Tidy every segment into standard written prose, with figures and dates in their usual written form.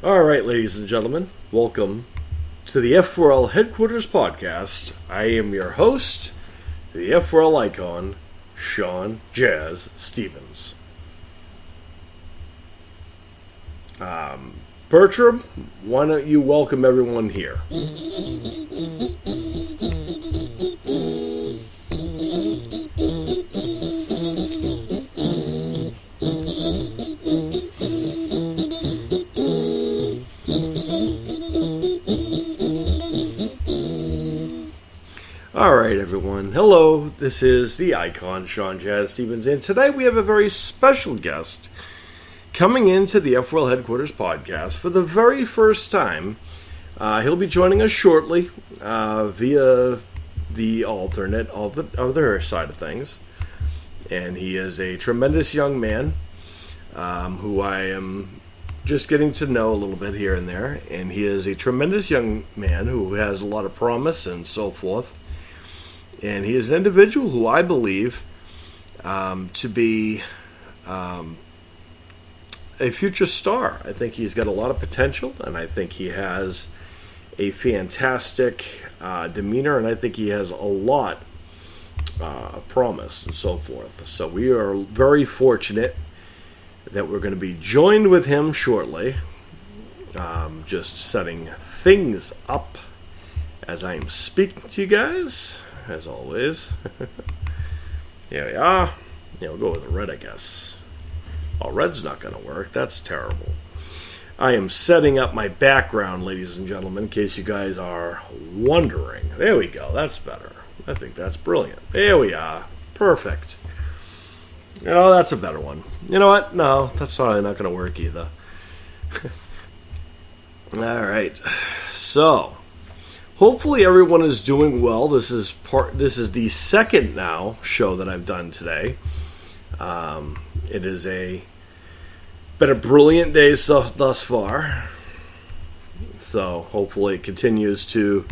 All right, ladies and gentlemen, welcome to the F4L Headquarters podcast. I am your host, the F4L icon, Sean Jazz Stevens. Bertram, why don't you welcome everyone here? All right, everyone. Hello, this is the icon, Sean Jazz Stevens, and today we have a very special guest coming into the F4L Headquarters podcast for the very first time. He'll be joining us shortly via the alternate, other side of things, and he is a tremendous young man who I am just getting to know a little bit here and there, and he is a tremendous young man who has a lot of promise and so forth. And he is an individual who I believe to be a future star. I think he's got a lot of potential, and I think he has a fantastic demeanor, and I think he has a lot of promise and so forth. So we are very fortunate that we're going to be joined with him shortly, just setting things up as I am speaking to you guys. As always. Here we are. Yeah, we'll go with red, I guess. Oh, red's not going to work. That's terrible. I am setting up my background, ladies and gentlemen, in case you guys are wondering. There we go. That's better. I think that's brilliant. There we are. Perfect. That's a better one. You know what? No, that's probably not going to work either. All right. So, hopefully everyone is doing well. This is the second now show that I've done today. It has been a brilliant day thus far. So hopefully it continues to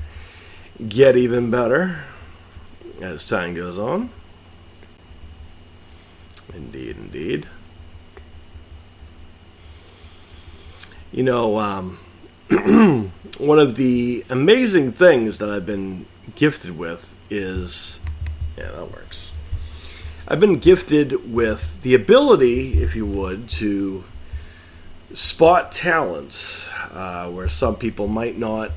get even better as time goes on. Indeed. One of the amazing things that I've been gifted with is, that works. I've been gifted with the ability, if you would, to spot talent where some people might not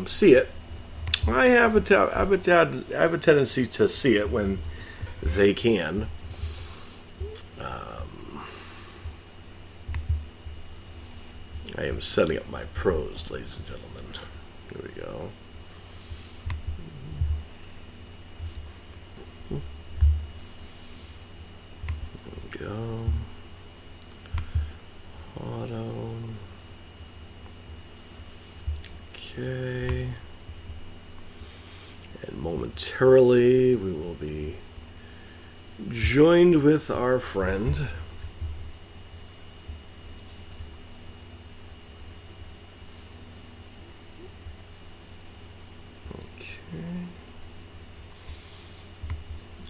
see it. I have a tendency to see it when they can. I am setting up my pros, ladies and gentlemen. Here we go. There we go. Auto. Okay. And momentarily we will be joined with our friend.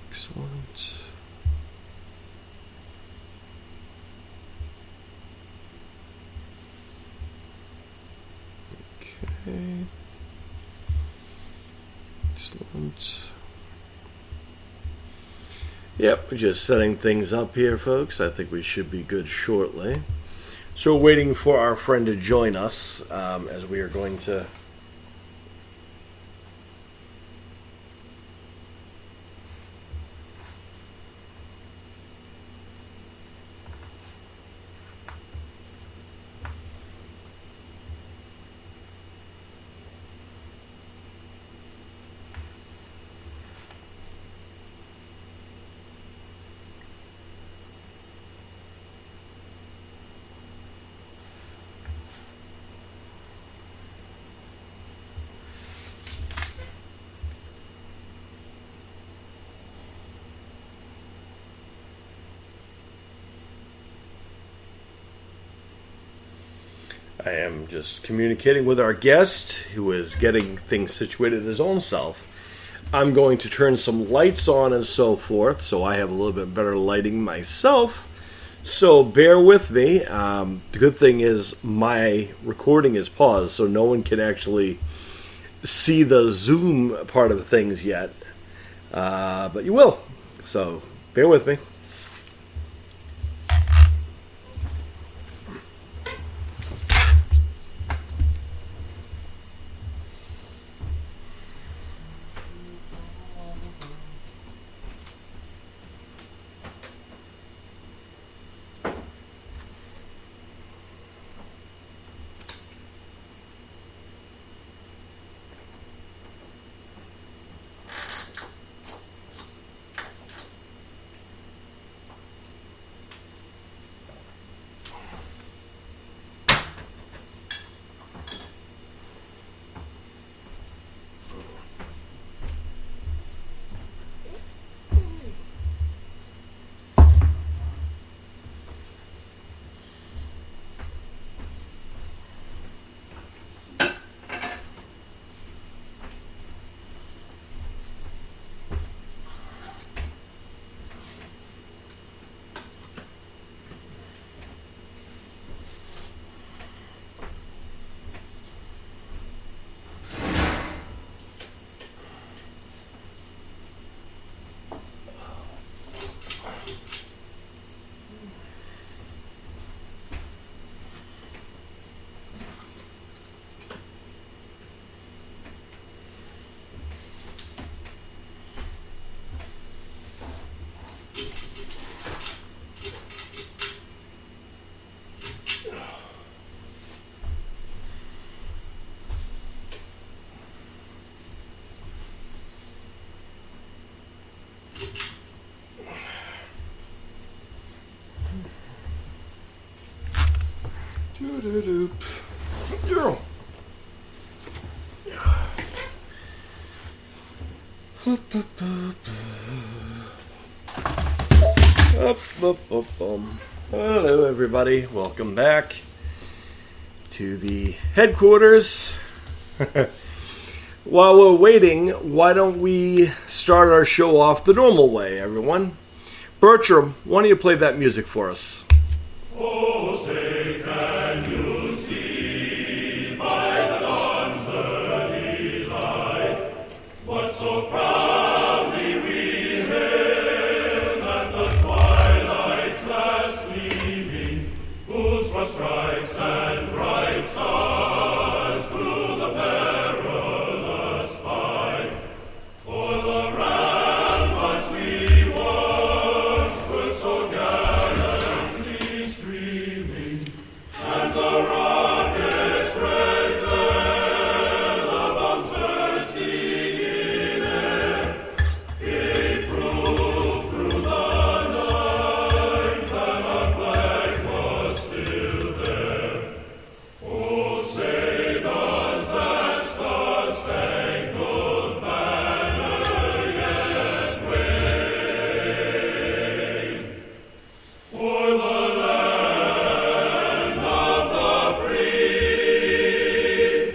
Excellent. Okay. Excellent. Yep, we're just setting things up here, folks. I think we should be good shortly. So we're waiting for our friend to join us as we are going to I am just communicating with our guest who is getting things situated his own self. I'm going to turn some lights on and so forth, so I have a little bit better lighting myself, So bear with me. The good thing is my recording is paused, so no one can actually see the Zoom part of things yet. But you will. So bear with me. Hello, everybody. Welcome back to the headquarters. While we're waiting, why don't we start our show off the normal way, everyone? Bertram, why don't you play that music for us? Oh, say, can you see by the dawn's early light what so proudly we hailed at the twilight's last gleaming, whose broad stripes and bright stars through the perilous fight o'er the ramparts we watched were so gallantly streaming, and the rocket's red glare, the bombs bursting in air, gave proof through the night that our flag was still there. Oh, say does that star-spangled banner yet wave o'er the land of the free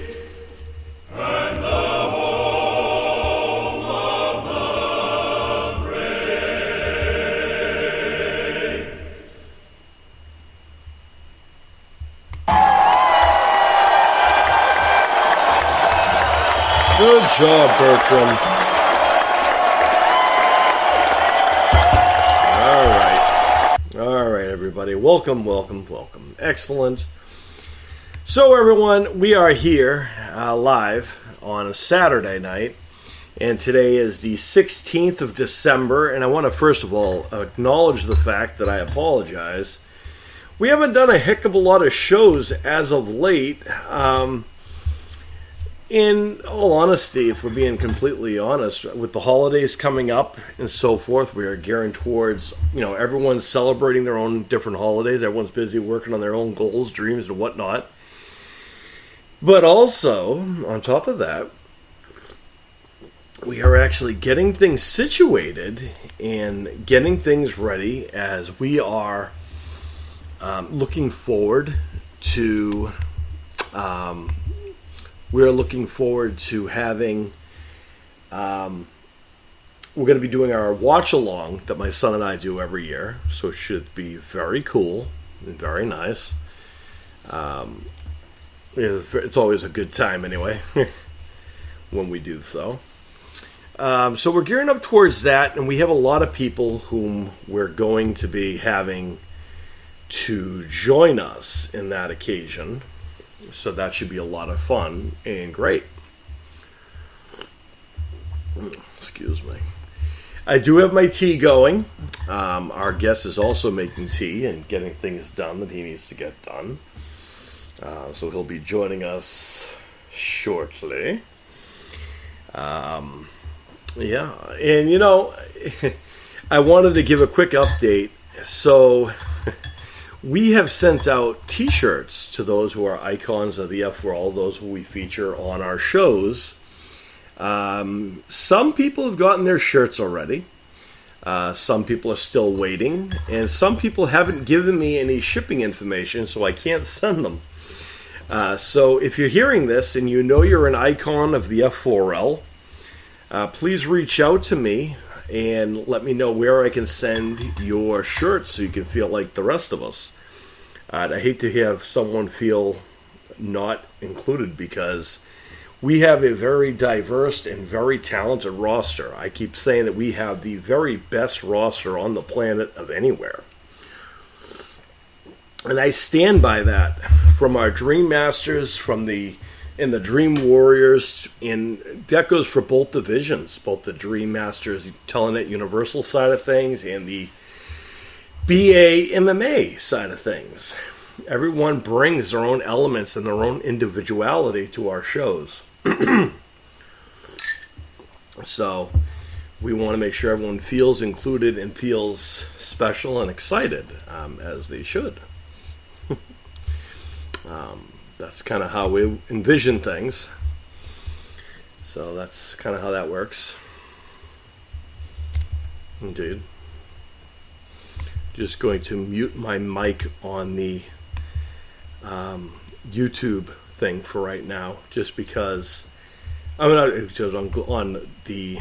and the home of the brave? Good job, Bertram. All right, everybody. Welcome. Excellent. So, everyone, we are here live on a Saturday night, and today is the 16th of December, and I want to first of all acknowledge the fact that I apologize. We haven't done a heck of a lot of shows as of late. In all honesty, if we're being completely honest, with the holidays coming up and so forth, we are gearing towards, everyone's celebrating their own different holidays. Everyone's busy working on their own goals, dreams, and whatnot. But also, on top of that, we are actually getting things situated and getting things ready as we are looking forward to... we are looking forward to having we're going to be doing our watch along that my son and I do every year, so it should be very cool and very nice. It's always a good time anyway when we do so. So we're gearing up towards that, and we have a lot of people whom we're going to be having to join us in that occasion. So that should be a lot of fun and great. Excuse me. I do have my tea going. Our guest is also making tea and getting things done that he needs to get done. So he'll be joining us shortly. Yeah, and you know, I wanted to give a quick update. So we have sent out t-shirts to those who are icons of the F4L, those who we feature on our shows. Some people have gotten their shirts already. Some people are still waiting, and some people haven't given me any shipping information, so I can't send them. So if you're hearing this and you know you're an icon of the F4L, please reach out to me and let me know where I can send your shirt so you can feel like the rest of us. I hate to have someone feel not included because we have a very diverse and very talented roster. I keep saying that we have the very best roster on the planet of anywhere. And I stand by that. From our Dream Masters, and the Dream Warriors, and that goes for both divisions, both the Dream Masters Telenet Universal side of things and the BA MMA side of things. Everyone brings their own elements and their own individuality to our shows. So we want to make sure everyone feels included and feels special and excited, as they should. That's kind of how we envision things. So that's kind of how that works. Indeed. Just going to mute my mic on the YouTube thing for right now, just because I'm not just on the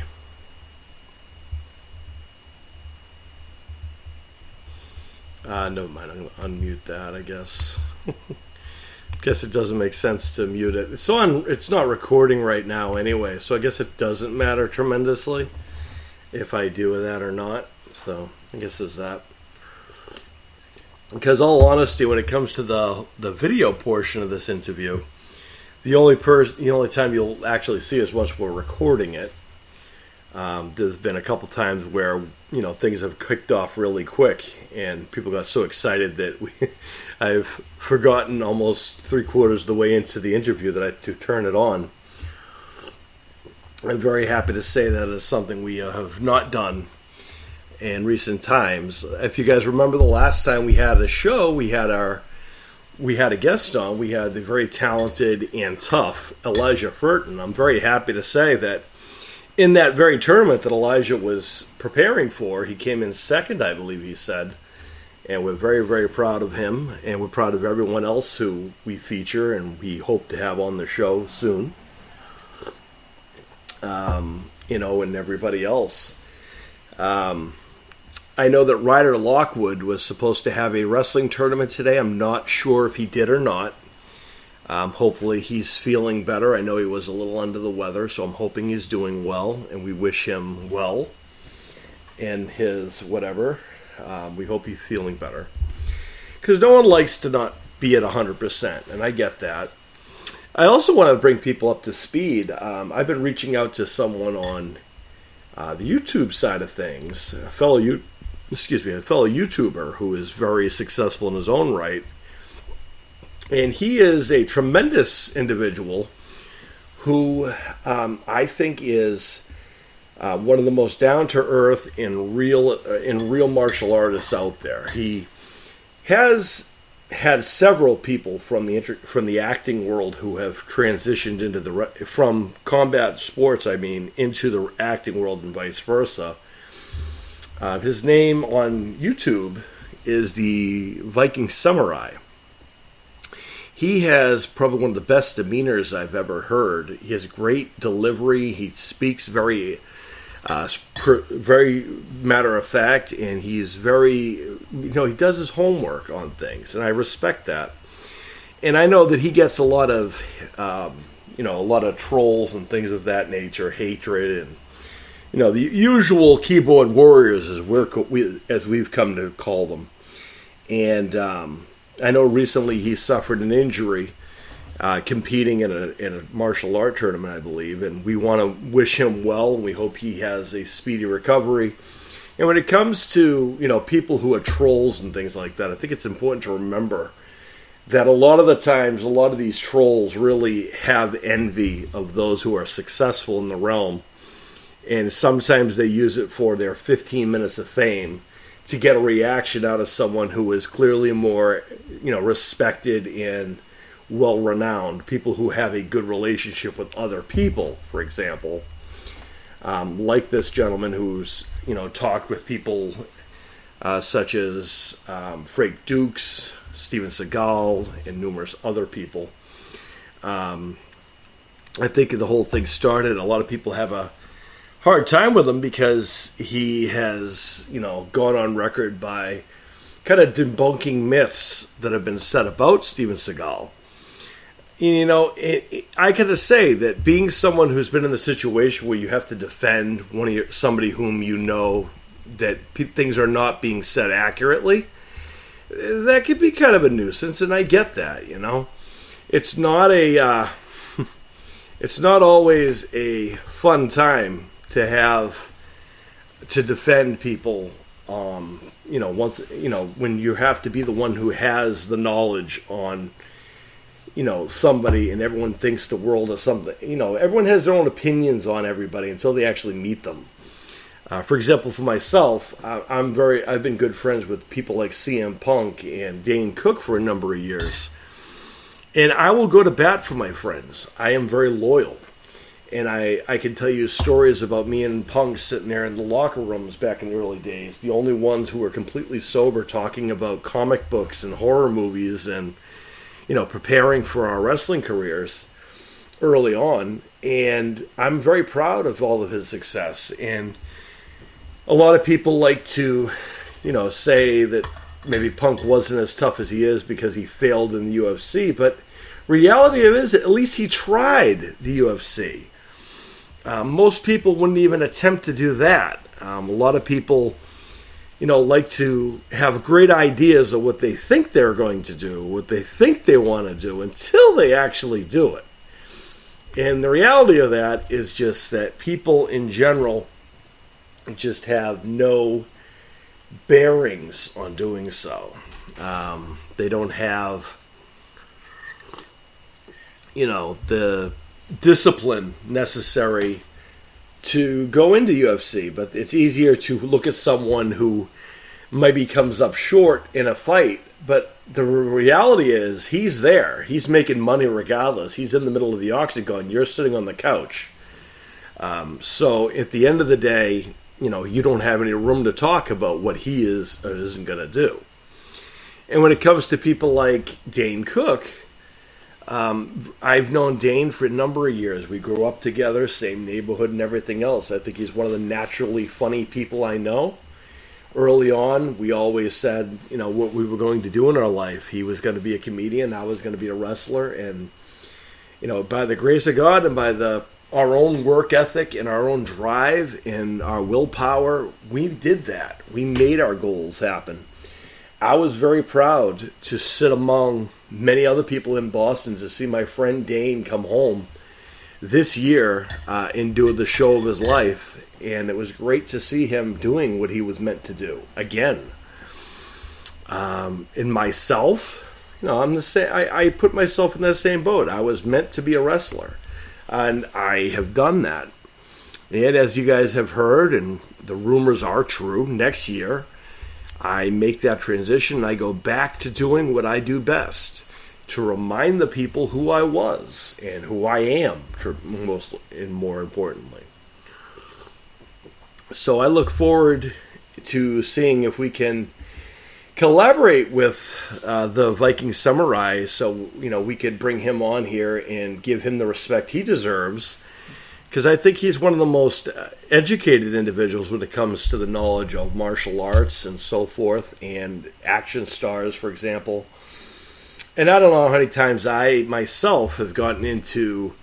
never mind, I'm gonna unmute that, I guess. Guess it doesn't make sense to mute it. It's not recording right now anyway, so I guess it doesn't matter tremendously if I do that or not. So I guess it's that. Because all honesty, when it comes to the video portion of this interview, the only time you'll actually see is once we're recording it. There's been a couple times where things have kicked off really quick, and people got so excited that I've forgotten almost 3/4 of the way into the interview that I had to turn it on. I'm very happy to say that is something we have not done in recent times. If you guys remember the last time we had a show, we had a guest on. We had the very talented and tough Elijah Furton. I'm very happy to say that in that very tournament that Elijah was preparing for, he came in second, I believe he said. And we're very, very proud of him. And we're proud of everyone else who we feature and we hope to have on the show soon. And everybody else. I know that Ryder Lockwood was supposed to have a wrestling tournament today. I'm not sure if he did or not. Hopefully he's feeling better. I know he was a little under the weather, so I'm hoping he's doing well, and we wish him well in his whatever. We hope he's feeling better. Because no one likes to not be at 100%, and I get that. I also want to bring people up to speed. I've been reaching out to someone on the YouTube side of things, a fellow YouTuber who is very successful in his own right. And he is a tremendous individual who I think is one of the most down-to-earth and real martial artists out there. He has had several people from the acting world who have transitioned into from combat sports, into the acting world and vice versa. His name on YouTube is the Viking Samurai. He has probably one of the best demeanors I've ever heard. He has great delivery. He speaks very Very matter of fact, and he's very, he does his homework on things, and I respect that. And I know that he gets a lot of, a lot of trolls and things of that nature, hatred, and the usual keyboard warriors, as we've come to call them. And I know recently he suffered an injury competing in a martial art tournament, I believe, and we want to wish him well, and we hope he has a speedy recovery. And when it comes to people who are trolls and things like that, I think it's important to remember that a lot of the times, a lot of these trolls really have envy of those who are successful in the realm, and sometimes they use it for their 15 minutes of fame to get a reaction out of someone who is clearly more, respected and well-renowned, people who have a good relationship with other people, for example, like this gentleman who's, talked with people such as Frank Dukes, Steven Seagal, and numerous other people. I think the whole thing started, a lot of people have a hard time with him because he has, gone on record by kind of debunking myths that have been said about Steven Seagal. I gotta say that being someone who's been in the situation where you have to defend somebody whom that things are not being said accurately, that could be kind of a nuisance, and I get that. It's not it's not always a fun time to have to defend people. When you have to be the one who has the knowledge on somebody, and everyone thinks the world of something. Everyone has their own opinions on everybody until they actually meet them. For example, for myself, I've been good friends with people like CM Punk and Dane Cook for a number of years, and I will go to bat for my friends. I am very loyal, and I can tell you stories about me and Punk sitting there in the locker rooms back in the early days, the only ones who were completely sober, talking about comic books and horror movies and preparing for our wrestling careers early on. And I'm very proud of all of his success. And a lot of people like to, say that maybe Punk wasn't as tough as he is because he failed in the UFC. But reality of it is, at least he tried the UFC. Most people wouldn't even attempt to do that. A lot of people like to have great ideas of what they think they're going to do, what they think they want to do, until they actually do it. And the reality of that is just that people in general just have no bearings on doing so. They don't have, the discipline necessary to go into UFC, but it's easier to look at someone who maybe comes up short in a fight, but the reality is he's there. He's making money regardless. He's in the middle of the octagon. You're sitting on the couch. So at the end of the day, you don't have any room to talk about what he is or isn't going to do. And when it comes to people like Dane Cook, I've known Dane for a number of years. We grew up together, same neighborhood and everything else. I think he's one of the naturally funny people I know. Early on, we always said, what we were going to do in our life. He was going to be a comedian. I was going to be a wrestler. And, by the grace of God and by our own work ethic and our own drive and our willpower, we did that. We made our goals happen. I was very proud to sit among many other people in Boston to see my friend Dane come home this year and do the show of his life. And it was great to see him doing what he was meant to do again. In myself, I'm the same. I put myself in that same boat. I was meant to be a wrestler, and I have done that. And as you guys have heard, and the rumors are true, next year I make that transition. I go back to doing what I do best, to remind the people who I was and who I am, most and more importantly. So I look forward to seeing if we can collaborate with the Viking Samurai, so we could bring him on here and give him the respect he deserves, because I think he's one of the most educated individuals when it comes to the knowledge of martial arts and so forth, and action stars, for example. And I don't know how many times I myself have gotten into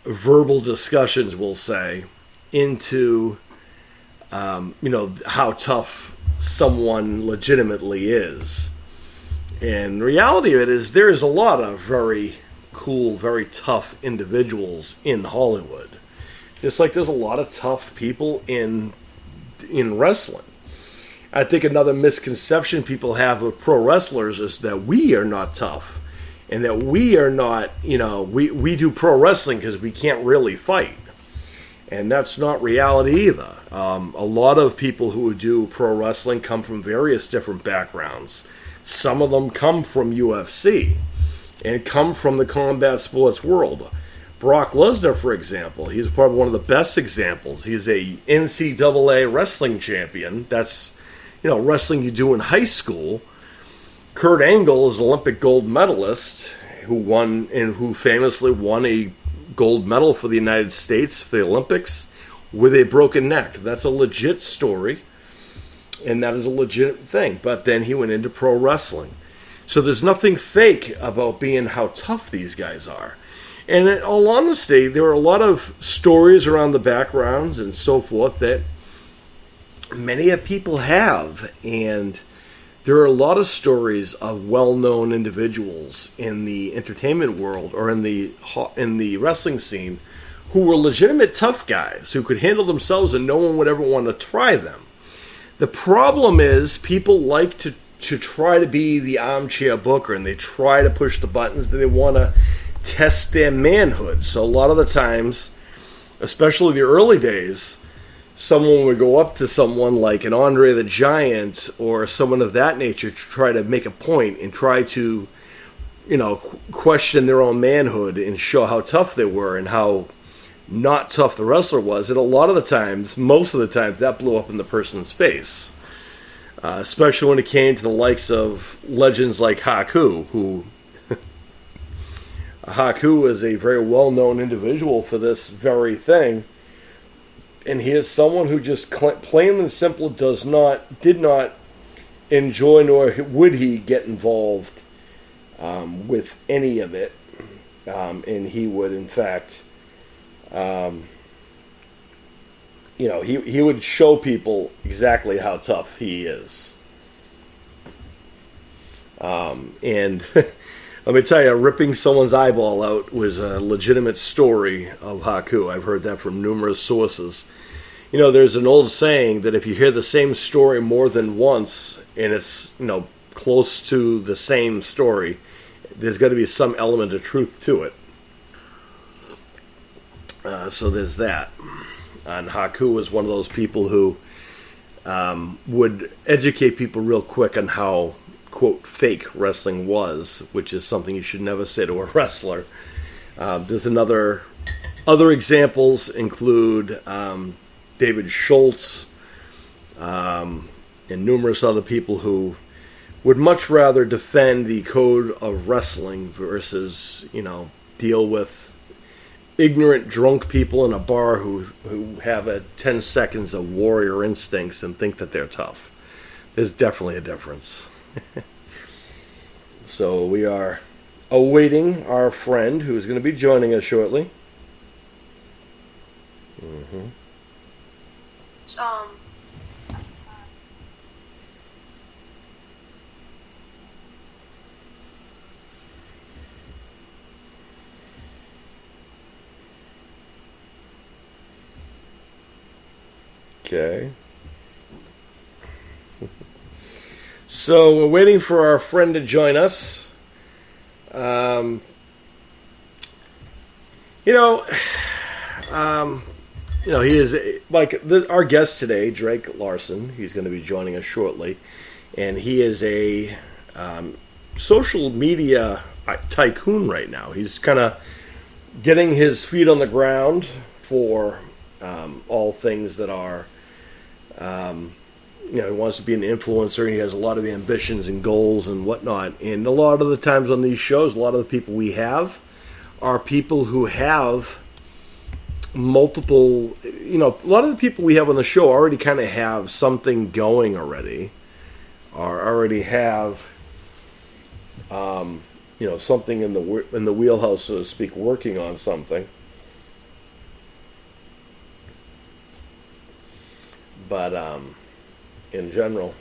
verbal discussions, we'll say, into how tough someone legitimately is. And the reality of it is there is a lot of very cool, very tough individuals in Hollywood. Just like there's a lot of tough people in wrestling. I think another misconception people have of pro wrestlers is that we are not tough. And that we are not, we do pro wrestling because we can't really fight. And that's not reality either. A lot of people who do pro wrestling come from various different backgrounds. Some of them come from UFC and come from the combat sports world. Brock Lesnar, for example, he's probably one of the best examples. He's a NCAA wrestling champion. That's, wrestling you do in high school. Kurt Angle is an Olympic gold medalist who famously won a gold medal for the United States for the Olympics with a broken neck. That's a legit story, and that is a legit thing. But then he went into pro wrestling. So there's nothing fake about being how tough these guys are. And in all honesty, there are a lot of stories around the backgrounds and so forth that many people have, and there are a lot of stories of well-known individuals in the entertainment world or in the wrestling scene who were legitimate tough guys who could handle themselves and no one would ever want to try them. The problem is people like to try to be the armchair booker, and they try to push the buttons, and they want to test their manhood. So a lot of the times, especially the early days, someone would go up to someone like an Andre the Giant or someone of that nature to try to make a point and try to, question their own manhood and show how tough they were and how not tough the wrestler was. And a lot of the times, most of the times, that blew up in the person's face. Especially when it came to the likes of legends like Haku, who Haku is a very well-known individual for this very thing. And he is someone who just plain and simple did not enjoy, nor would he get involved with any of it. And he would, in fact, he would show people exactly how tough he is. And let me tell you, ripping someone's eyeball out was a legitimate story of Haku. I've heard that from numerous sources. There's an old saying that if you hear the same story more than once and it's, close to the same story, there's got to be some element of truth to it. So there's that. And Haku was one of those people who would educate people real quick on how, quote, fake wrestling was, which is something you should never say to a wrestler. There's other examples include David Schultz and numerous other people who would much rather defend the code of wrestling versus, deal with ignorant drunk people in a bar who have 10 seconds of warrior instincts and think that they're tough. There's definitely a difference. So we are awaiting our friend who's going to be joining us shortly. Mm-hmm. Okay. So we're waiting for our friend to join us. He is our guest today, Drake-Larson. He's going to be joining us shortly, and he is a social media tycoon right now. He's kind of getting his feet on the ground for all things that are. He wants to be an influencer, and he has a lot of ambitions and goals and whatnot. And a lot of the times on these shows, a lot of the people we have are people who have multiple, a lot of the people we have on the show already kind of have something going already, or already have, something in the wheelhouse, so to speak, working on something. But in general,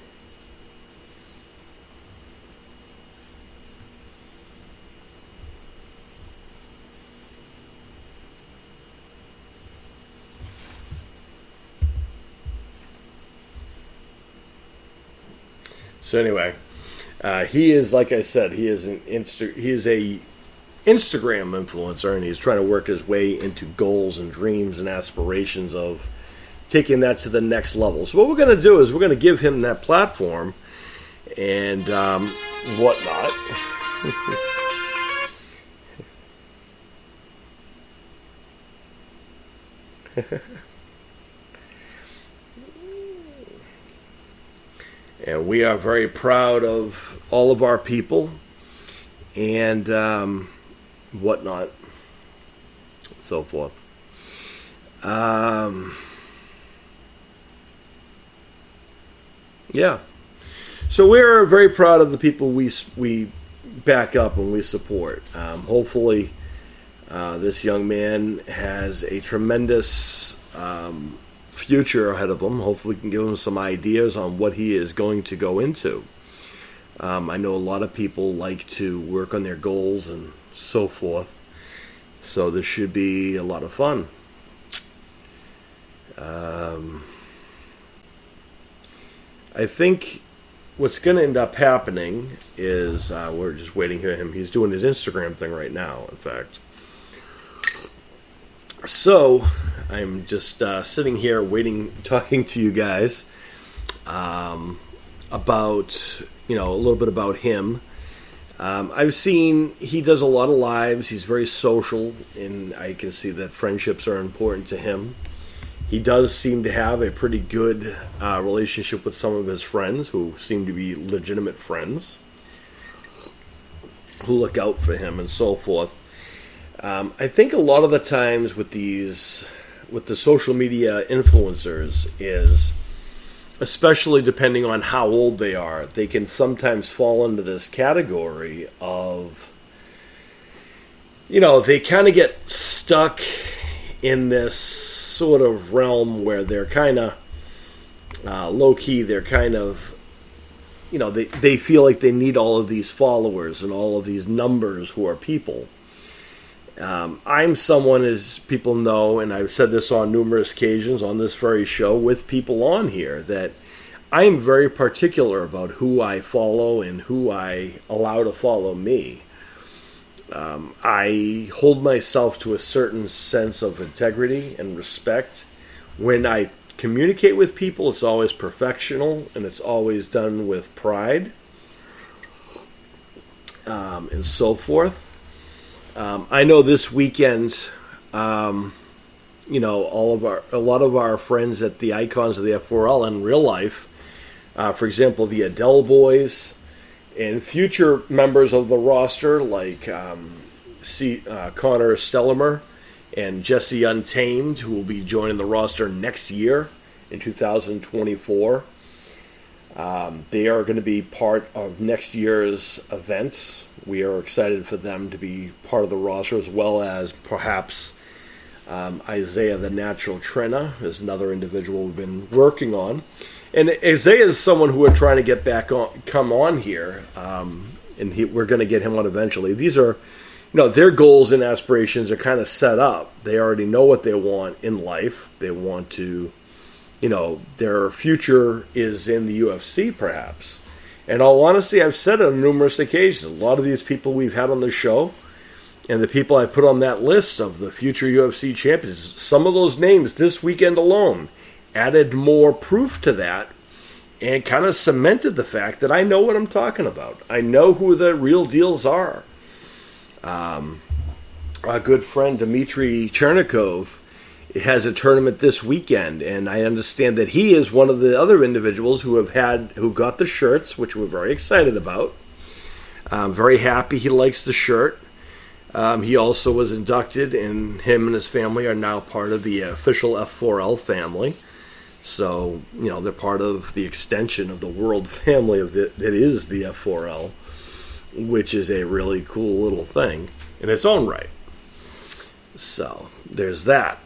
so anyway, he is, like I said, he is a Instagram influencer, and he's trying to work his way into goals and dreams and aspirations of taking that to the next level. So what we're going to do is we're going to give him that platform and whatnot. And we are very proud of all of our people and whatnot, so forth. Yeah. So we're very proud of the people we back up and we support. Hopefully, this young man has a tremendous future ahead of him. Hopefully we can give him some ideas on what he is going to go into. I know a lot of people like to work on their goals and so forth. So this should be a lot of fun. I think what's going to end up happening is we're just waiting for him. He's doing his Instagram thing right now, in fact. So I'm just sitting here waiting, talking to you guys about, a little bit about him. I've seen he does a lot of lives. He's very social, and I can see that friendships are important to him. He does seem to have a pretty good relationship with some of his friends who seem to be legitimate friends who look out for him and so forth. I think a lot of the times with the social media influencers is, especially depending on how old they are, they can sometimes fall into this category of, they kind of get stuck in this sort of realm where they're kind of low-key, they're kind of, they feel like they need all of these followers and all of these numbers who are people. I'm someone, as people know, and I've said this on numerous occasions on this very show with people on here, that I'm very particular about who I follow and who I allow to follow me. I hold myself to a certain sense of integrity and respect. When I communicate with people, it's always professional and it's always done with pride and so forth. I know this weekend, a lot of our friends at the Icons of the F4L in real life, for example, the Adele Boys, and future members of the roster like Connor Stellimer and Jesse Untamed, who will be joining the roster next year in 2024. They are going to be part of next year's events. We are excited for them to be part of the roster, as well as perhaps Isaiah the Natural Trenna is another individual we've been working on. And Isaiah is someone who we're trying to get back on, come on here, and we're going to get him on eventually. These are, their goals and aspirations are kind of set up. They already know what they want in life. They want to, their future is in the UFC, perhaps. In all honesty, I've said it on numerous occasions. A lot of these people we've had on the show, and the people I put on that list of the future UFC champions, some of those names this weekend alone added more proof to that and kind of cemented the fact that I know what I'm talking about. I know who the real deals are. Our good friend Dmitry Chernikov has a tournament this weekend, and I understand that he is one of the other individuals who got the shirts, which we're very excited about. I'm very happy he likes the shirt. He also was inducted, and him and his family are now part of the official F4L family. So, they're part of the extension of the world family that is the F4L, which is a really cool little thing in its own right. So, there's that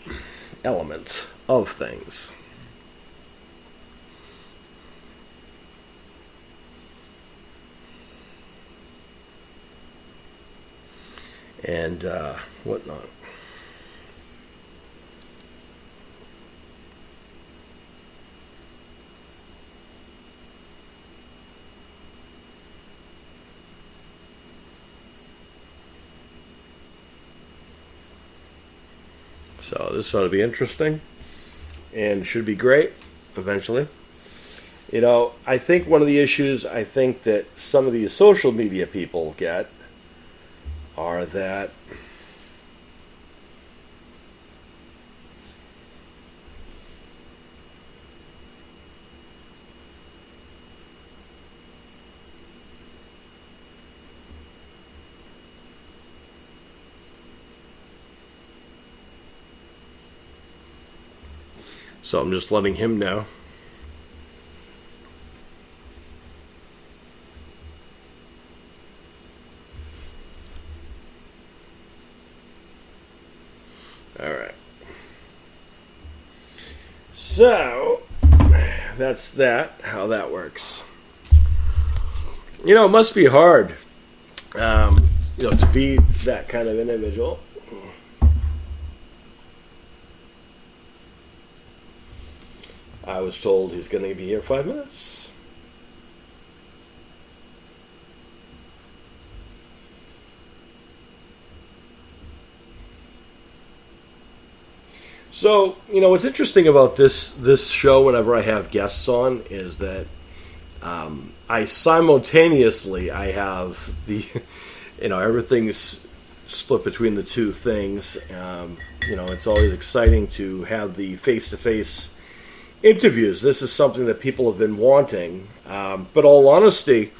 element of things. And whatnot. So this ought to be interesting and should be great eventually. I think one of the issues I think that some of these social media people get are that so I'm just letting him know. All right. So that's how that works. It must be hard, to be that kind of individual. I was told he's going to be here 5 minutes. So, what's interesting about this show whenever I have guests on is that I simultaneously have the, everything's split between the two things. It's always exciting to have the face-to-face interviews. This is something that people have been wanting. But all honesty,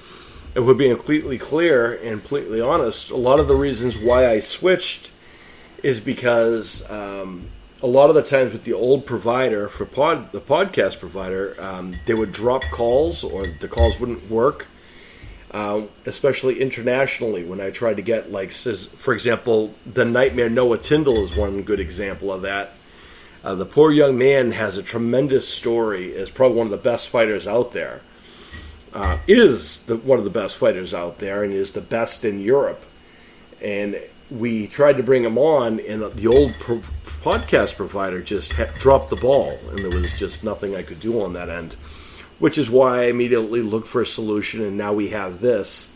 if we're being completely clear and completely honest, a lot of the reasons why I switched is because a lot of the times with the old provider, for the podcast provider, they would drop calls or the calls wouldn't work, especially internationally when I tried to get, for example, the Nightmare Noah Tyndall is one good example of that. The poor young man has a tremendous story, is probably one of the best fighters out there. One of the best fighters out there and is the best in Europe. And we tried to bring him on, and the old podcast provider just dropped the ball, and there was just nothing I could do on that end, which is why I immediately looked for a solution, and now we have this,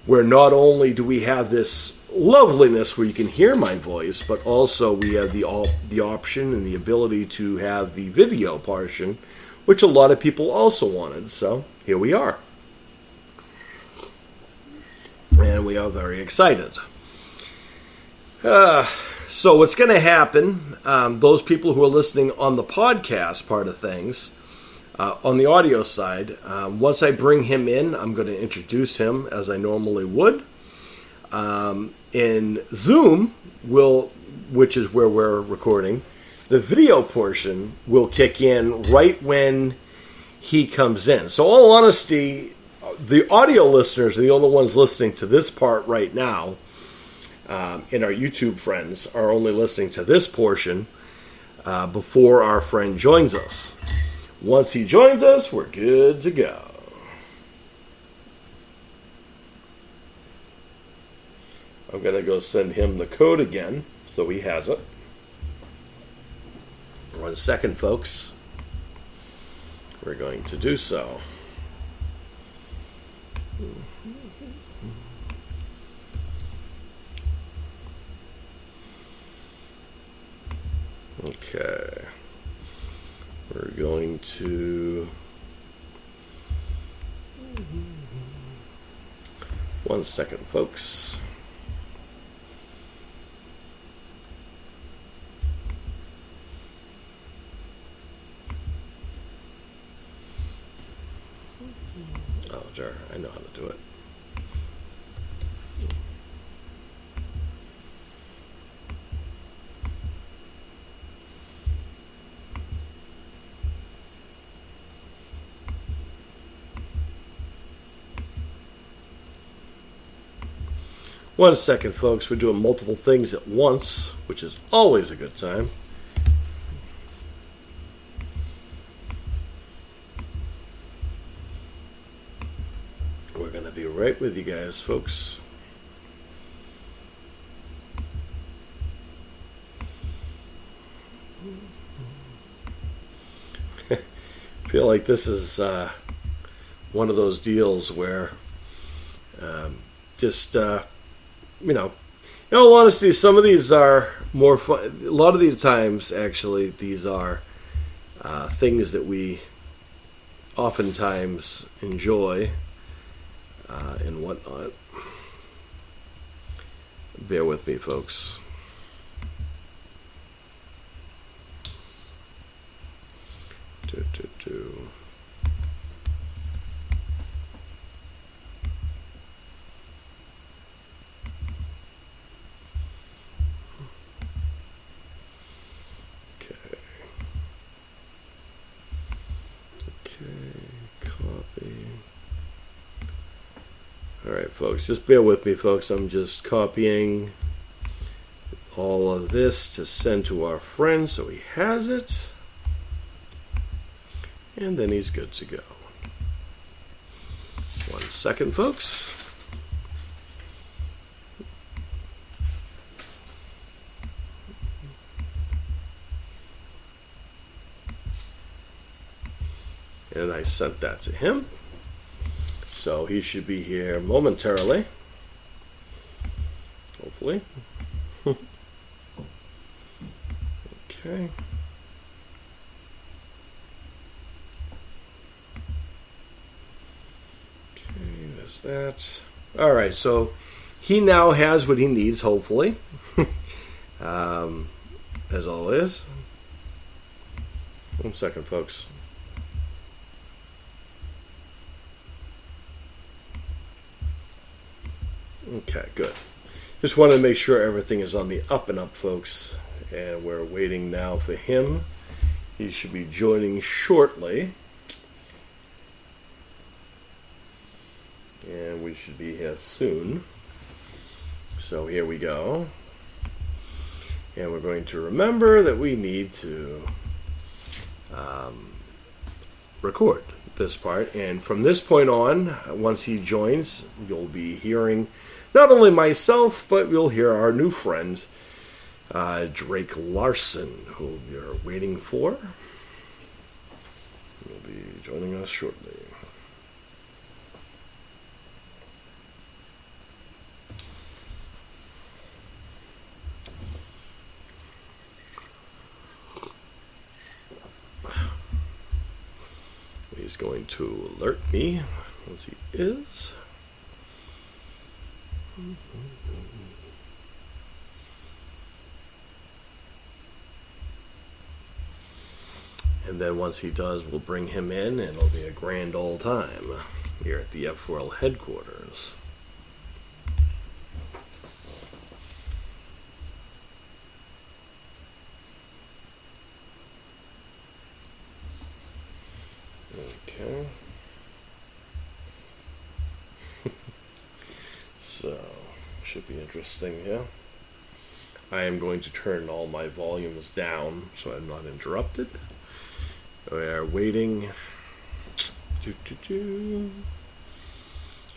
where not only do we have this loveliness where you can hear my voice, but also we have the option and the ability to have the video portion, which a lot of people also wanted. So here we are. And we are very excited. So what's going to happen, those people who are listening on the podcast part of things, on the audio side, once I bring him in, I'm going to introduce him as I normally would. In Zoom, which is where we're recording, the video portion will kick in right when he comes in. So all honesty, the audio listeners are the only ones listening to this part right now. And our YouTube friends are only listening to this portion before our friend joins us. Once he joins us, we're good to go. I'm going to go send him the code again so he has it. 1 second, folks. We're going to do so. Okay. We're going to... 1 second, folks. Oh, sure. I know how to do it. 1 second, folks. We're doing multiple things at once, which is always a good time. We're going to be right with you guys, folks. I feel like this is one of those deals where in all honesty, some of these are more fun. A lot of these times, actually, these are things that we oftentimes enjoy and whatnot. Bear with me, folks. Alright, folks, just bear with me, folks. I'm just copying all of this to send to our friend so he has it. And then he's good to go. 1 second, folks. And I sent that to him. So he should be here momentarily. Hopefully. Okay. There's that. All right, so he now has what he needs, hopefully. As always. 1 second, folks. Okay, good. Just wanted to make sure everything is on the up and up, folks. And we're waiting now for him. He should be joining shortly. And we should be here soon. So here we go. And we're going to remember that we need to record this part. And from this point on, once he joins, you'll be hearing not only myself, but you'll hear our new friend, Drake-Larson, who we're waiting for. He'll be joining us shortly. He's going to alert me once he is. And then once he does, we'll bring him in, and it'll be a grand old time here at the F4L Headquarters. Okay. So, should be interesting, yeah. I am going to turn all my volumes down so I'm not interrupted. We are waiting.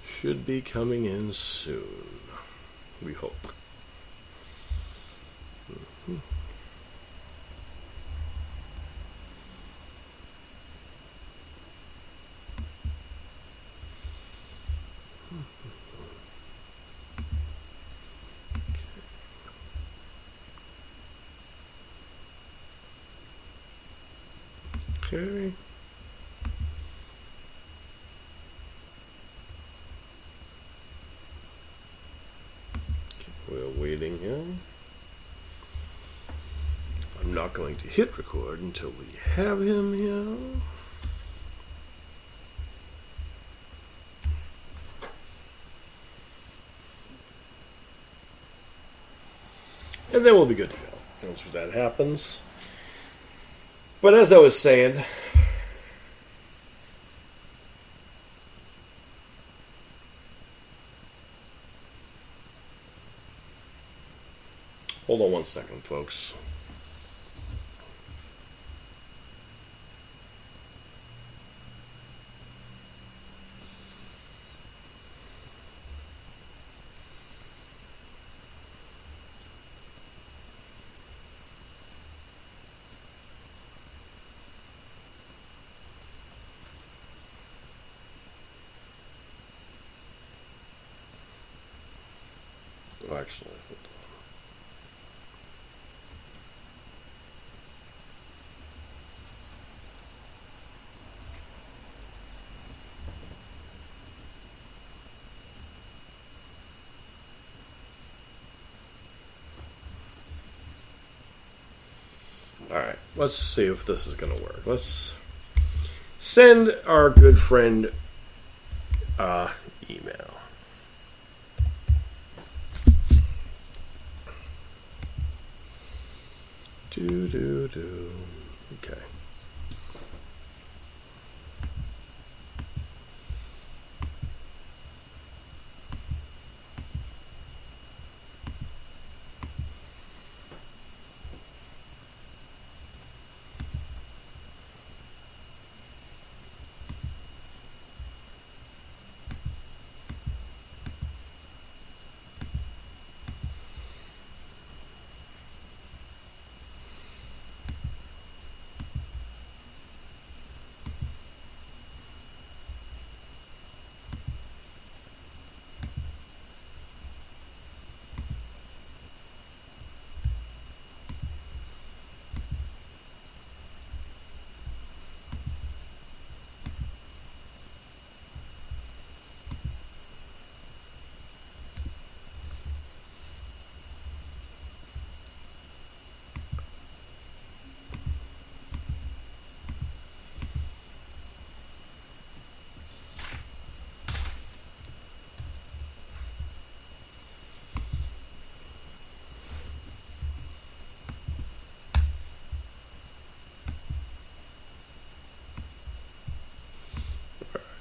Should be coming in soon. We hope. Okay. We're waiting here. I'm not going to hit record until we have him here. And then we'll be good to go once that happens. But as I was saying, Hold on one second, folks. Oh, actually, hold on. All right, let's see if this is going to work. Let's send our good friend email. Okay.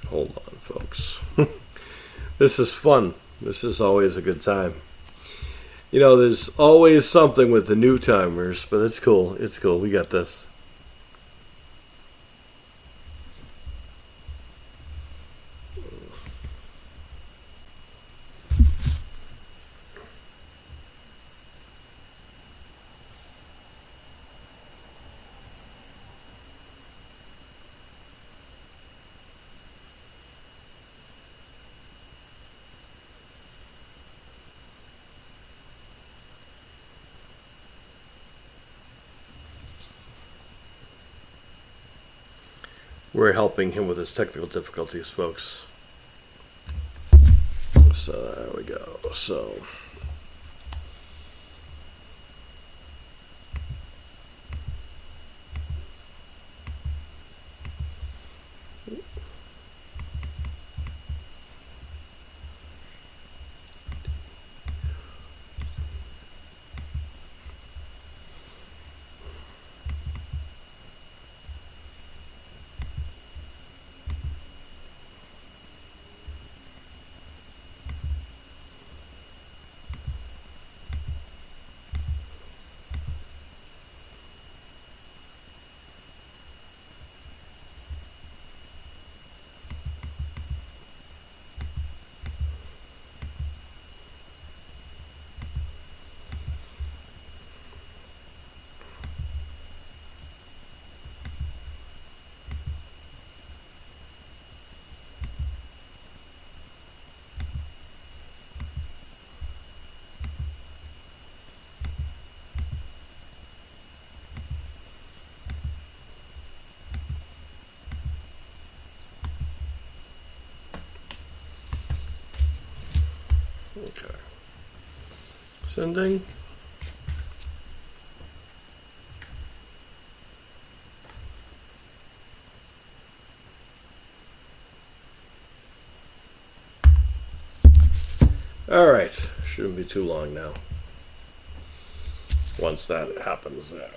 Hold on, folks. This is fun. This is always a good time. You know, there's always something with the new timers, but it's cool. It's cool. We got this. We're helping him with his technical difficulties, folks. So there we go. So okay. Sending. All right. Shouldn't be too long now. Once that happens there.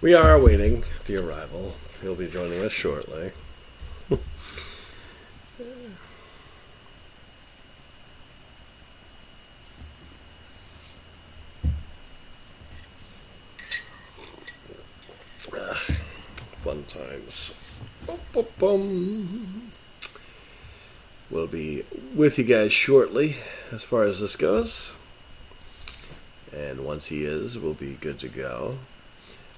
We are awaiting the arrival. He'll be joining us shortly. Fun times. We'll be with you guys shortly as far as this goes. And once he is, we'll be good to go.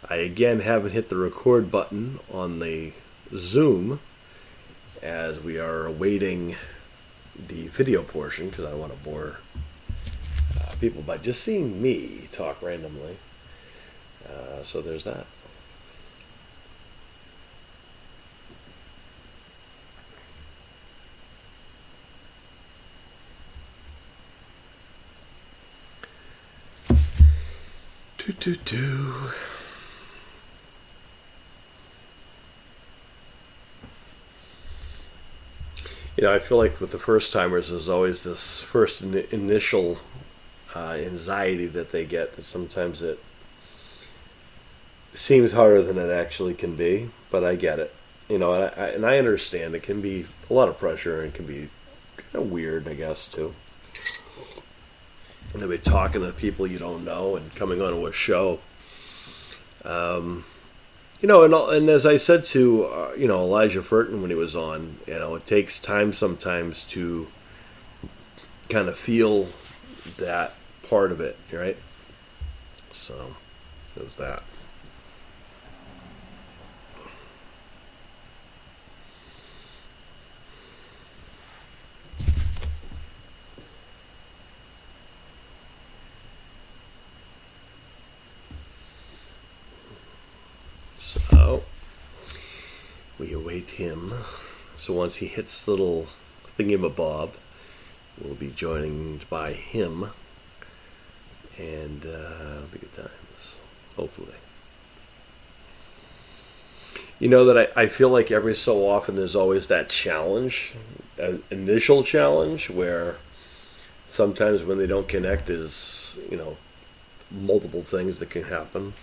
I again haven't hit the record button on the Zoom as we are awaiting the video portion because I don't want to bore people by just seeing me talk randomly. So there's that. Do. I feel like with the first timers, there's always this first initial anxiety that they get. That sometimes it seems harder than it actually can be, but I get it. And I understand it can be a lot of pressure and it can be kind of weird, I guess, too. And they'll be talking to people you don't know and coming onto a show. And as I said to, Elijah Furton when he was on, it takes time sometimes to kind of feel that part of it, right? So, there's that. So, we await him. So once he hits the little thingamabob, we'll be joined by him. And it'll be good times, hopefully. That I feel like every so often there's always that challenge, an initial challenge, where sometimes when they don't connect there's, multiple things that can happen.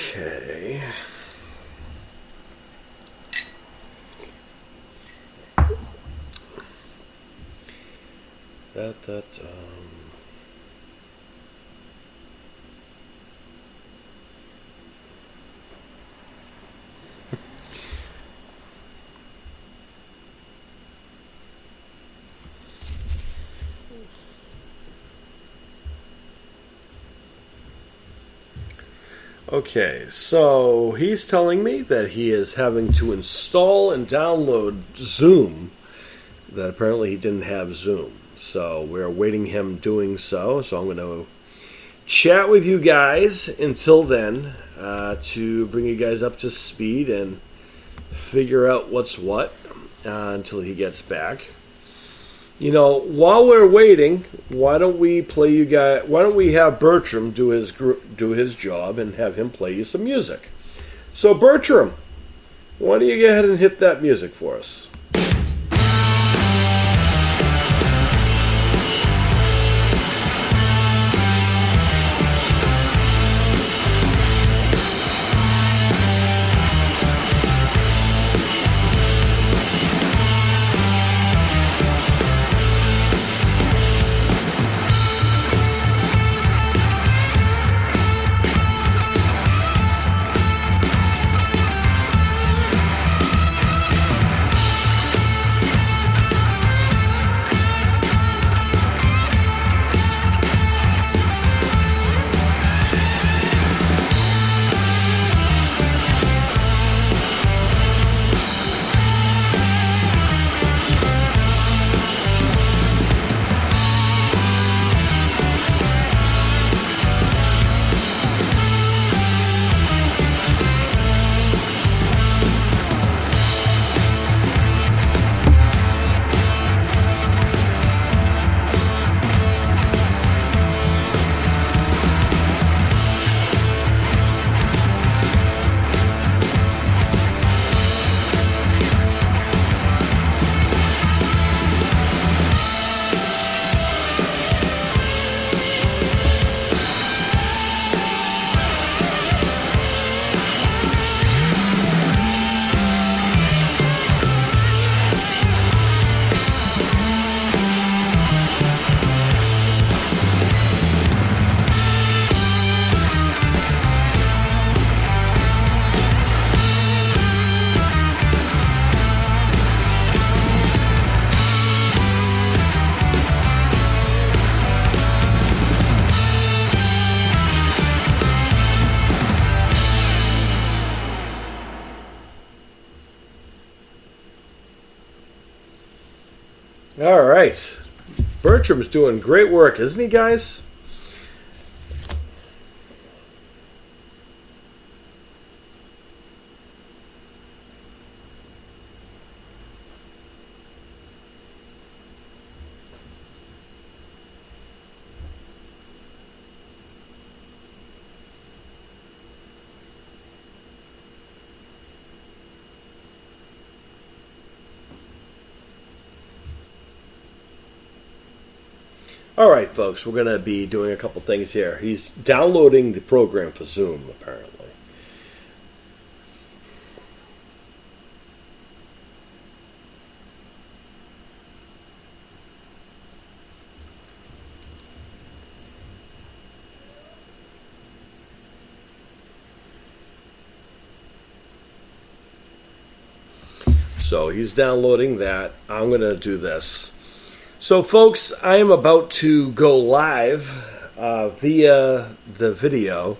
Okay. Okay, so he's telling me that he is having to install and download Zoom, that apparently he didn't have Zoom. So we're awaiting him doing so. So I'm going to chat with you guys until then to bring you guys up to speed and figure out what's what until he gets back. While we're waiting, why don't we play you guys? Why don't we have Bertram do his job and have him play you some music? So Bertram, why don't you go ahead and hit that music for us? All right. Bertram's doing great work, isn't he, guys? All right, folks, we're going to be doing a couple things here. He's downloading the program for Zoom, apparently. So he's downloading that. I'm going to do this. So, folks, I am about to go live via the video.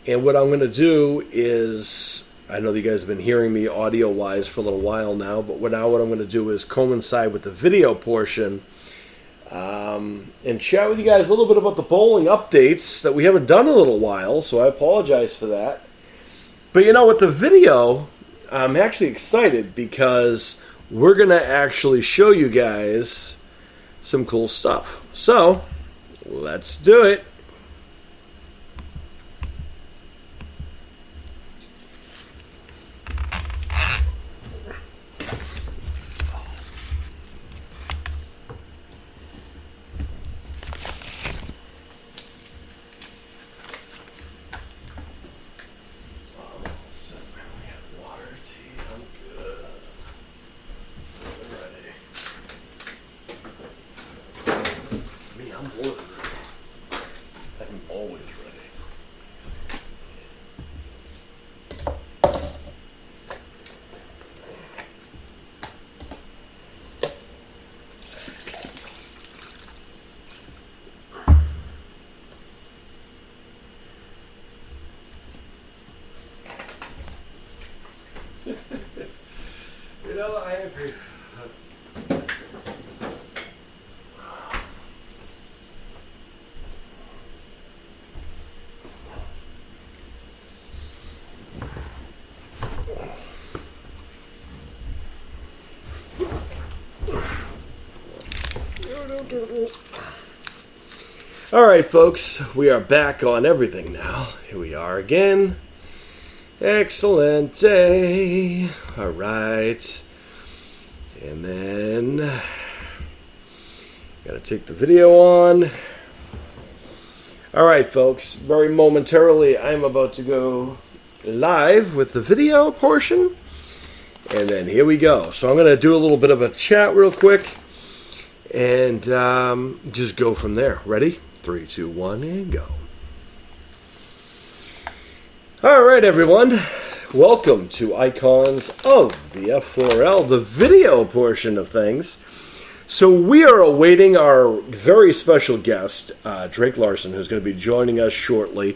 And what I'm going to do is, I know that you guys have been hearing me audio-wise for a little while now, but what I'm going to do is coincide with the video portion and chat with you guys a little bit about the bowling updates that we haven't done in a little while, so I apologize for that. But you know, with the video, I'm actually excited because we're going to actually show you guys some cool stuff. So, let's do it. You know, I agree. All right, folks, we are back on everything now. Here we are again. Excellent day. All right. And then got to take the video on. All right, folks, very momentarily I'm about to go live with the video portion. And then here we go. So I'm going to do a little bit of a chat real quick and just go from there. Ready? 3, 2, 1, and go. All right, everyone. Welcome to Icons of the F4L, the video portion of things. So we are awaiting our very special guest, Drake-Larson, who's going to be joining us shortly.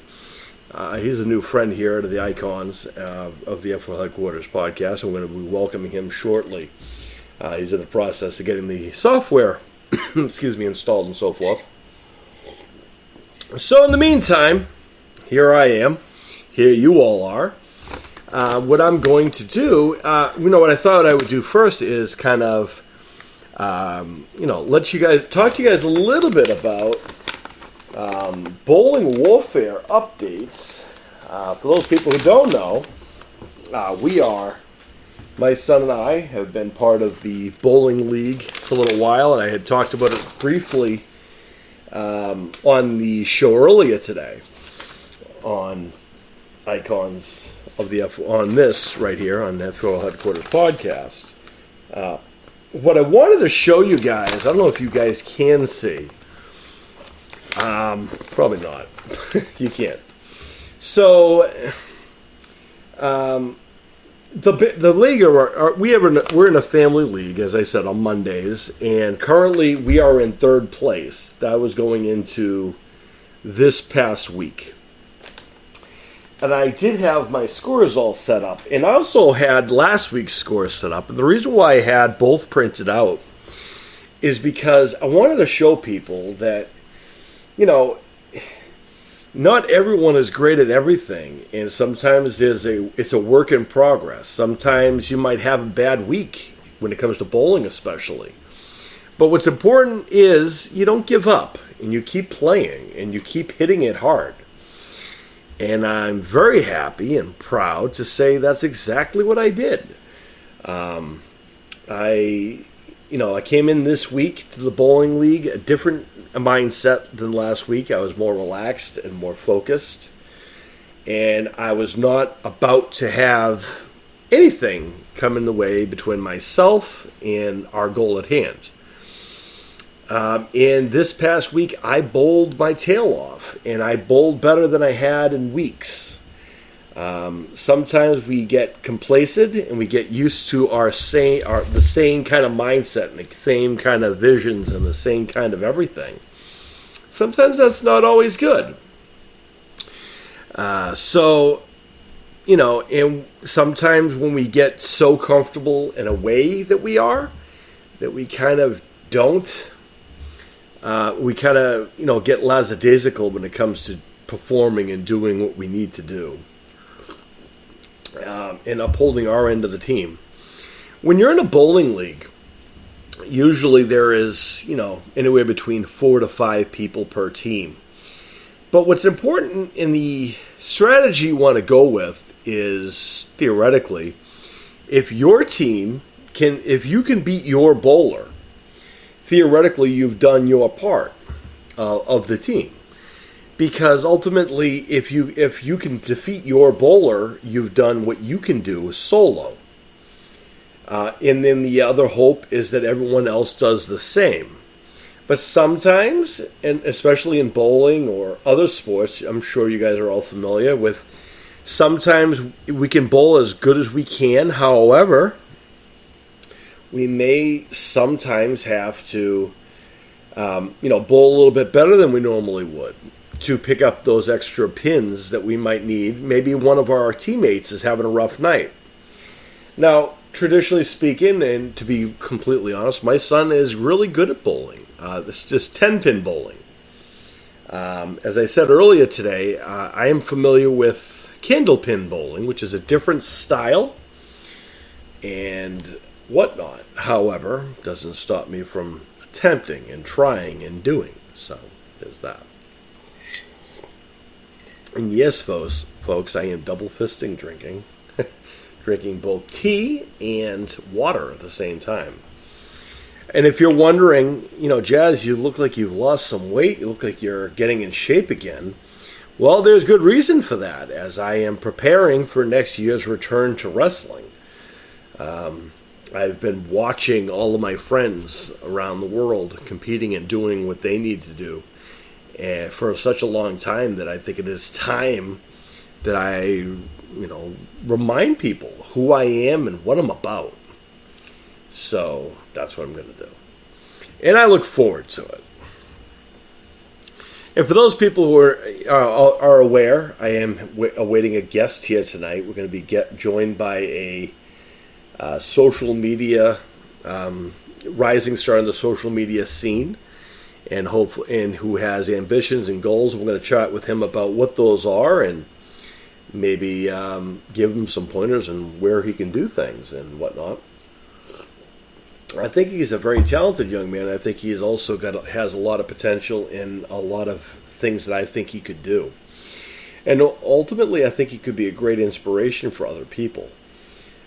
He's a new friend here to the Icons of the F4L Headquarters podcast. I'm going to be welcoming him shortly. He's in the process of getting the software installed and so forth. So in the meantime, here I am. Here you all are. What I'm going to do, what I thought I would do first is kind of, let you guys, talk to you guys a little bit about bowling warfare updates. For those people who don't know, my son and I have been part of the bowling league for a little while, and I had talked about it briefly on the show earlier today on Icons of the on this right here on the F4L Headquarters podcast. What I wanted to show you guys, I don't know if you guys can see. Probably not. You can't. So, the league we're in a family league, as I said, on Mondays, and currently we are in third place. That was going into this past week. And I did have my scores all set up. And I also had last week's scores set up. And the reason why I had both printed out is because I wanted to show people that, not everyone is great at everything, and sometimes it's a work in progress. Sometimes you might have a bad week when it comes to bowling especially. But what's important is you don't give up, and you keep playing, and you keep hitting it hard. And I'm very happy and proud to say that's exactly what I did. I came in this week to the bowling league a different mindset than last week. I was more relaxed and more focused, and I was not about to have anything come in the way between myself and our goal at hand. And this past week, I bowled my tail off, and I bowled better than I had in weeks. Sometimes we get complacent and we get used to the same kind of mindset and the same kind of visions and the same kind of everything. Sometimes that's not always good. And sometimes when we get so comfortable in a way that we kind of don't, we kind of, get lackadaisical when it comes to performing and doing what we need to do. And upholding our end of the team. When you're in a bowling league, usually there is, anywhere between 4 to 5 people per team. But what's important in the strategy you want to go with is, theoretically, if you can beat your bowler, theoretically you've done your part of the team. Because ultimately, if you can defeat your bowler, you've done what you can do solo. And then the other hope is that everyone else does the same. But sometimes, and especially in bowling or other sports, I'm sure you guys are all familiar with, sometimes we can bowl as good as we can. However, we may sometimes have to, bowl a little bit better than we normally would, to pick up those extra pins that we might need. Maybe one of our teammates is having a rough night. Now, traditionally speaking, and to be completely honest, my son is really good at bowling. This is just 10-pin bowling. As I said earlier today, I am familiar with candlepin bowling, which is a different style and whatnot. However, doesn't stop me from attempting and trying and doing. So, there's that. And yes, folks, I am double fisting drinking. Drinking both tea and water at the same time. And if you're wondering, Jazz, you look like you've lost some weight. You look like you're getting in shape again. Well, there's good reason for that, as I am preparing for next year's return to wrestling. I've been watching all of my friends around the world competing and doing what they need to do for such a long time that I think it is time that I, remind people who I am and what I'm about. So that's what I'm going to do. And I look forward to it. And for those people who are aware, I am awaiting a guest here tonight. We're going to be joined by a social media, rising star in the social media scene, and who has ambitions and goals. We're going to chat with him about what those are and maybe give him some pointers on where he can do things and whatnot. I think he's a very talented young man. I think he's also has a lot of potential in a lot of things that I think he could do. And ultimately, I think he could be a great inspiration for other people.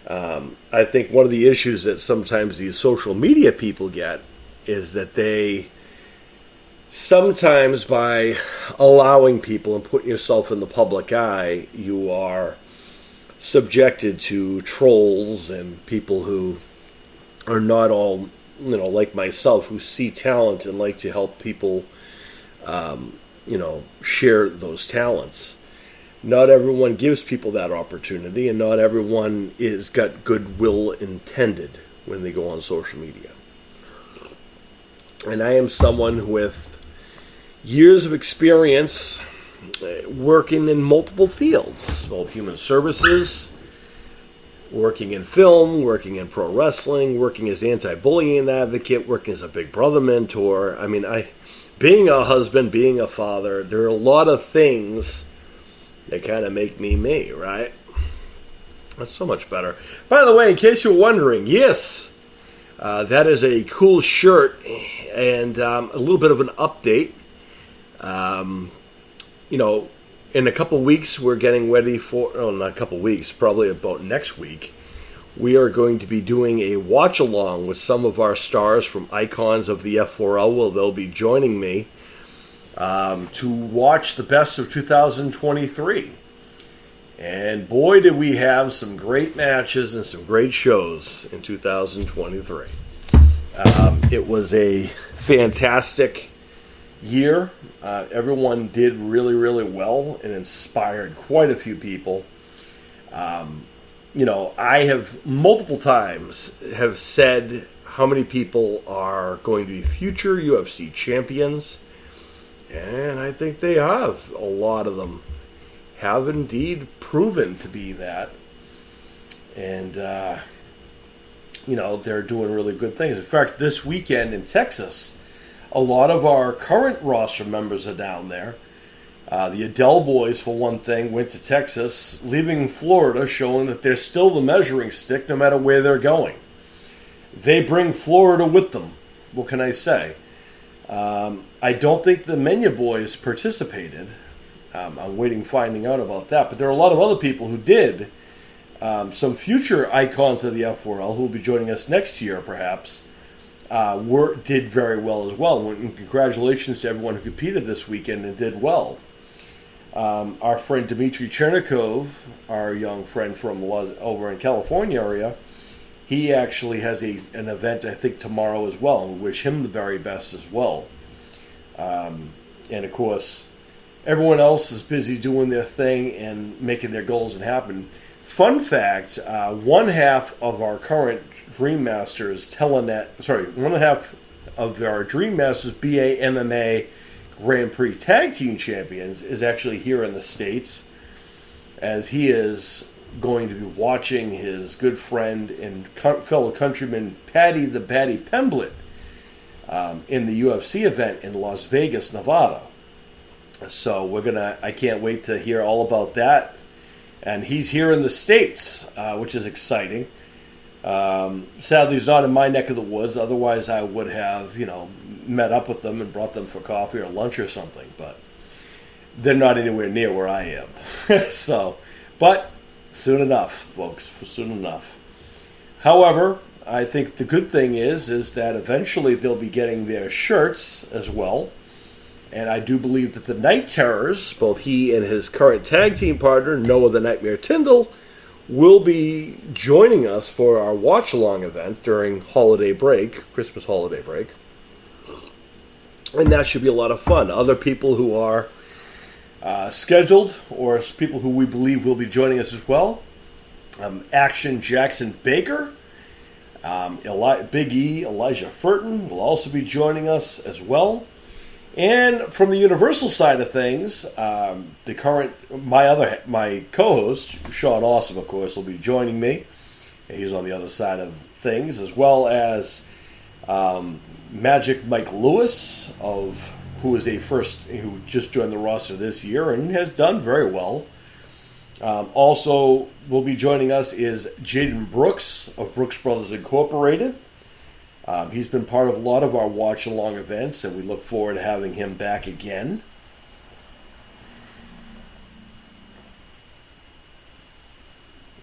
I think one of the issues that sometimes these social media people get is that they sometimes, by allowing people and putting yourself in the public eye, you are subjected to trolls and people who are not all, like myself, who see talent and like to help people, share those talents. Not everyone gives people that opportunity, and not everyone is got goodwill intended when they go on social media. And I am someone with years of experience working in multiple fields, both human services, working in film, working in pro wrestling, working as anti-bullying advocate, working as a Big Brother mentor. I mean, being a husband, being a father, there are a lot of things that kind of make me me, right? That's so much better. By the way, in case you're wondering, yes, that is a cool shirt and a little bit of an update. In a couple weeks, we're getting ready not a couple weeks, probably about next week. We are going to be doing a watch-along with some of our stars from Icons of the F4L. Well, they'll be joining me to watch the best of 2023. And boy, did we have some great matches and some great shows in 2023. It was a fantastic year. Everyone did really, really well and inspired quite a few people. I have multiple times have said how many people are going to be future UFC champions, and I think they have. A lot of them have indeed proven to be that. And, they're doing really good things. In fact, this weekend in Texas, a lot of our current roster members are down there. The Adele boys, for one thing, went to Texas, leaving Florida, showing that they're still the measuring stick no matter where they're going. They bring Florida with them. What can I say? I don't think the Menya boys participated. I'm waiting finding out about that. But there are a lot of other people who did. Some future icons of the F4L who will be joining us next year, perhaps, did very well as well. And congratulations to everyone who competed this weekend and did well. Our friend Dmitry Chernikov, our young friend from over in California area, he actually has an event, I think, tomorrow as well. And we wish him the very best as well. And, of course, everyone else is busy doing their thing and making their goals and happen. Fun fact, one half of our current Dream Masters one half of our Dream Masters BA MMA Grand Prix Tag Team Champions is actually here in the States, as he is going to be watching his good friend and fellow countryman Patty Pemblett in the UFC event in Las Vegas, Nevada. So I can't wait to hear all about that. And he's here in the States, which is exciting. Sadly, he's not in my neck of the woods. Otherwise, I would have, met up with them and brought them for coffee or lunch or something. But they're not anywhere near where I am. But soon enough, folks, soon enough. However, I think the good thing is that eventually they'll be getting their shirts as well. And I do believe that the Night Terrors, both he and his current tag team partner, Noah the Nightmare Tyndall, will be joining us for our watch-along event during Christmas holiday break. And that should be a lot of fun. Other people who are scheduled, or people who we believe will be joining us as well, Action Jackson Baker, Big E, Elijah Furton will also be joining us as well. And from the Universal side of things, my co-host, Sean Awesome, of course, will be joining me. He's on the other side of things, as well as Magic Mike Lewis, who just joined the roster this year and has done very well. Also will be joining us is Jaden Brooks of Brooks Brothers Incorporated. He's been part of a lot of our watch-along events, and we look forward to having him back again.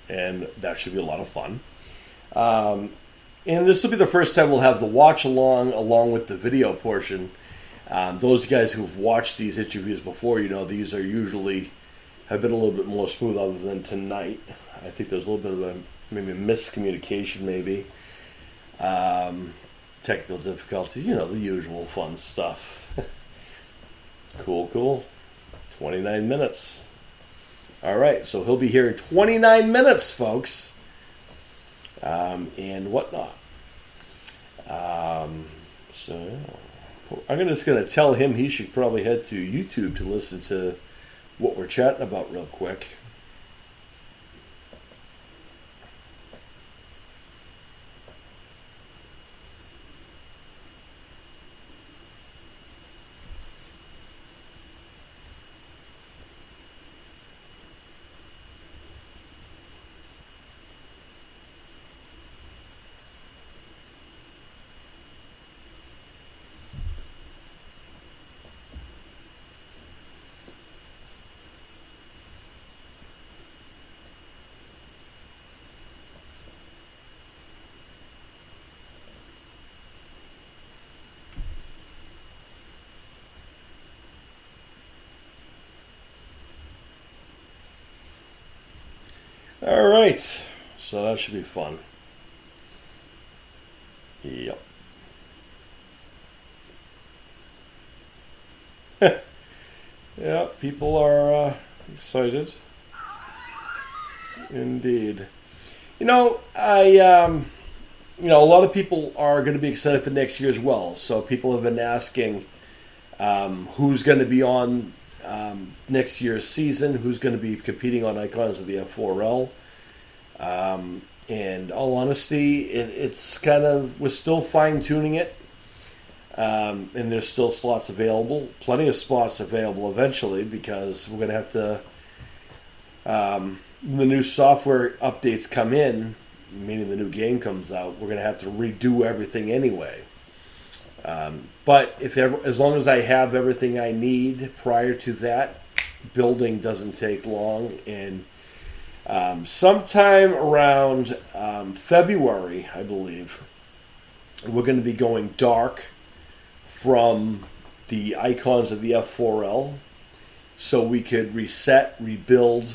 And that should be a lot of fun. And this will be the first time we'll have the watch-along along with the video portion. Those guys who've watched these interviews before, these are usually have been a little bit more smooth other than tonight. I think there's a little bit of maybe miscommunication, maybe. Technical difficulties, the usual fun stuff. Cool. 29 minutes. All right, so he'll be here in 29 minutes, folks. And whatnot. So I'm just going to tell him he should probably head to YouTube to listen to what we're chatting about real quick. All right. So that should be fun. Yep. Yeah, people are excited. Indeed. A lot of people are going to be excited for next year as well. So people have been asking who's going to be on next year's season, who's going to be competing on Icons of the F4L. And all honesty, it's kind of, we're still fine-tuning it. And there's still slots available. Plenty of spots available eventually because we're going to have to, when the new software updates come in, meaning the new game comes out, we're going to have to redo everything anyway. But as long as I have everything I need prior to that, building doesn't take long. And sometime around February, I believe, we're going to be going dark from the icons of the F4L, so we could reset, rebuild.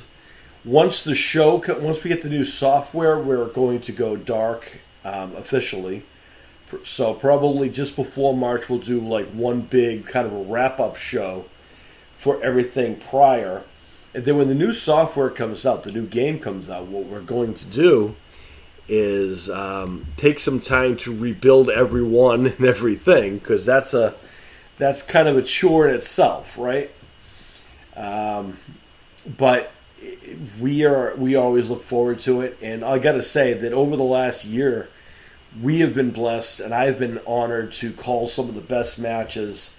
Once we get the new software, we're going to go dark officially. So probably just before March, we'll do like one big kind of a wrap-up show for everything prior. And then when the new software comes out, the new game comes out, what we're going to do is take some time to rebuild everyone and everything, because that's kind of a chore in itself, right? But we always look forward to it, and I got to say that over the last year, we have been blessed, and I've been honored to call some of the best matches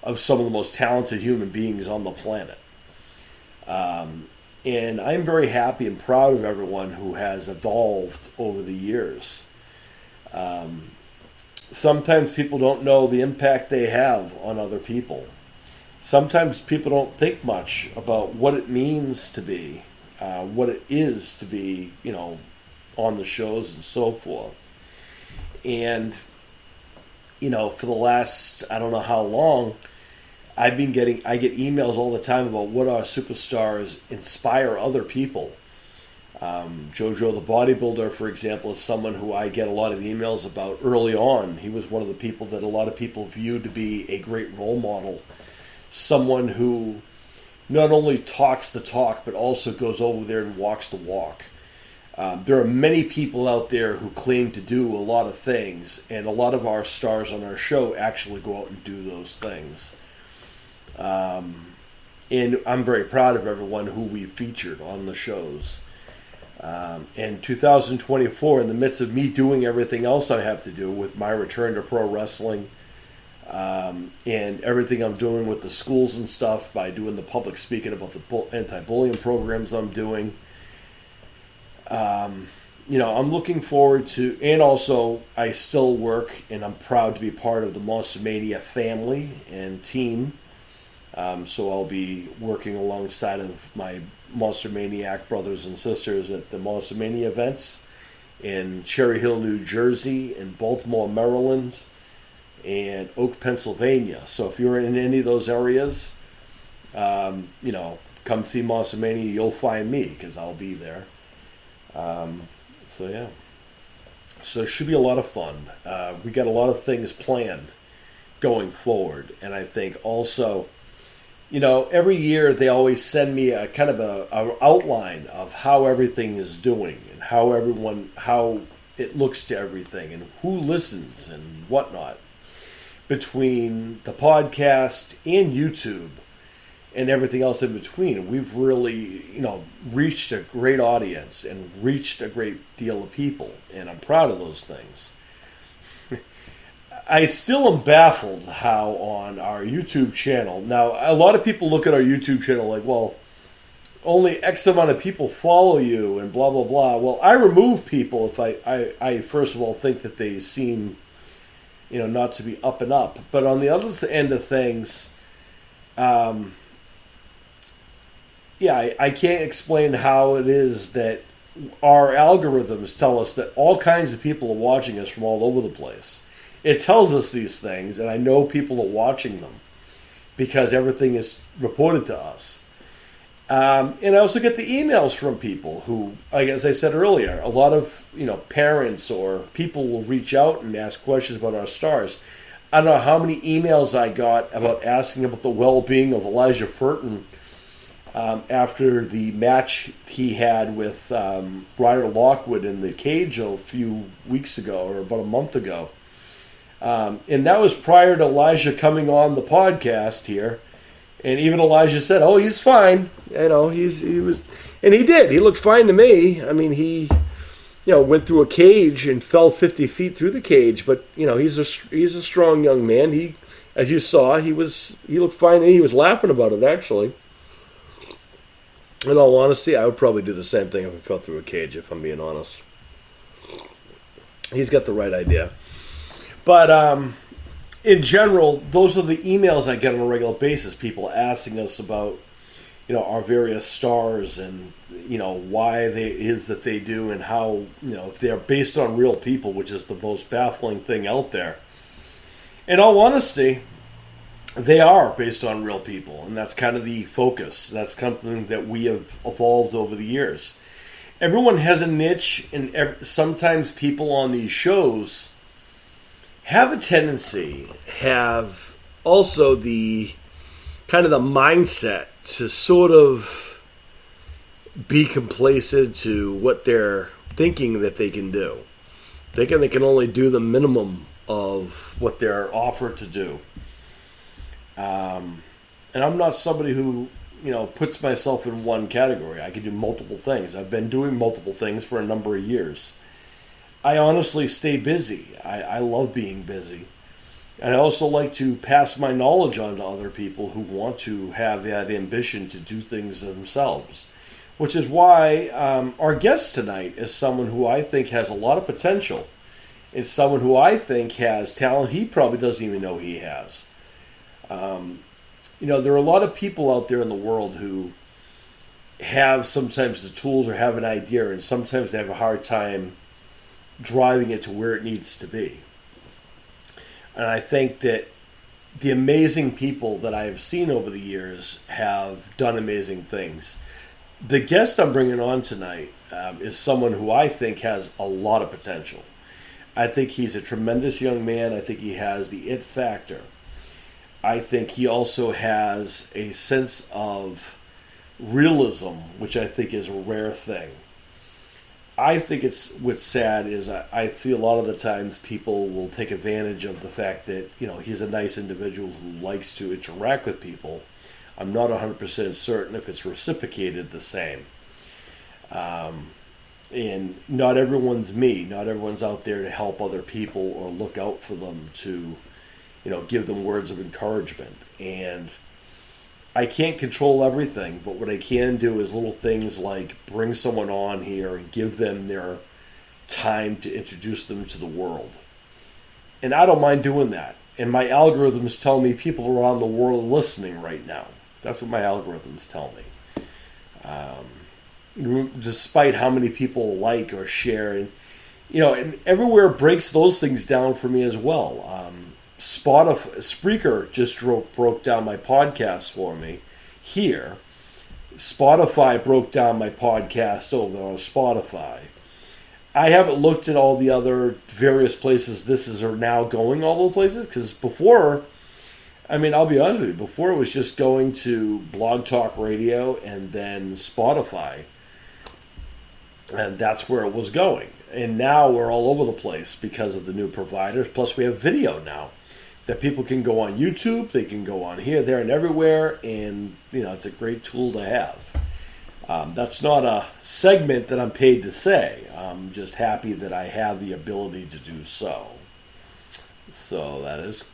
of some of the most talented human beings on the planet. And I'm very happy and proud of everyone who has evolved over the years. Sometimes people don't know the impact they have on other people. Sometimes people don't think much about what it means to be, what it is to be, on the shows and so forth. And, for the last, I don't know how long, I get emails all the time about what our superstars inspire other people. JoJo the bodybuilder, for example, is someone who I get a lot of emails about early on. He was one of the people that a lot of people viewed to be a great role model. Someone who not only talks the talk, but also goes over there and walks the walk. There are many people out there who claim to do a lot of things, and a lot of our stars on our show actually go out and do those things. And I'm very proud of everyone who we featured on the shows. In 2024, in the midst of me doing everything else I have to do with my return to pro wrestling, and everything I'm doing with the schools and stuff, by doing the public speaking about the anti-bullying programs I'm doing, I'm looking forward to, and also I still work, and I'm proud to be part of the Monster Mania family and team. So I'll be working alongside of my Monster Maniac brothers and sisters at the Monster Mania events in Cherry Hill, New Jersey, in Baltimore, Maryland, and Oak, Pennsylvania. So if you're in any of those areas, come see Monster Mania. You'll find me because I'll be there. So it should be a lot of fun. We got a lot of things planned going forward, and I think also, every year they always send me a kind of a outline of how everything is doing and how it looks to everything and who listens and whatnot between the podcast and YouTube and everything else in between. We've really, reached a great audience and reached a great deal of people, and I'm proud of those things. I still am baffled how on our YouTube channel, now a lot of people look at our YouTube channel like, well, only X amount of people follow you and blah, blah, blah. Well, I remove people if I first of all think that they seem, not to be up and up. But on the other end of things, I can't explain how it is that our algorithms tell us that all kinds of people are watching us from all over the place. It tells us these things, and I know people are watching them because everything is reported to us. And I also get the emails from people who, like as I said earlier, a lot of parents or people will reach out and ask questions about our stars. I don't know how many emails I got about asking about the well-being of Elijah Furton after the match he had with Ryder Lockwood in the cage a few weeks ago, or about a month ago. And that was prior to Elijah coming on the podcast here. And even Elijah said, "Oh, he's fine." He was, and he did. He looked fine to me. I mean, he, went through a cage and fell 50 feet through the cage. But he's a strong young man. He, as you saw, he looked fine. And he was laughing about it actually. In all honesty, I would probably do the same thing if I fell through a cage. If I'm being honest, he's got the right idea. But in general, those are the emails I get on a regular basis. People asking us about, our various stars and, why it is that they do and how, if they're based on real people, which is the most baffling thing out there. In all honesty, they are based on real people, and that's kind of the focus. That's something that we have evolved over the years. Everyone has a niche, and sometimes people on these shows have a tendency, have also the kind of the mindset to sort of be complacent to what they're thinking that they can do. Thinking they can only do the minimum of what they're offered to do. And I'm not somebody who, puts myself in one category. I can do multiple things. I've been doing multiple things for a number of years. I honestly stay busy. I love being busy. And I also like to pass my knowledge on to other people who want to have that ambition to do things themselves. Which is why our guest tonight is someone who I think has a lot of potential. It's someone who I think has talent he probably doesn't even know he has. There are a lot of people out there in the world who have sometimes the tools or have an idea, and sometimes they have a hard time driving it to where it needs to be. And I think that the amazing people that I have seen over the years have done amazing things. The guest I'm bringing on tonight is someone who I think has a lot of potential. I think he's a tremendous young man. I think he has the it factor. I think he also has a sense of realism, which I think is a rare thing. I think what's sad is I feel a lot of the times people will take advantage of the fact that, he's a nice individual who likes to interact with people. I'm not 100% certain if it's reciprocated the same. And not everyone's me. Not everyone's out there to help other people or look out for them to, give them words of encouragement. And I can't control everything, but what I can do is little things like bring someone on here and give them their time to introduce them to the world. And I don't mind doing that. And my algorithms tell me people around the world are listening right now. That's what my algorithms tell me. Despite how many people like or share. And everywhere breaks those things down for me as well. Spreaker just broke down my podcast for me here. Spotify broke down my podcast over on Spotify. I haven't looked at all the other various places are now going, all the places, because before, I'll be honest with you, before it was just going to Blog Talk Radio and then Spotify. And that's where it was going. And now we're all over the place because of the new providers. Plus we have video now. That people can go on YouTube, they can go on here, there, and everywhere, and it's a great tool to have. That's not a segment that I'm paid to say. I'm just happy that I have the ability to do so. So that is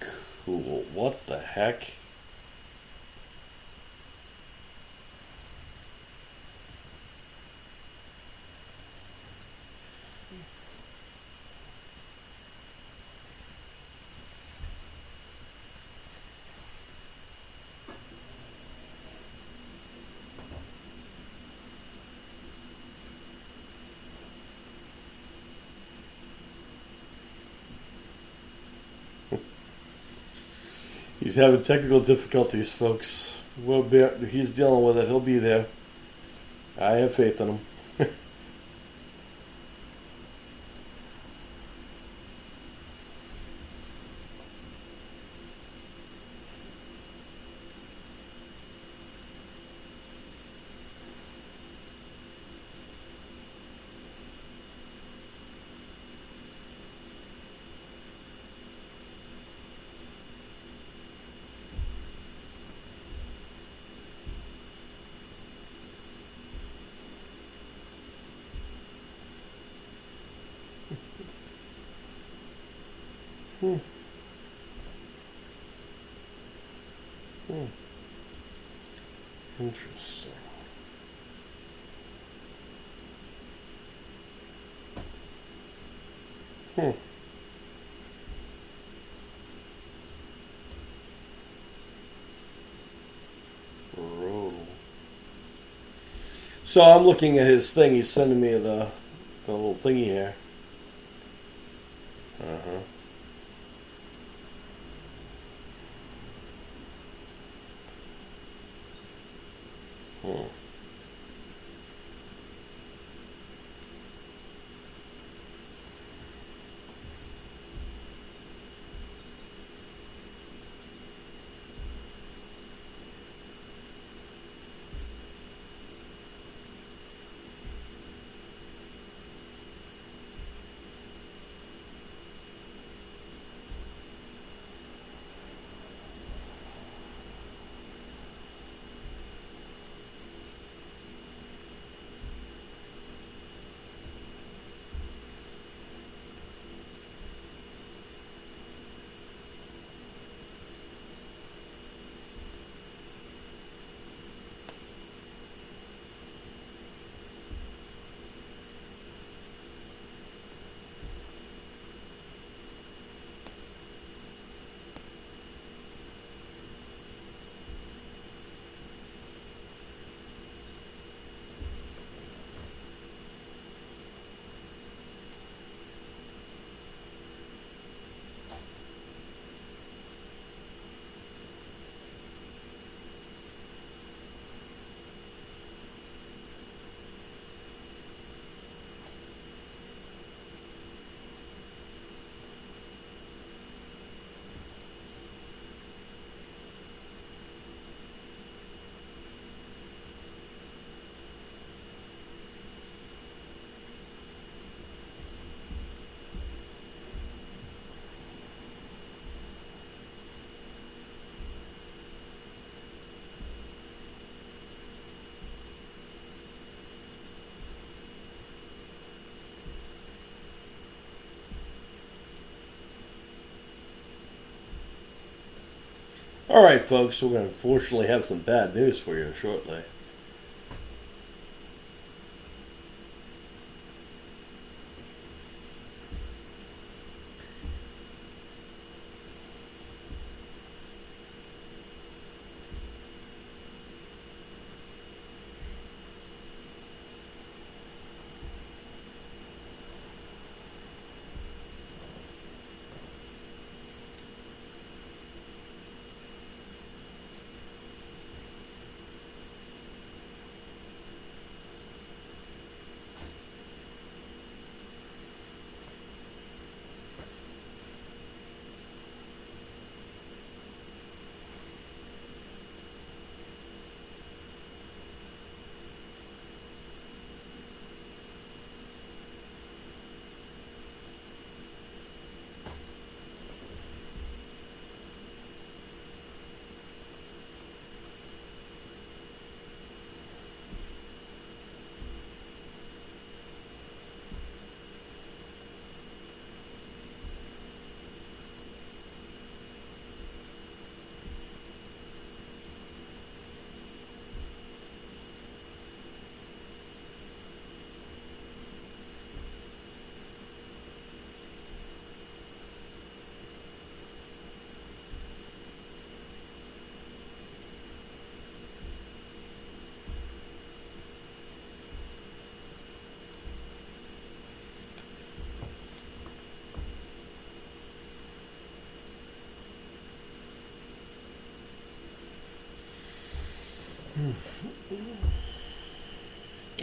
cool. What the heck? He's having technical difficulties, folks. He's dealing with it. He'll be there. I have faith in him. Hmm. Hmm. Interesting. Hmm. Rodel. So I'm looking at his thing. He's sending me the little thingy here. Uh huh. Hmm. All right, folks. We're going to unfortunately have some bad news for you shortly.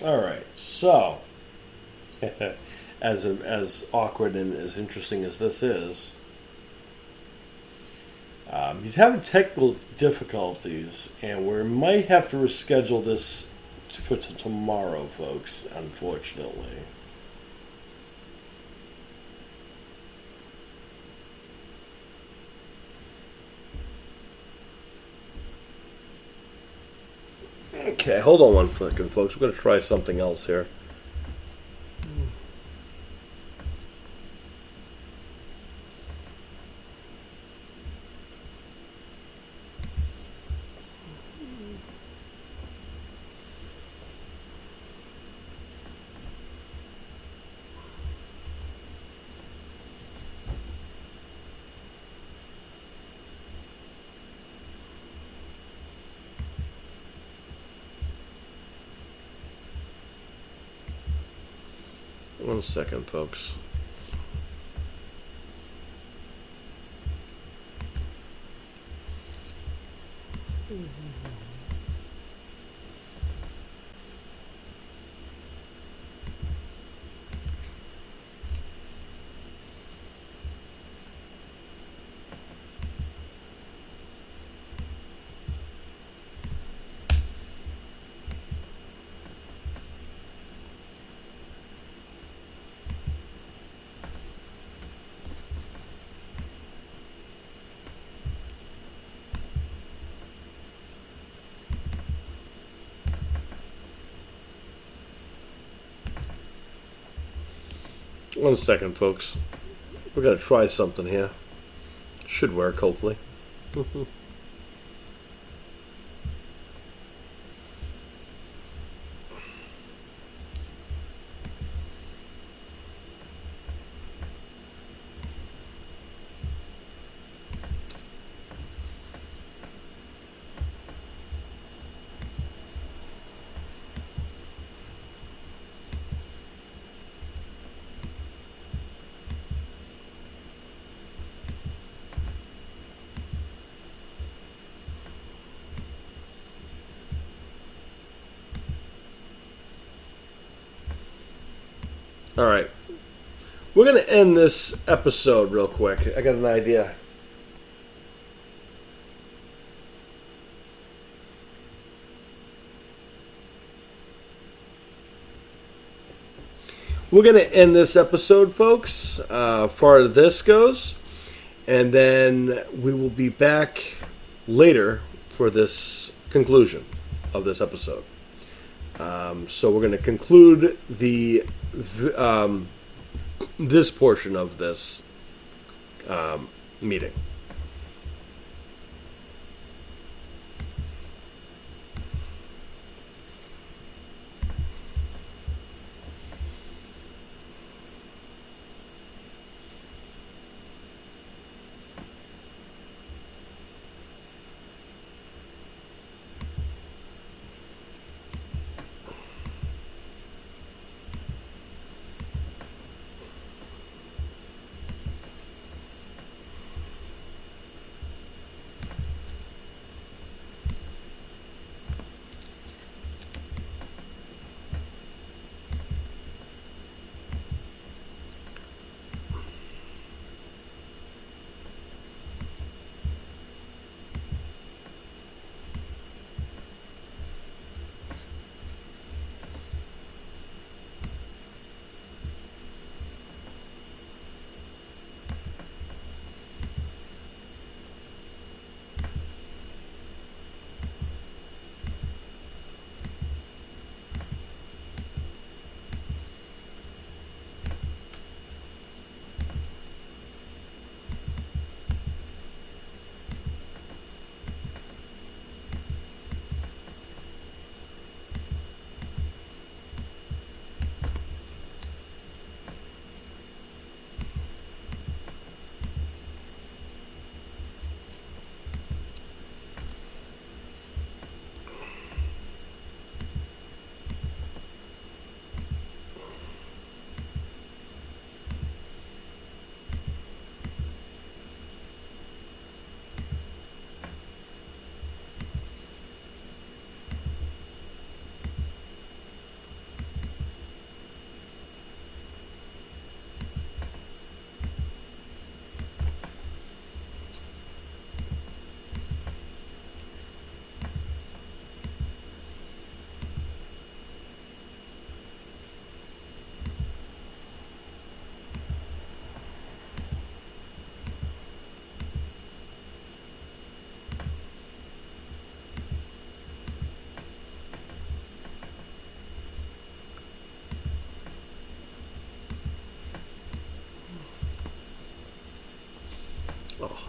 All right, so as awkward and as interesting as this is, he's having technical difficulties, and we might have to reschedule this for tomorrow, folks. Unfortunately. Okay, hold on one second, folks. We're going to try something else here. One second, folks. One second, folks. We're going to try something here. Should work, hopefully. All right. We're going to end this episode real quick. I got an idea. We're going to end this episode, folks, far as this goes. And then we will be back later for this conclusion of this episode. So we're going to conclude this portion of this meeting.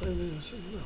think I said no.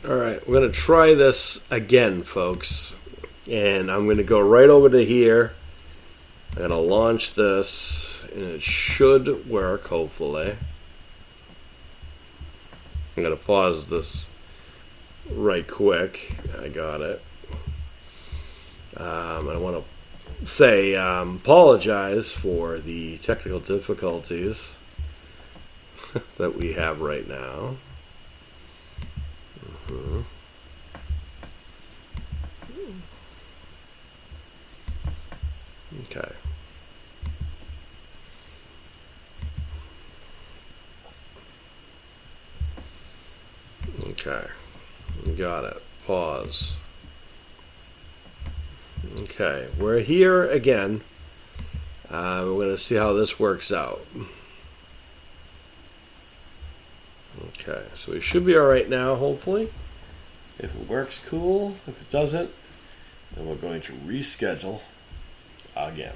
Alright, we're going to try this again, folks. And I'm going to go right over to here. I'm going to launch this, and it should work, hopefully. I'm going to pause this right quick. I got it. I want to say apologize for the technical difficulties that we have right now. Okay. Okay. You got it. Pause. Okay. We're here again. We're going to see how this works out. Okay. So we should be alright now, hopefully. If it works, cool. If it doesn't, then we're going to reschedule again.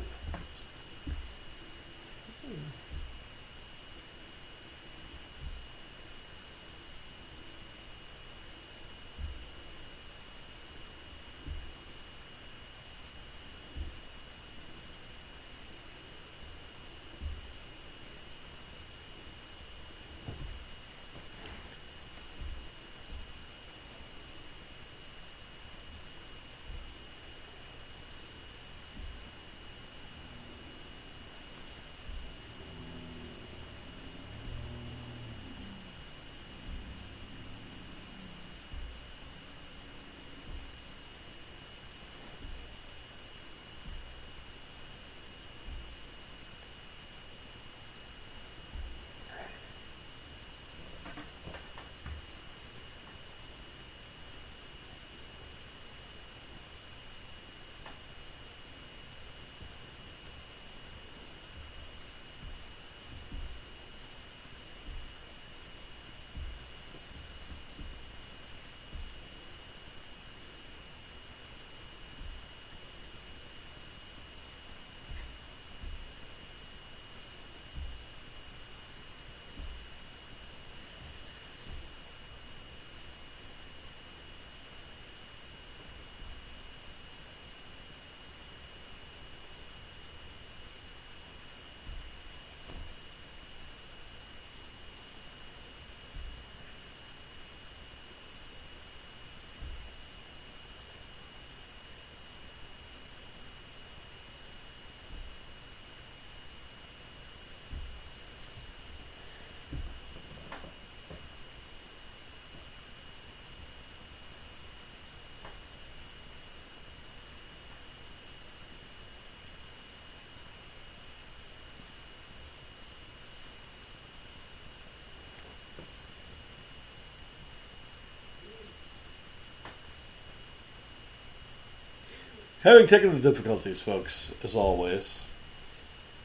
Having technical difficulties, folks, as always.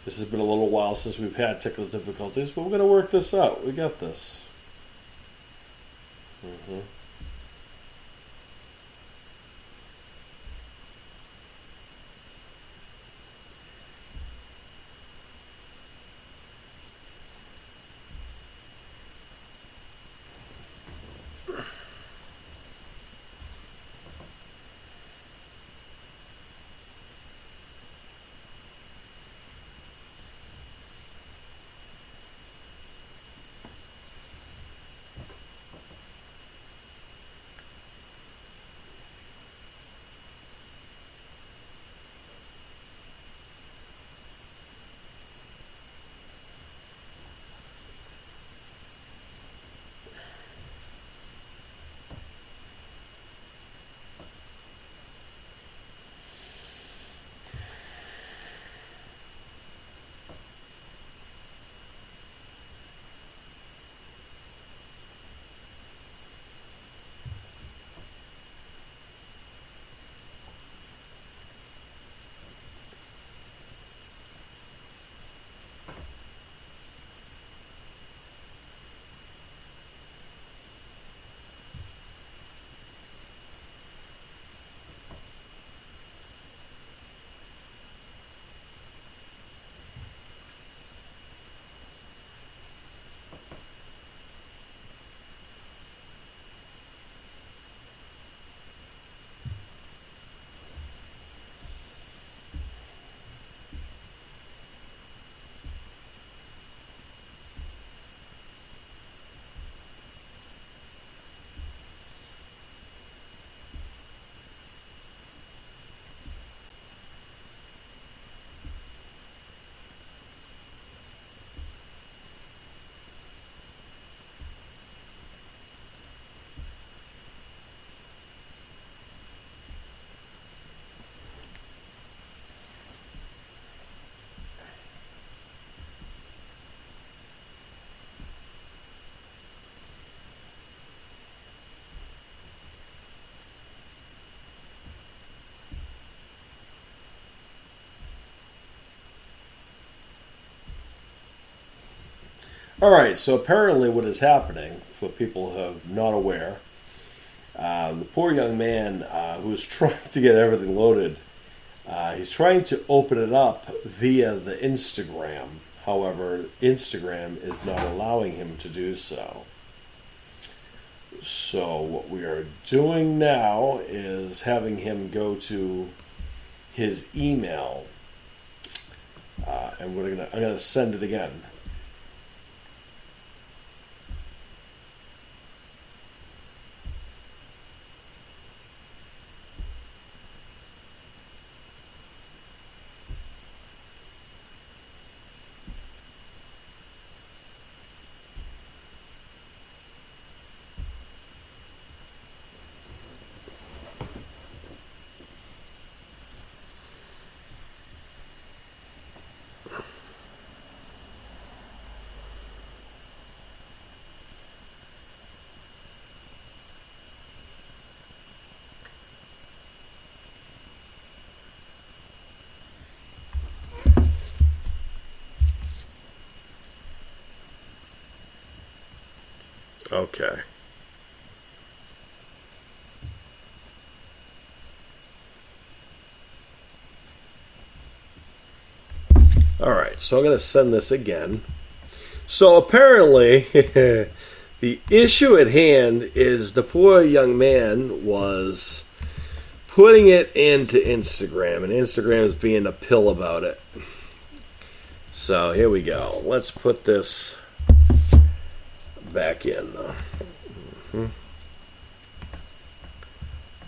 This has been a little while since we've had technical difficulties, but we're going to work this out. We got this. All right, so apparently what is happening, for people who are not aware, the poor young man who is trying to get everything loaded, he's trying to open it up via the Instagram. However, Instagram is not allowing him to do so. So what we are doing now is having him go to his email, and I'm gonna send it again. Okay. All right, so I'm going to send this again. So apparently, the issue at hand is the poor young man was putting it into Instagram, and Instagram is being a pill about it. So here we go. Let's put this back in. Mm-hmm.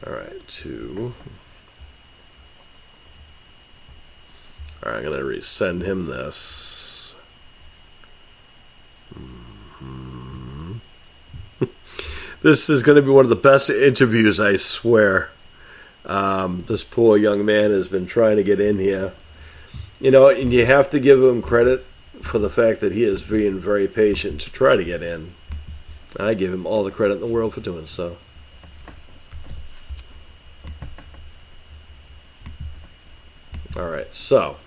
All right, two. All right, I'm going to resend him this. Mm-hmm. This is going to be one of the best interviews, I swear. This poor young man has been trying to get in here. You know, and you have to give him credit for the fact that he is being very patient to try to get in. I give him all the credit in the world for doing so. All right, so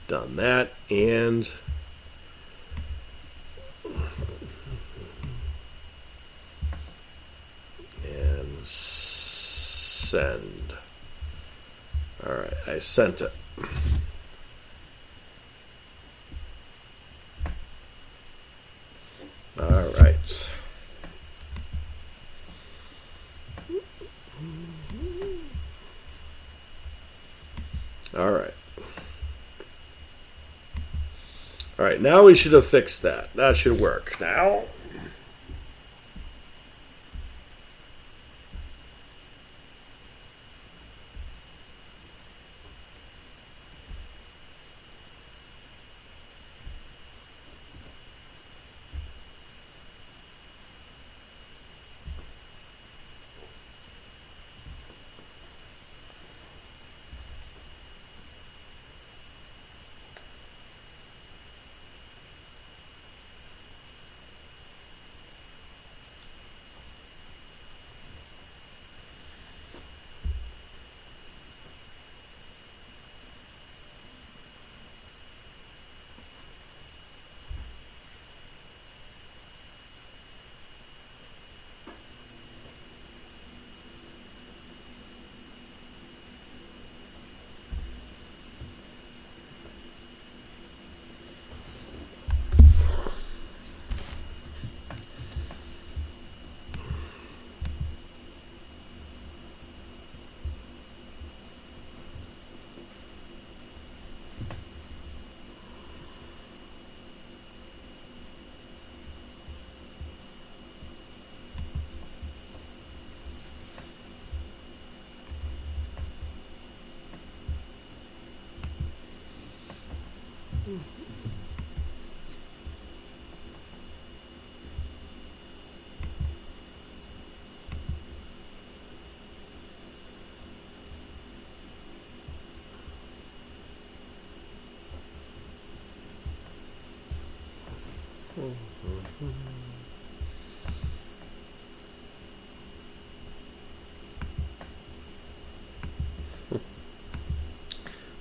done that, and send. All right, I sent it. All right. All right. All right, now we should have fixed that. That should work now.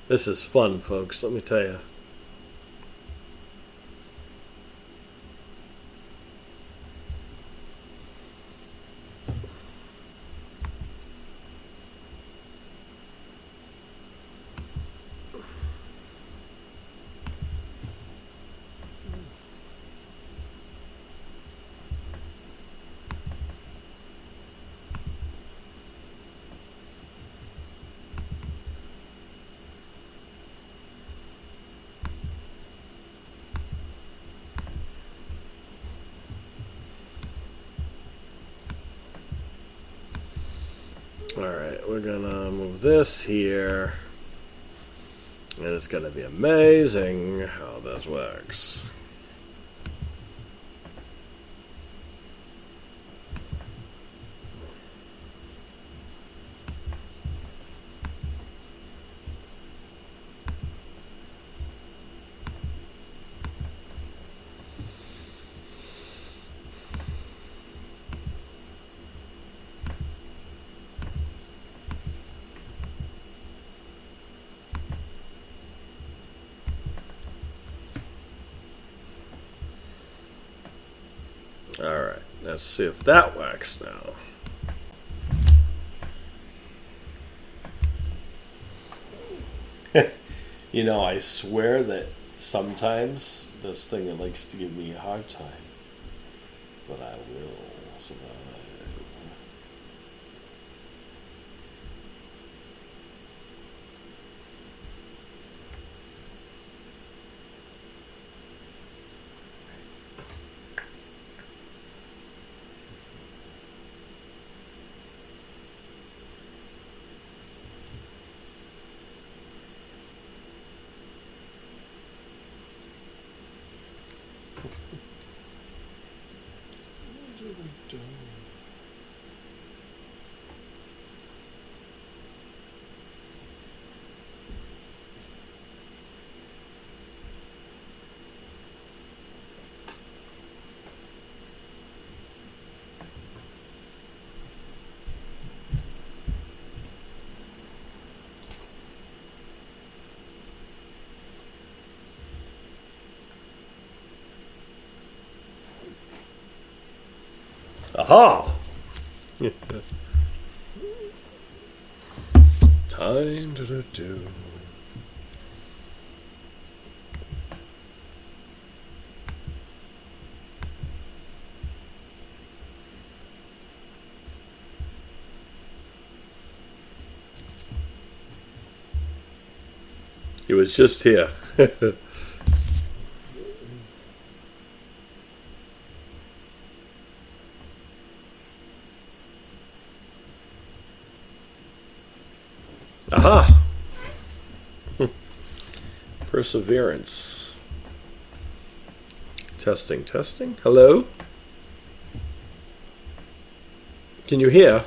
This is fun, folks, let me tell you. Alright, we're gonna move this here. And it's gonna be amazing how this works. Alright, let's see if that works now. You know, I swear that sometimes this thing likes to give me a hard time. But I will survive. Aha! Time to do. It was just here. Aha! Perseverance. Testing, testing. Hello? Can you hear?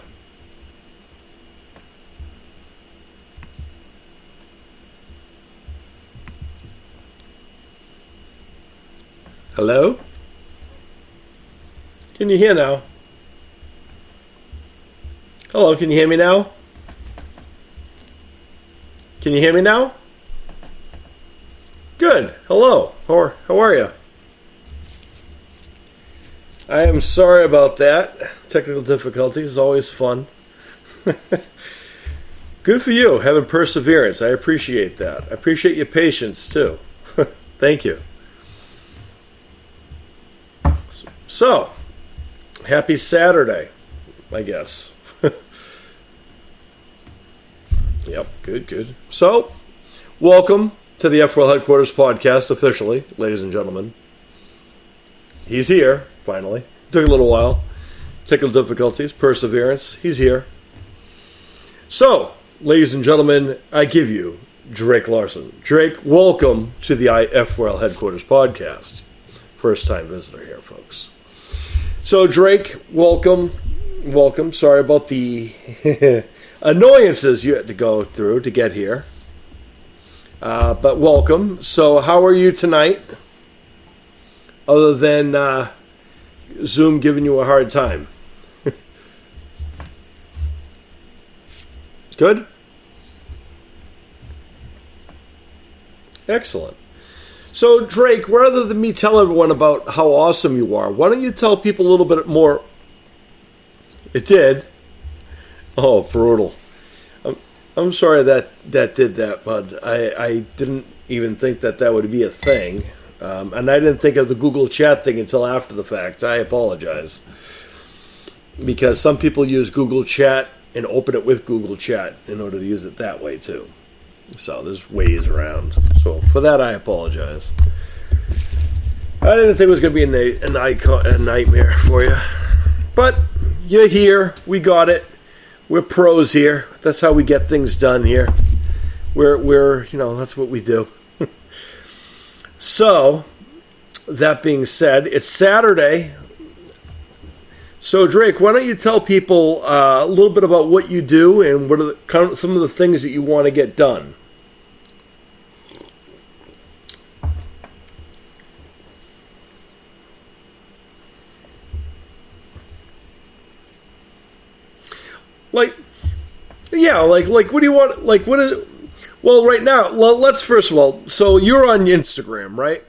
Hello? Can you hear now? Hello, can you hear me now? Can you hear me now? Good. Hello. How are you? I am sorry about that. Technical difficulties is always fun. Good for you, having perseverance. I appreciate that. I appreciate your patience, too. Thank you. So, happy Saturday, I guess. Yep, good. So, welcome to the F4L Headquarters podcast officially, ladies and gentlemen. He's here, finally. Took a little while. Technical difficulties, perseverance. He's here. So, ladies and gentlemen, I give you Drake-Larson. Drake, welcome to the F4L Headquarters podcast. First time visitor here, folks. So, Drake, welcome. Sorry about the annoyances you had to go through to get here. But welcome. So how are you tonight? Other than Zoom giving you a hard time. Good? Excellent. So Drake, rather than me tell everyone about how awesome you are, why don't you tell people a little bit more? It did? Oh, brutal. I'm sorry that did that, bud. I didn't even think that would be a thing. And I didn't think of the Google Chat thing until after the fact. I apologize. Because some people use Google Chat and open it with Google Chat in order to use it that way, too. So there's ways around. So for that, I apologize. I didn't think it was going to be a nightmare for you. But you're here. We got it. We're pros here. That's how we get things done here. We're that's what we do. So, that being said, it's Saturday. So, Drake, why don't you tell people a little bit about what you do and what are some of the things that you want to get done? Like, yeah, like what do you want? Like, what is? Well, right now, let's first of all. So you're on Instagram, right?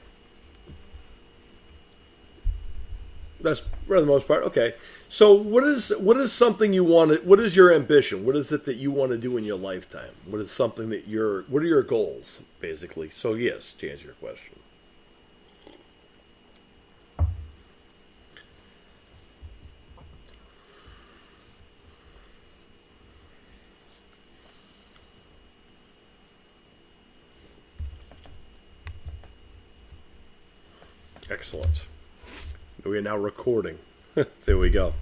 That's for the most part. Okay. So what is something you want to? What is your ambition? What is it that you want to do in your lifetime? What is something that what are your goals, basically? So yes, to answer your question. Excellent. We are now recording. There we go.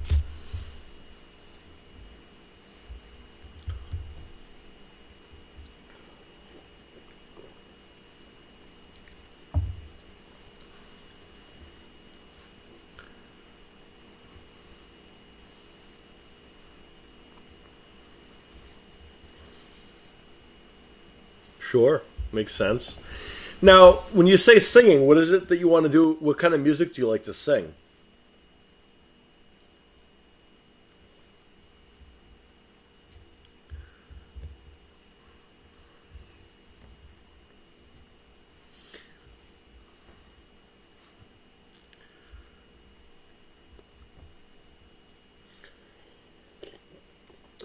Sure. Makes sense. Now, when you say singing, what is it that you want to do? What kind of music do you like to sing?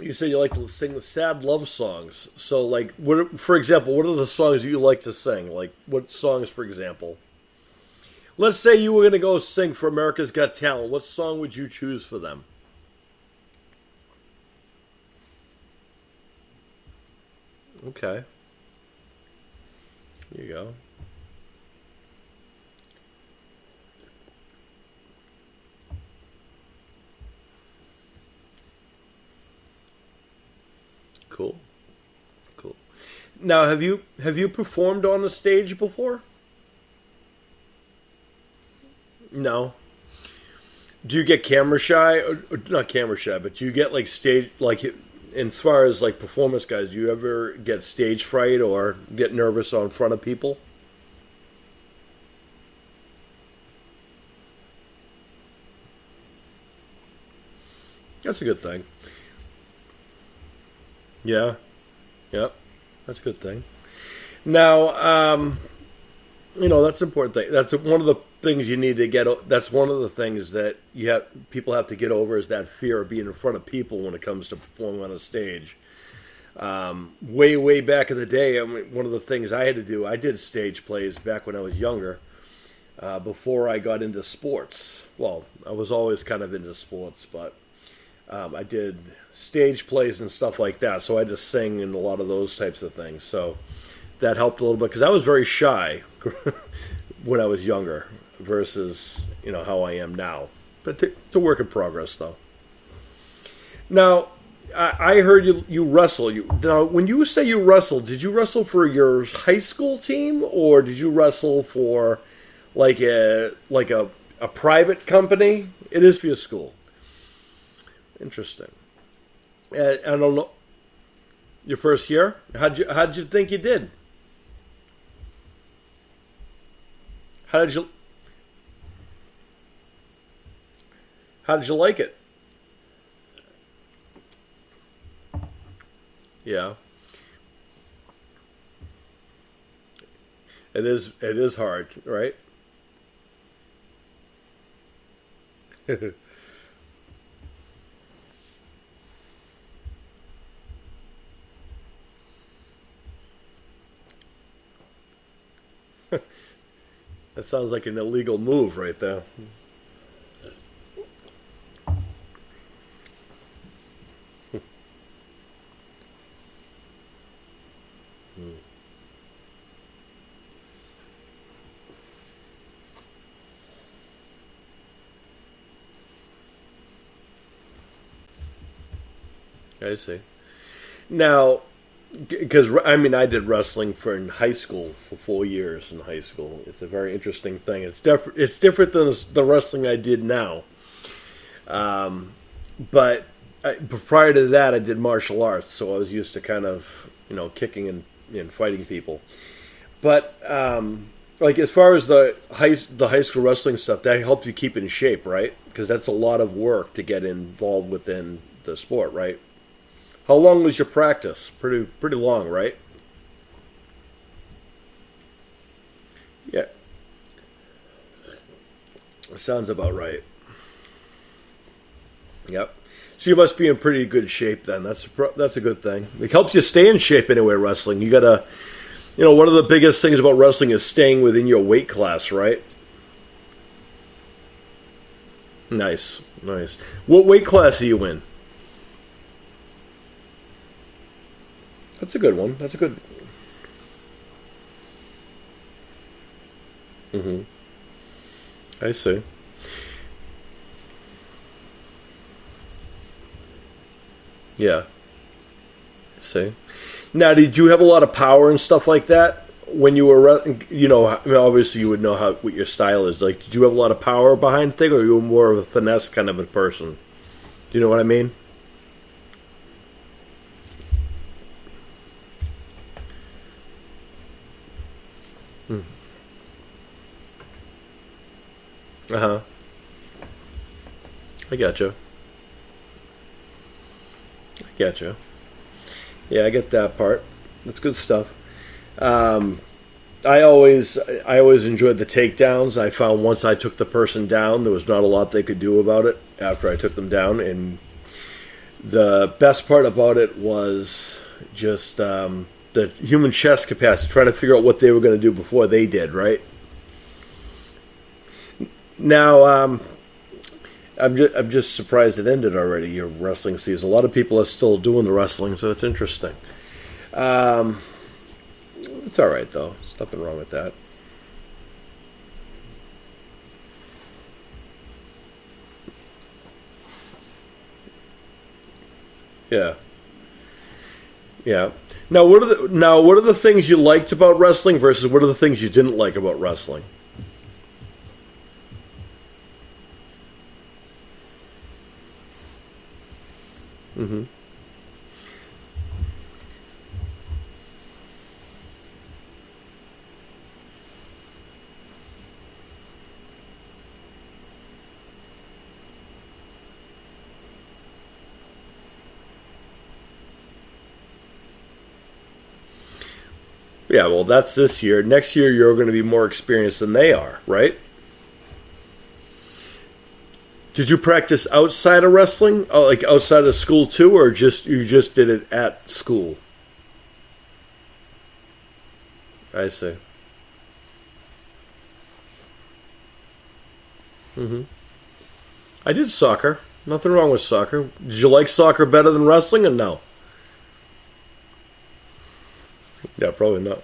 You say you like to sing the sad love songs. So, like, for example, what are the songs that you like to sing? Like, what songs, for example? Let's say you were going to go sing for America's Got Talent. What song would you choose for them? Okay. There you go. Cool. Cool. Now, have you performed on a stage before? No. Do you get camera shy, or not camera shy, but do you get like stage like as far as like performance guys? Do you ever get stage fright or get nervous on front of people? That's a good thing. Yeah. Yep. That's a good thing. Now, that's an important thing. That's one of the things you need to get. That's one of the things that people have to get over is that fear of being in front of people when it comes to performing on a stage. Way back in the day, I mean, one of the things I had to do, I did stage plays back when I was younger, before I got into sports. Well, I was always kind of into sports, but I did stage plays and stuff like that. So I had to sing and a lot of those types of things. So that helped a little bit because I was very shy when I was younger versus how I am now. But it's a work in progress, though. Now, I heard you wrestle. Now, when you say you wrestle, did you wrestle for your high school team or did you wrestle for like a private company? It is for your school. Interesting. I don't know. Your first year? How'd you think you did? How did you like it? Yeah. It is hard, right? That sounds like an illegal move right there. I see. Now, because I mean, I did wrestling for in high school for 4 years in high school. It's a very interesting thing. It's different than the wrestling I did now. But prior to that, I did martial arts, so I was used to kind of kicking and fighting people. But like as far as the high school wrestling stuff, that helps you keep in shape, right? Because that's a lot of work to get involved within the sport, right? How long was your practice? Pretty long, right? Yeah, sounds about right. Yep. So you must be in pretty good shape then. That's a good thing. It helps you stay in shape anyway. Wrestling, you gotta, one of the biggest things about wrestling is staying within your weight class, right? Nice, nice. What weight class are you in? That's a good one. That's a good. Mm-hmm. I see. Yeah. I see. Now, did you have a lot of power and stuff like that when you were, I mean, obviously you would know what your style is. Like, did you have a lot of power behind thing, or you were more of a finesse kind of a person? Do you know what I mean? Hmm. Uh huh. I gotcha. I gotcha. Yeah, I get that part. That's good stuff. Um, I always enjoyed the takedowns. I found once I took the person down, there was not a lot they could do about it after I took them down. And the best part about it was just the human chest capacity, trying to figure out what they were going to do before they did. Right now, I'm just surprised it ended already. Your wrestling season. A lot of people are still doing the wrestling, so it's interesting. Um, it's all right though. There's nothing wrong with that. Yeah, yeah. Now what are the things you liked about wrestling versus what are the things you didn't like about wrestling? Hmm. Yeah, well, that's this year. Next year, you're going to be more experienced than they are, right? Did you practice outside of wrestling, like outside of school too, or just you just did it at school? I see. Hmm. I did soccer. Nothing wrong with soccer. Did you like soccer better than wrestling, or no? Yeah, probably not.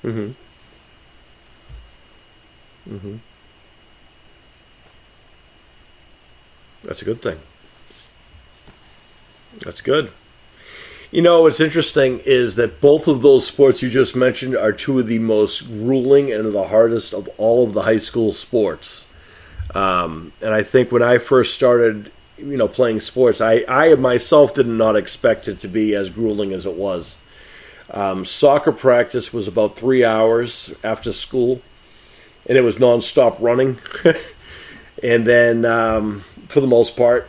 Hmm. Hmm. That's a good thing. That's good. What's interesting is that both of those sports you just mentioned are two of the most grueling and the hardest of all of the high school sports. And I think when I first started, playing sports, I myself did not expect it to be as grueling as it was. Soccer practice was about 3 hours after school, and it was nonstop running. And then, for the most part,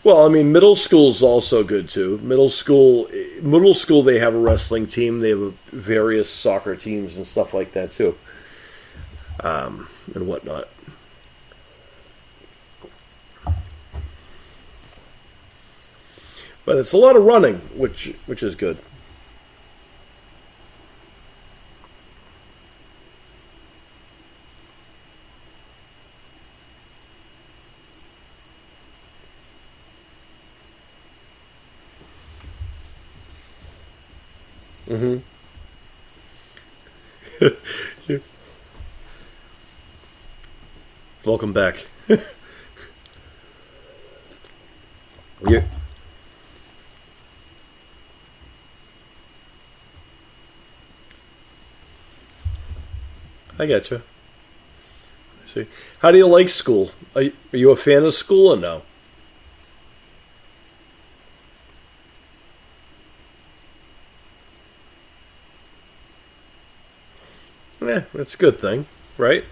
well, I mean, middle school's also good too. Middle school, they have a wrestling team. They have various soccer teams and stuff like that too, and whatnot. But it's a lot of running, which is good. Hmm. Welcome back. you I got you. See, how do you like school? Are you a fan of school or no? Yeah, that's a good thing, right?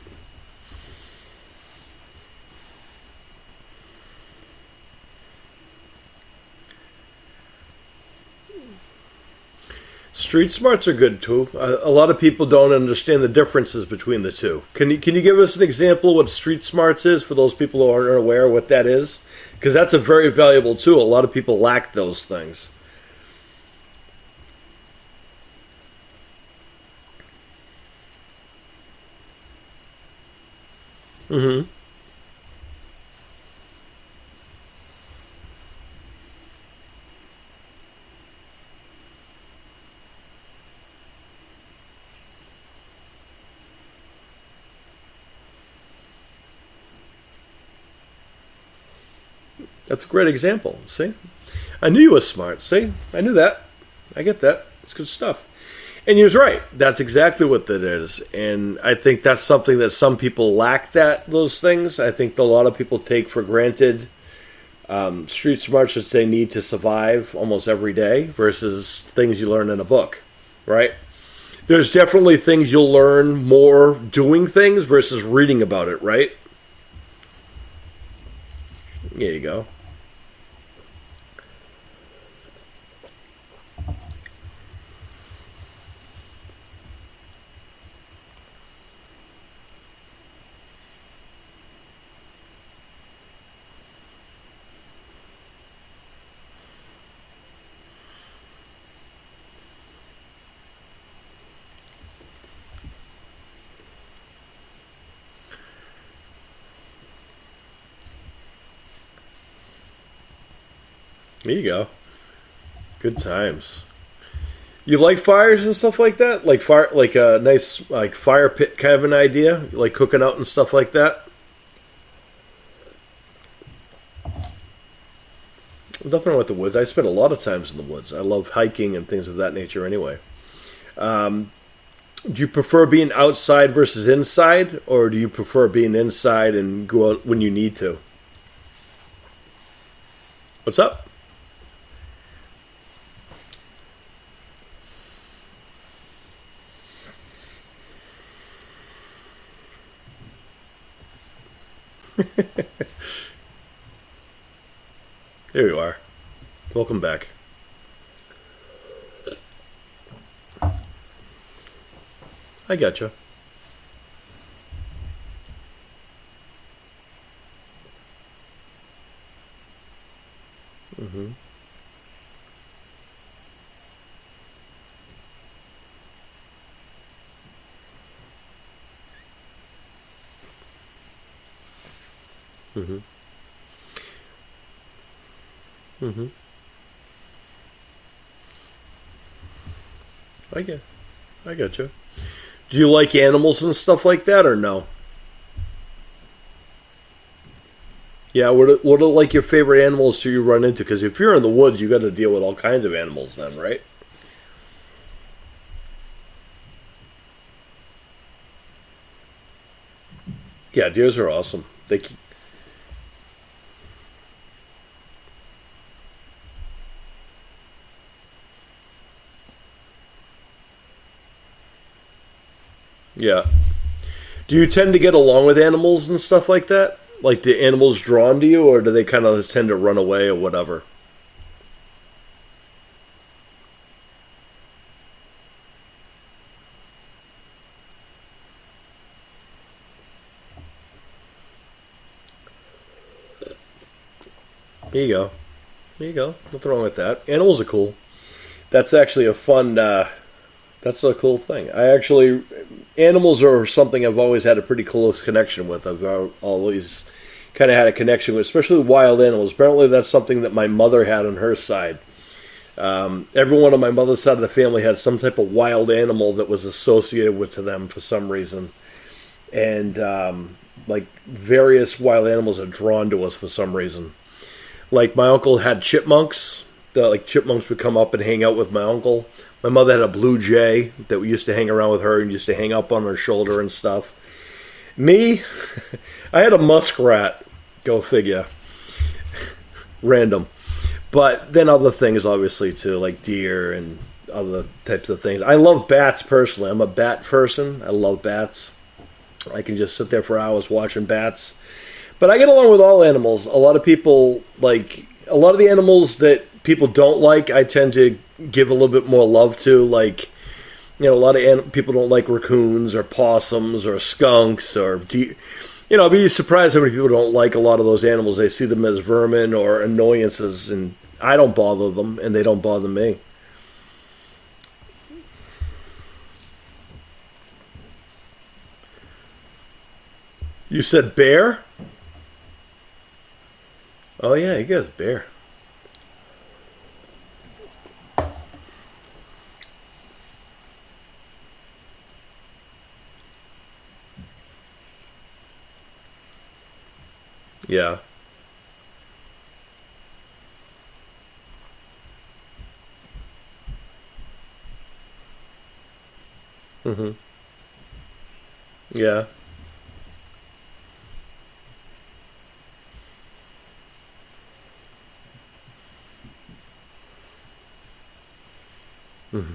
Street smarts are good too. A lot of people don't understand the differences between the two. Can you give us an example of what street smarts is for those people who aren't aware of what that is? Because that's a very valuable tool. A lot of people lack those things. Mm-hmm. That's a great example. See, I knew you were smart. See, I knew that. I get that. It's good stuff. And you're right. That's exactly what that is. And I think that's something that some people lack. Those things. I think a lot of people take for granted street smarts that they need to survive almost every day versus things you learn in a book, right? There's definitely things you'll learn more doing things versus reading about it, right? There you go. There you go. Good times. You like fires and stuff like that? Like fire, like a nice like fire pit kind of an idea, like cooking out and stuff like that. Nothing wrong with the woods. I spend a lot of times in the woods. I love hiking and things of that nature. Anyway, do you prefer being outside versus inside, or do you prefer being inside and go out when you need to? What's up? Here you are. Welcome back. I gotcha. Mm-hmm. Mm-hmm. Mm-hmm. I get. I gotcha. Do you like animals and stuff like that, or no? Yeah, what are like your favorite animals do you run into? Because if you're in the woods, you got to deal with all kinds of animals then, right? Yeah, deers are awesome. Yeah. Do you tend to get along with animals and stuff like that? Like, do animals drawn to you, or do they kind of tend to run away or whatever? There you go. There you go. Nothing wrong with that. Animals are cool. That's actually a fun. That's a cool thing. Animals are something I've always had a pretty close connection with. I've always kind of had a connection with, especially wild animals. Apparently, that's something that my mother had on her side. Everyone on my mother's side of the family had some type of wild animal that was associated with to them for some reason. And like various wild animals are drawn to us for some reason. Like my uncle had chipmunks. Like chipmunks would come up and hang out with my uncle. My mother had a blue jay that we used to hang around with her and used to hang up on her shoulder and stuff. Me, I had a muskrat. Go figure. Random. But then other things, obviously, too, like deer and other types of things. I love bats, personally. I'm a bat person. I love bats. I can just sit there for hours watching bats. But I get along with all animals. A lot of people, like, a lot of the animals that people don't like, I tend to give a little bit more love to. Like, you know, a lot of people don't like raccoons or possums or skunks or deer. You know, I'd be surprised how many people don't like a lot of those animals. They see them as vermin or annoyances, and I don't bother them, and they don't bother me. You said bear? Oh, yeah, you guys, bear. Yeah. Mm-hmm. Yeah. Mm-hmm.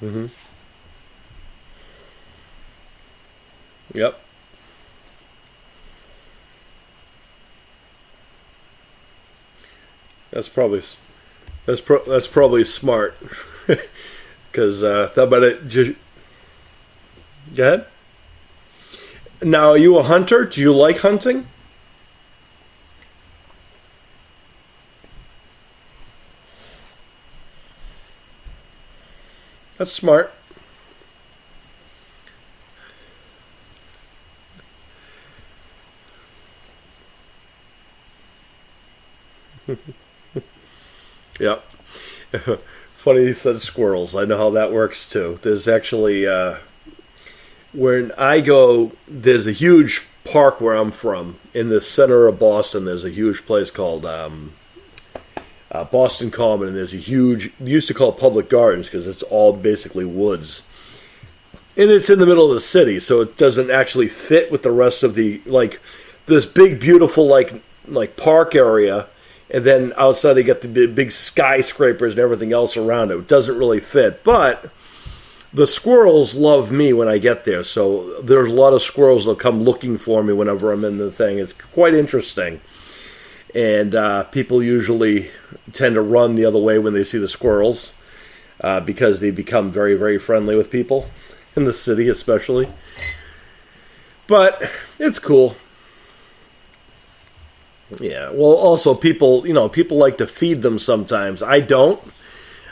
Mm-hmm. Yep. That's probably that's probably smart because that might it just go ahead. Now, are you a hunter? Do you like hunting? That's smart. Yep. Funny you said squirrels. I know how that works too. There's actually when I go, there's a huge park where I'm from in the center of Boston. There's a huge place called Boston Common, and there's a huge. They used to call it Public Gardens because it's all basically woods, and it's in the middle of the city, so it doesn't actually fit with the rest of the like this big, beautiful like park area. And then outside they get the big skyscrapers and everything else around it. It doesn't really fit. But the squirrels love me when I get there. So there's a lot of squirrels that come looking for me whenever I'm in the thing. It's quite interesting. And people usually tend to run the other way when they see the squirrels because they become very, very friendly with people in the city especially. But it's cool. Yeah, well, also people like to feed them sometimes. I don't,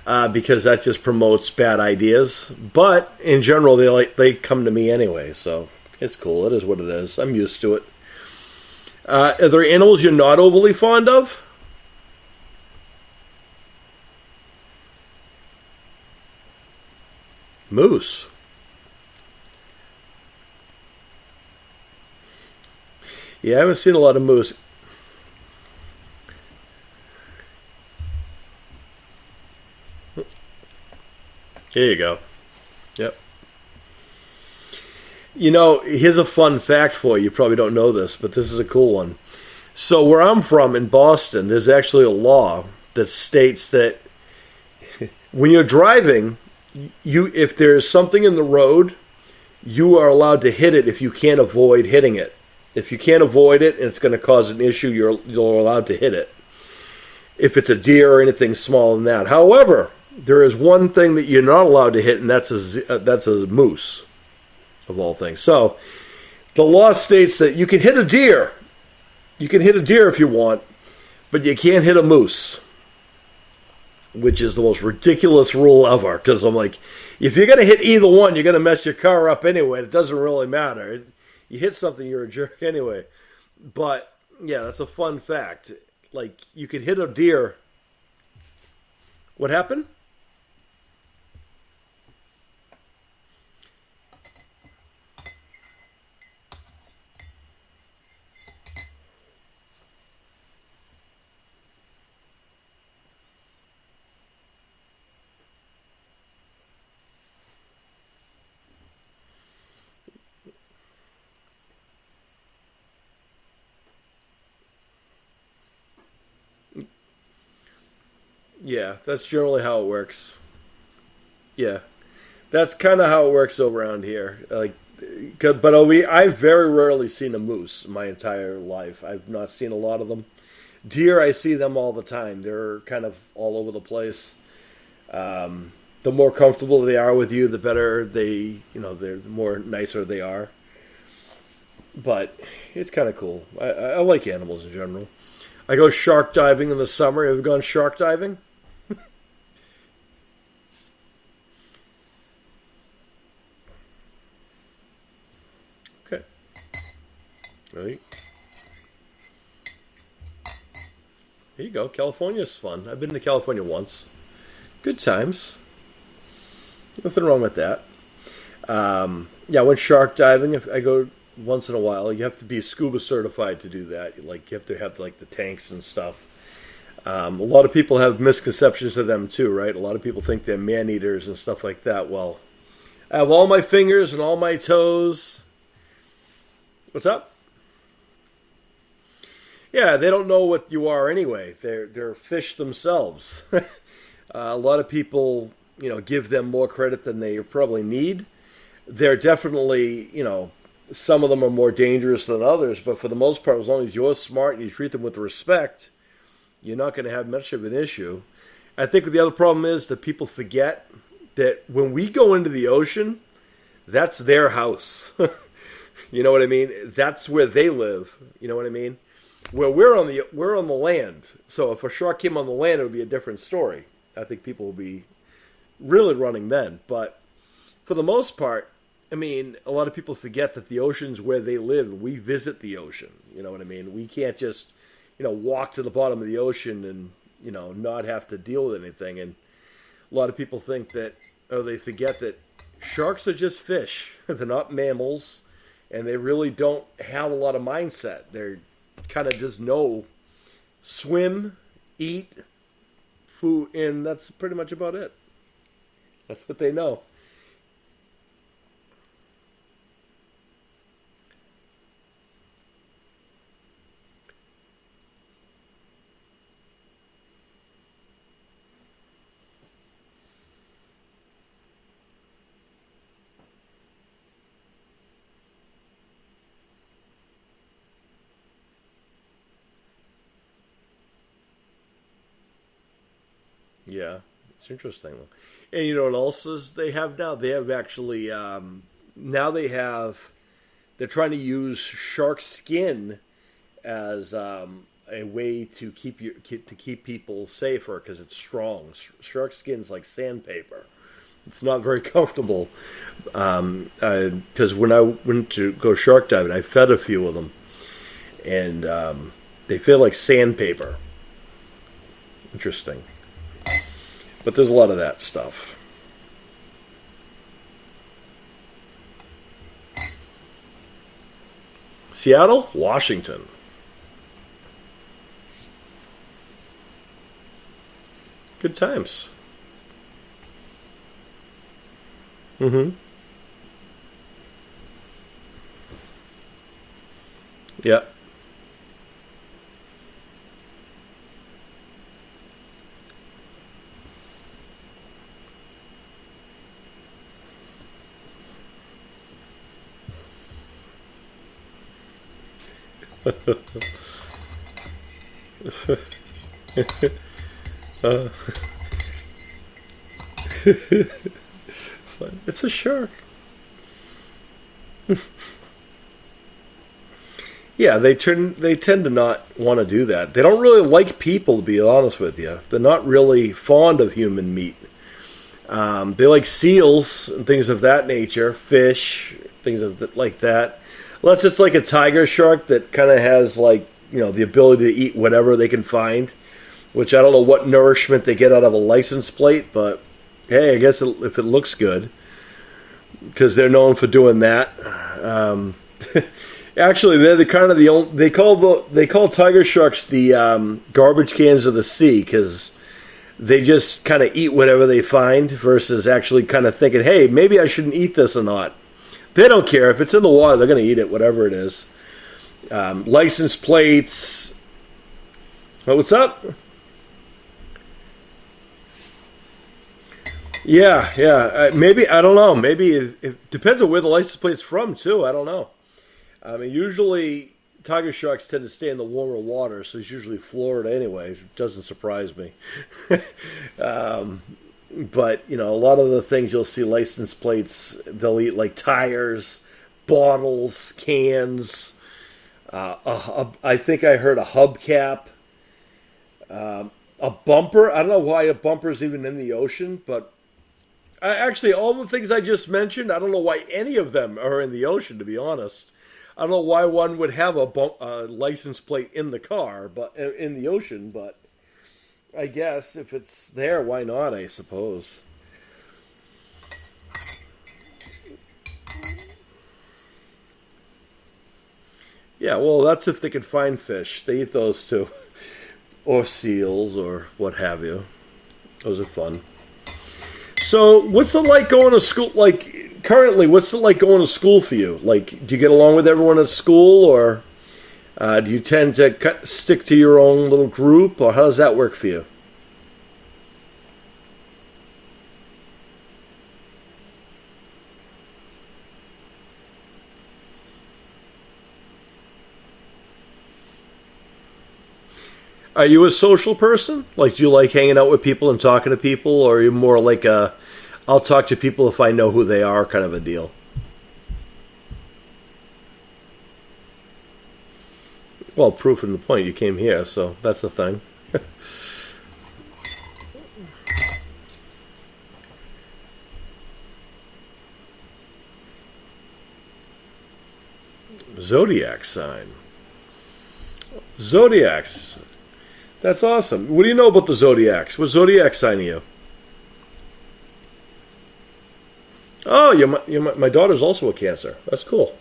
because that just promotes bad ideas. But in general, they come to me anyway, so it's cool. It is what it is. I'm used to it. Are there animals you're not overly fond of? Moose. Yeah, I haven't seen a lot of moose. Here you go. Yep. You know, here's a fun fact for you. You probably don't know this, but this is a cool one. So where I'm from in Boston, there's actually a law that states that when you're driving, if there's something in the road, you are allowed to hit it if you can't avoid hitting it. If you can't avoid it and it's going to cause an issue, you're allowed to hit it. If it's a deer or anything smaller than that. However, there is one thing that you're not allowed to hit, and that's a moose, of all things. So, the law states that you can hit a deer. You can hit a deer if you want, but you can't hit a moose, which is the most ridiculous rule ever. Because I'm like, if you're going to hit either one, you're going to mess your car up anyway. It doesn't really matter. You hit something, you're a jerk anyway. But, yeah, that's a fun fact. Like, you can hit a deer What happened? Yeah, that's generally how it works. Yeah, that's kind of how it works around here. Like, but I've very rarely seen a moose my entire life. I've not seen a lot of them. Deer, I see them all the time. They're kind of all over the place. The more comfortable they are with you, the better the more nicer they are. But it's kind of cool. I like animals in general. I go shark diving in the summer. Have you gone shark diving? Okay. Right. There you go. California's fun. I've been to California once. Good times. Nothing wrong with that. Yeah, I went shark diving. If I go once in a while, you have to be scuba certified to do that. Like you have to have like the tanks and stuff. A lot of people have misconceptions of them too, right? A lot of people think they're man eaters and stuff like that. Well, I have all my fingers and all my toes. What's up? Yeah, they don't know what you are anyway. They're fish themselves. A lot of people, give them more credit than they probably need. They're definitely, some of them are more dangerous than others, but for the most part, as long as you're smart and you treat them with respect, you're not going to have much of an issue. I think the other problem is that people forget that when we go into the ocean, that's their house. You know what I mean? That's where they live. You know what I mean? Where we're on the land. So if a shark came on the land, it would be a different story. I think people would be really running then. But for the most part, I mean, a lot of people forget that the ocean's where they live. We visit the ocean. You know what I mean? We can't just, walk to the bottom of the ocean and, not have to deal with anything. And a lot of people think that, they forget that sharks are just fish. They're not mammals. And they really don't have a lot of mindset. They're kind of just swim, eat, food, and that's pretty much about it. That's what they know. Yeah, it's interesting. And you know what else is they have now? They have actually now they're trying to use shark skin as a way to keep people safer because it's strong. Shark skin's like sandpaper. It's not very comfortable. Because when I went to go shark diving, I fed a few of them, and they feel like sandpaper. Interesting. But there's a lot of that stuff. Seattle, Washington. Good times. Mm-hmm. Yeah. uh, it's a shark. Yeah, they tend to not want to do that. They don't really like people, to be honest with you. They're not really fond of human meat. They like seals and things of that nature, fish, like that. Unless it's like a tiger shark that kind of has the ability to eat whatever they can find. which I don't know what nourishment they get out of a license plate, but hey, I guess if it looks good, because they're known for doing that. Actually, they're the kind of the only, they call tiger sharks the garbage cans of the sea, because they just kind of eat whatever they find versus actually kind of thinking, hey, maybe I shouldn't eat this or not. They don't care. If it's in the water, they're going to eat it, whatever it is. License plates. Oh, what's up? Yeah. Maybe, I don't know. Maybe it depends on where the license plate's from, too. I don't know. I mean, usually tiger sharks tend to stay in the warmer water, so it's usually Florida anyway. It doesn't surprise me. But, a lot of the things you'll see license plates, they'll eat like tires, bottles, cans. I think I heard a hubcap. A bumper. I don't know why a bumper is even in the ocean, but actually all the things I just mentioned, I don't know why any of them are in the ocean, to be honest. I don't know why one would have a license plate in the car, but in the ocean, but I guess if it's there, why not, I suppose. Yeah, well, that's if they can find fish. They eat those too. Or seals or what have you. Those are fun. So, what's it like going to school? Like, currently, what's it like going to school for you? Like, do you get along with everyone at school, or do you tend to stick to your own little group, or how does that work for you? Are you a social person? Like, do you like hanging out with people and talking to people, or are you more like I'll talk to people if I know who they are kind of a deal? Well, proof in the point, you came here, so that's the thing. Zodiac sign. Zodiacs. That's awesome. What do you know about the Zodiacs? What Zodiac sign are you? Oh, my daughter's also a Cancer. That's cool.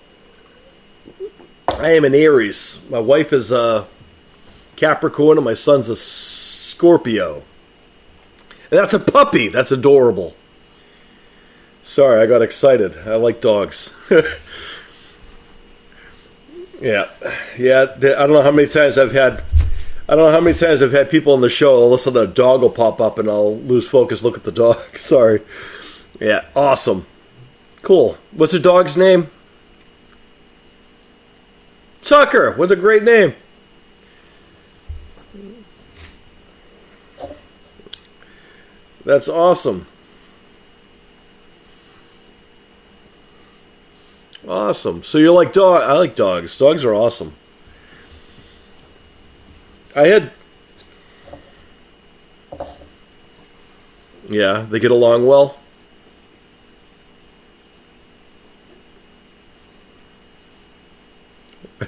I am an Aries. My wife is a Capricorn and my son's a Scorpio. And that's a puppy. That's adorable. Sorry, I got excited. I like dogs. Yeah. I don't know how many times I've had people on the show, all of a sudden a dog will pop up and I'll lose focus, look at the dog. Sorry. Yeah, awesome. Cool. What's the dog's name? Tucker. What a great name. That's awesome. Awesome. So you're like dog. I like dogs. Dogs are awesome. Yeah, they get along well.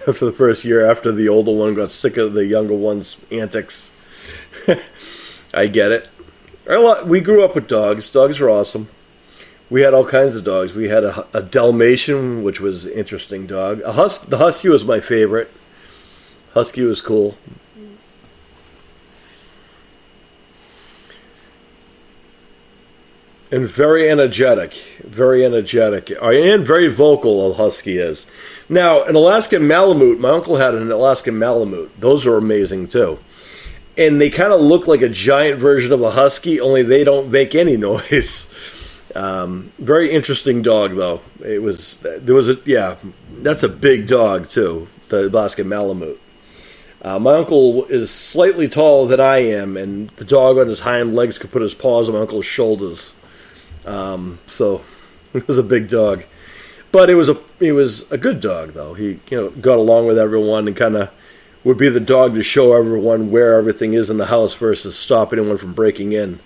For the first year after the older one got sick of the younger one's antics. I get it. We grew up with dogs. Dogs are awesome. We had all kinds of dogs. We had a Dalmatian, which was an interesting dog. The Husky was my favorite. Husky was cool. And very energetic, and very vocal. A husky is. Now, an Alaskan Malamute. My uncle had an Alaskan Malamute. Those are amazing too, and they kind of look like a giant version of a husky. Only they don't make any noise. Very interesting dog, though. That's a big dog too. The Alaskan Malamute. My uncle is slightly taller than I am, and the dog on his hind legs could put his paws on my uncle's shoulders. So it was a big dog, but it was a good dog though. He got along with everyone and kind of would be the dog to show everyone where everything is in the house versus stop anyone from breaking in.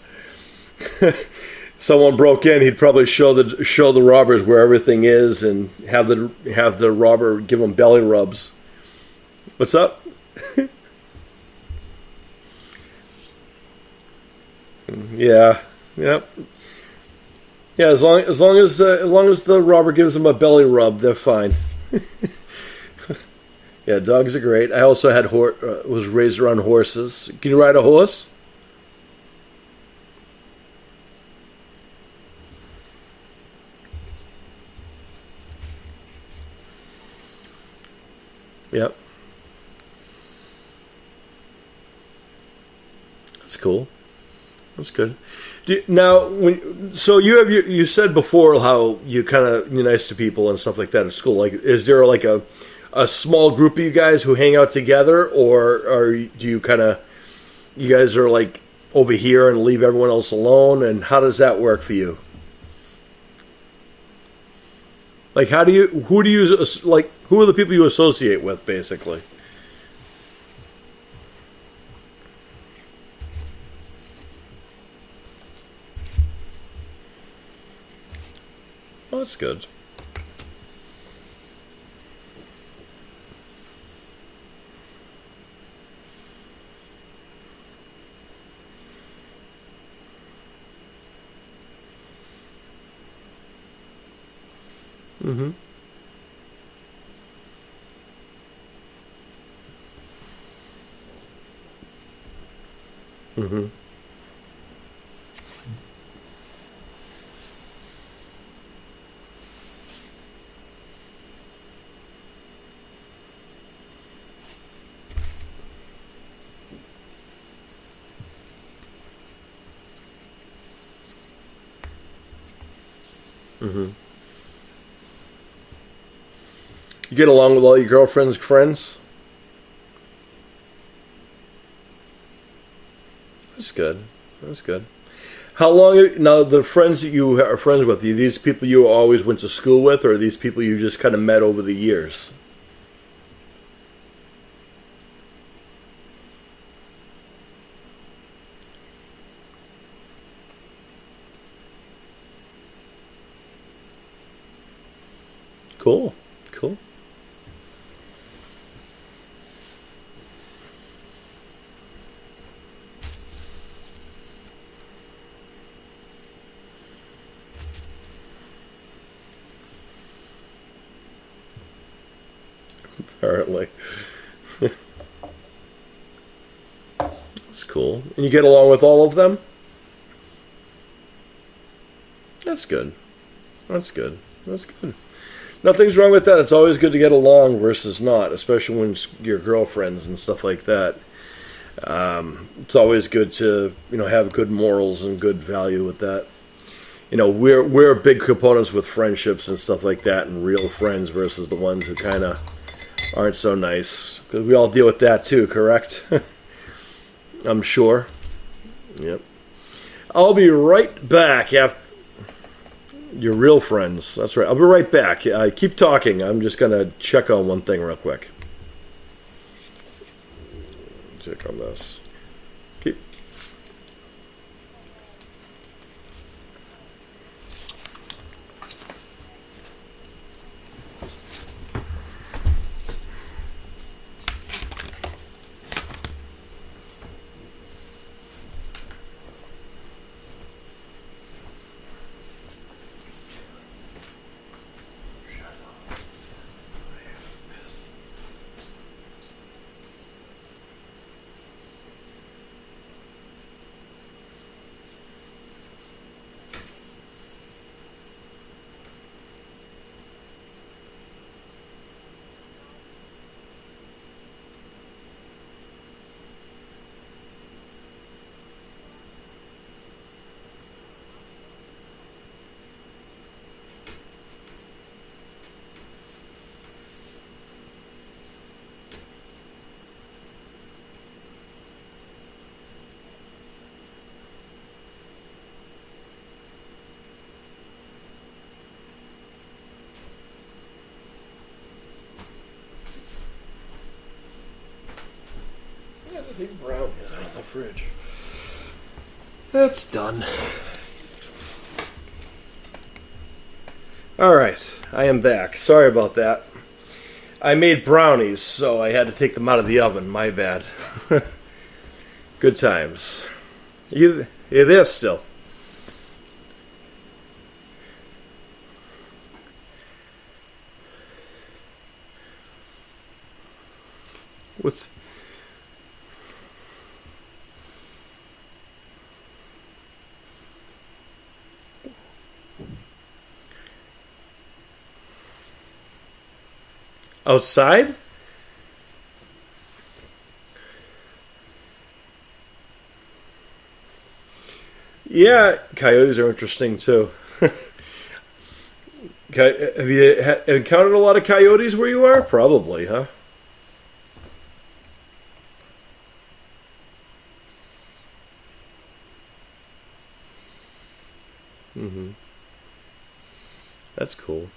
Someone broke in, he'd probably show the robbers where everything is and have the robber give them belly rubs. What's up? Yeah. Yep. Yeah. As long as the robber gives them a belly rub, they're fine. Yeah, dogs are great. I also was raised around horses. Can you ride a horse? Yep. That's cool. That's good. Now, so you said before how you kind of you're nice to people and stuff like that at school. Like, is there like a small group of you guys who hang out together, or do you you guys are like over here and leave everyone else alone? And how does that work for you? Like, who are the people you associate with, basically? Well, that's good. Mm-hmm. Mm-hmm. Mm-hmm. You get along with all your girlfriend's friends? That's good. That's good. How long now? The friends that you are friends with, are these people you always went to school with, or are these people you just kind of met over the years? Cool. Cool. Apparently. That's cool. And you get along with all of them? That's good. That's good. That's good. Nothing's wrong with that. It's always good to get along versus not, especially when it's your girlfriends and stuff like that. It's always good to have good morals and good value with that. We're big components with friendships and stuff like that, and real friends versus the ones who kind of aren't so nice, because we all deal with that too. Correct? I'm sure. Yep. I'll be right back after. Your real friends. That's right. I'll be right back. Keep talking. I'm just going to check on one thing real quick. Check on this. Keep. Big brown is out of the fridge. That's done. Alright, I am back. Sorry about that. I made brownies, so I had to take them out of the oven. My bad. Good times. You're there still. What's... Outside? Yeah, coyotes are interesting too. Have you encountered a lot of coyotes where you are? Probably, huh? Mm-hmm. That's cool.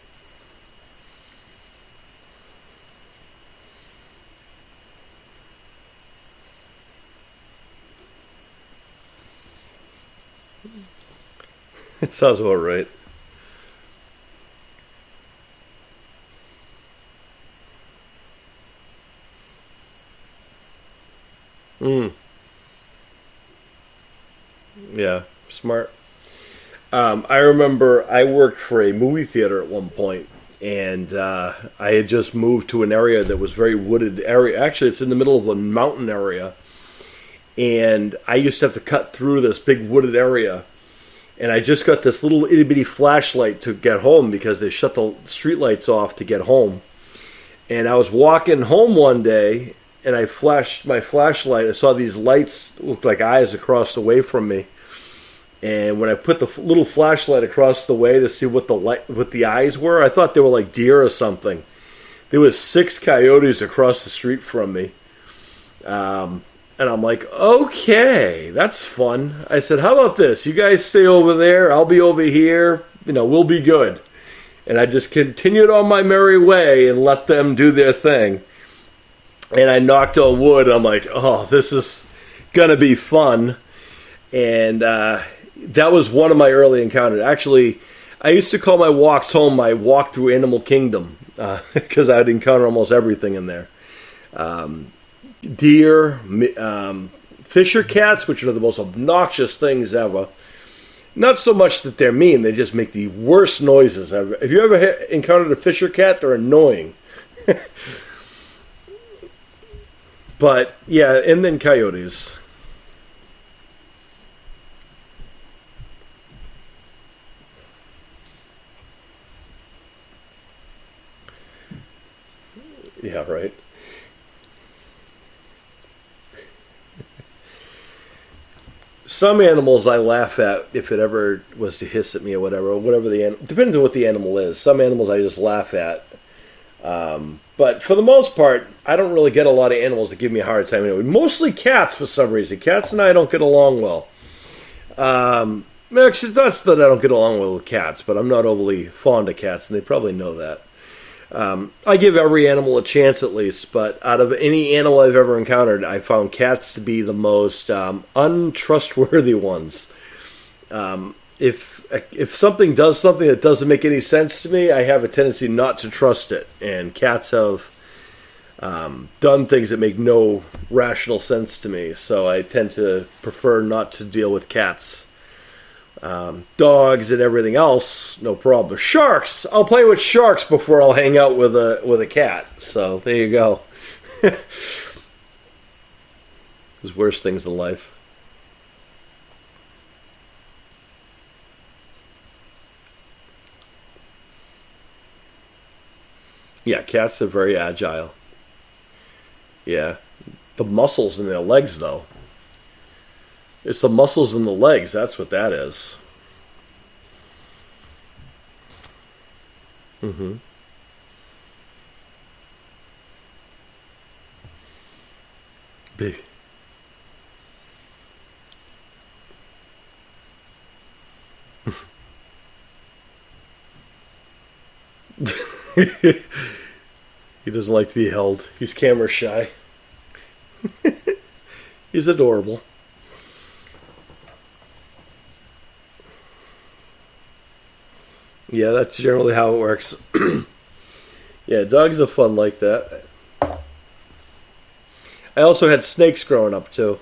It sounds about right. Mm, yeah, smart. I remember I worked for a movie theater at one point, and I had just moved to an area that was very wooded area. Actually, it's in the middle of a mountain area, and I used to have to cut through this big wooded area. And I just got this little itty bitty flashlight to get home because they shut the street lights off to get home. And I was walking home one day, and I flashed my flashlight. I saw these lights looked like eyes across the way from me. And when I put the little flashlight across the way to see what the eyes were, I thought they were like deer or something. There was 6 coyotes across the street from me. And I'm like, okay, that's fun. I said, how about this? You guys stay over there. I'll be over here. We'll be good. And I just continued on my merry way and let them do their thing. And I knocked on wood. I'm like, oh, this is going to be fun. And that was one of my early encounters. Actually, I used to call my walks home my walk through Animal Kingdom because I'd encounter almost everything in there. Deer, fisher cats, which are the most obnoxious things ever. Not so much that they're mean, they just make the worst noises ever. Have you ever encountered a fisher cat? They're annoying. But, yeah, and then coyotes. Yeah, right. Some animals I laugh at if it ever was to hiss at me or whatever depends on what the animal is. Some animals I just laugh at. But for the most part, I don't really get a lot of animals that give me a hard time anyway. Mostly cats for some reason. Cats and I don't get along well. Actually, it's not that I don't get along well with cats, but I'm not overly fond of cats, and they probably know that. I give every animal a chance at least, but out of any animal I've ever encountered, I found cats to be the most untrustworthy ones. If something does something that doesn't make any sense to me, I have a tendency not to trust it. And cats have done things that make no rational sense to me, so I tend to prefer not to deal with cats. Dogs and everything else, no problem. Sharks! I'll play with sharks before I'll hang out with a cat. So there you go. There's worse things in life. Yeah, cats are very agile. Yeah. The muscles in their legs, though. It's the muscles in the legs. That's what that is. Mm-hmm. Big. He doesn't like to be held. He's camera shy. He's adorable. Yeah, that's generally how it works. Yeah, dogs are fun like that. I also had snakes growing up too.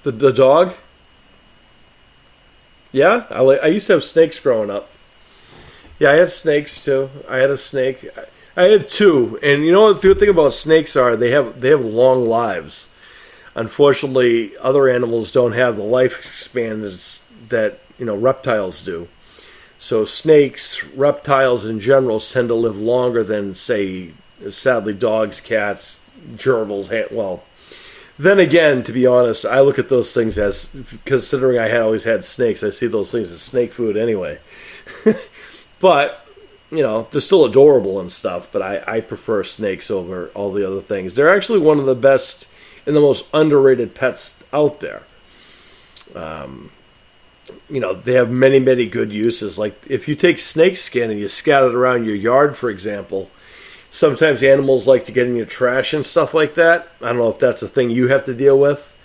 The dog? Yeah, I used to have snakes growing up. Yeah, I had snakes too. I had a snake. I had two, and you know what the good thing about snakes are? They have long lives. Unfortunately, other animals don't have the lifespan that reptiles do. So snakes, reptiles in general, tend to live longer than, say, sadly, dogs, cats, gerbils. Well, then again, to be honest, I look at those things as, considering I had always had snakes, I see those things as snake food anyway. But, they're still adorable and stuff, but I prefer snakes over all the other things. They're actually one of the best and the most underrated pets out there. They have many, many good uses. Like, if you take snake skin and you scatter it around your yard, for example, sometimes animals like to get in your trash and stuff like that. I don't know if that's a thing you have to deal with.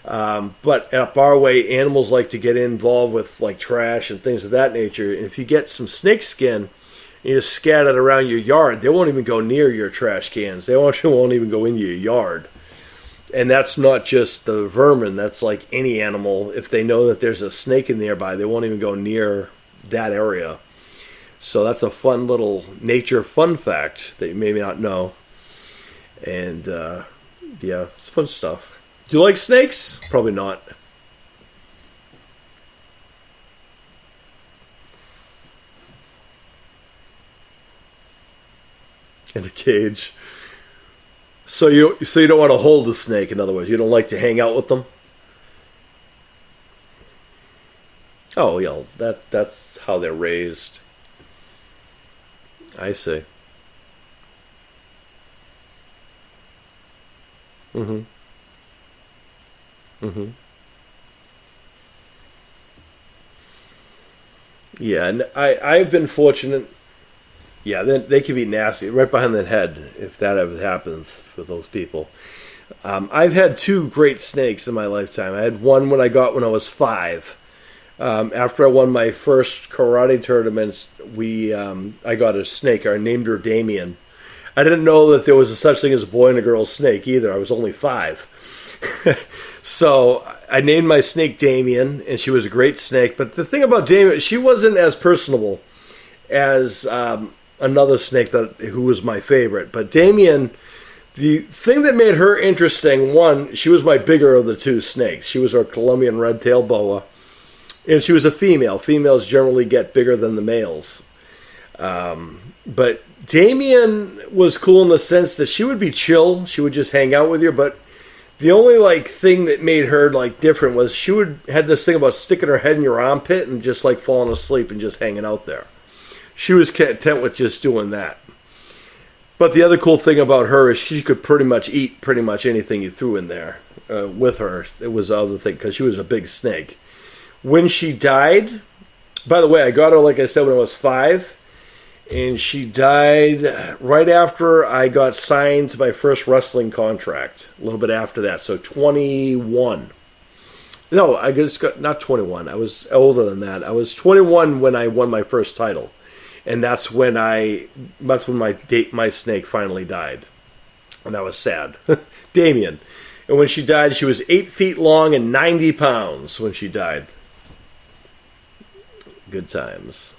But up our way, animals like to get involved with, like, trash and things of that nature. And if you get some snake skin and you just scatter it around your yard, they won't even go near your trash cans. They won't even go into your yard. And that's not just the vermin. That's like any animal. If they know that there's a snake in nearby, they won't even go near that area. So that's a fun little nature fun fact that you may not know. And, yeah, it's fun stuff. Do you like snakes? Probably not. In a cage. So you don't want to hold the snake, in other words. You don't like to hang out with them? Oh, yeah, that's how they're raised. I see. Mm-hmm. Mm-hmm. Yeah, and I've been fortunate. Yeah, they can be nasty, right behind the head, if that ever happens for those people. I've had two great snakes in my lifetime. I had one when I was 5. After I won my first karate tournaments, I got a snake. I named her Damien. I didn't know that there was a such thing as a boy and a girl snake either. I was only 5. So I named my snake Damien, and she was a great snake. But the thing about Damien, she wasn't as personable as another snake who was my favorite. But Damien, the thing that made her interesting, one, she was my bigger of the two snakes. She was our Colombian red-tailed boa, and she was a female. Females generally get bigger than the males. But Damien was cool in the sense that she would be chill. She would just hang out with you. But the only thing that made her different was she had this thing about sticking her head in your armpit and just falling asleep and just hanging out there. She was content with just doing that. But the other cool thing about her is she could pretty much eat pretty much anything you threw in there with her. It was the other thing because she was a big snake. When she died, by the way, I got her, like I said, when I was 5. And she died right after I got signed to my first wrestling contract. A little bit after that. So 21. No, I just got, not 21. I was older than that. I was 21 when I won my first title. And that's when my snake finally died. And I was sad. Damien. And when she died, she was 8 feet long and 90 pounds when she died. Good times.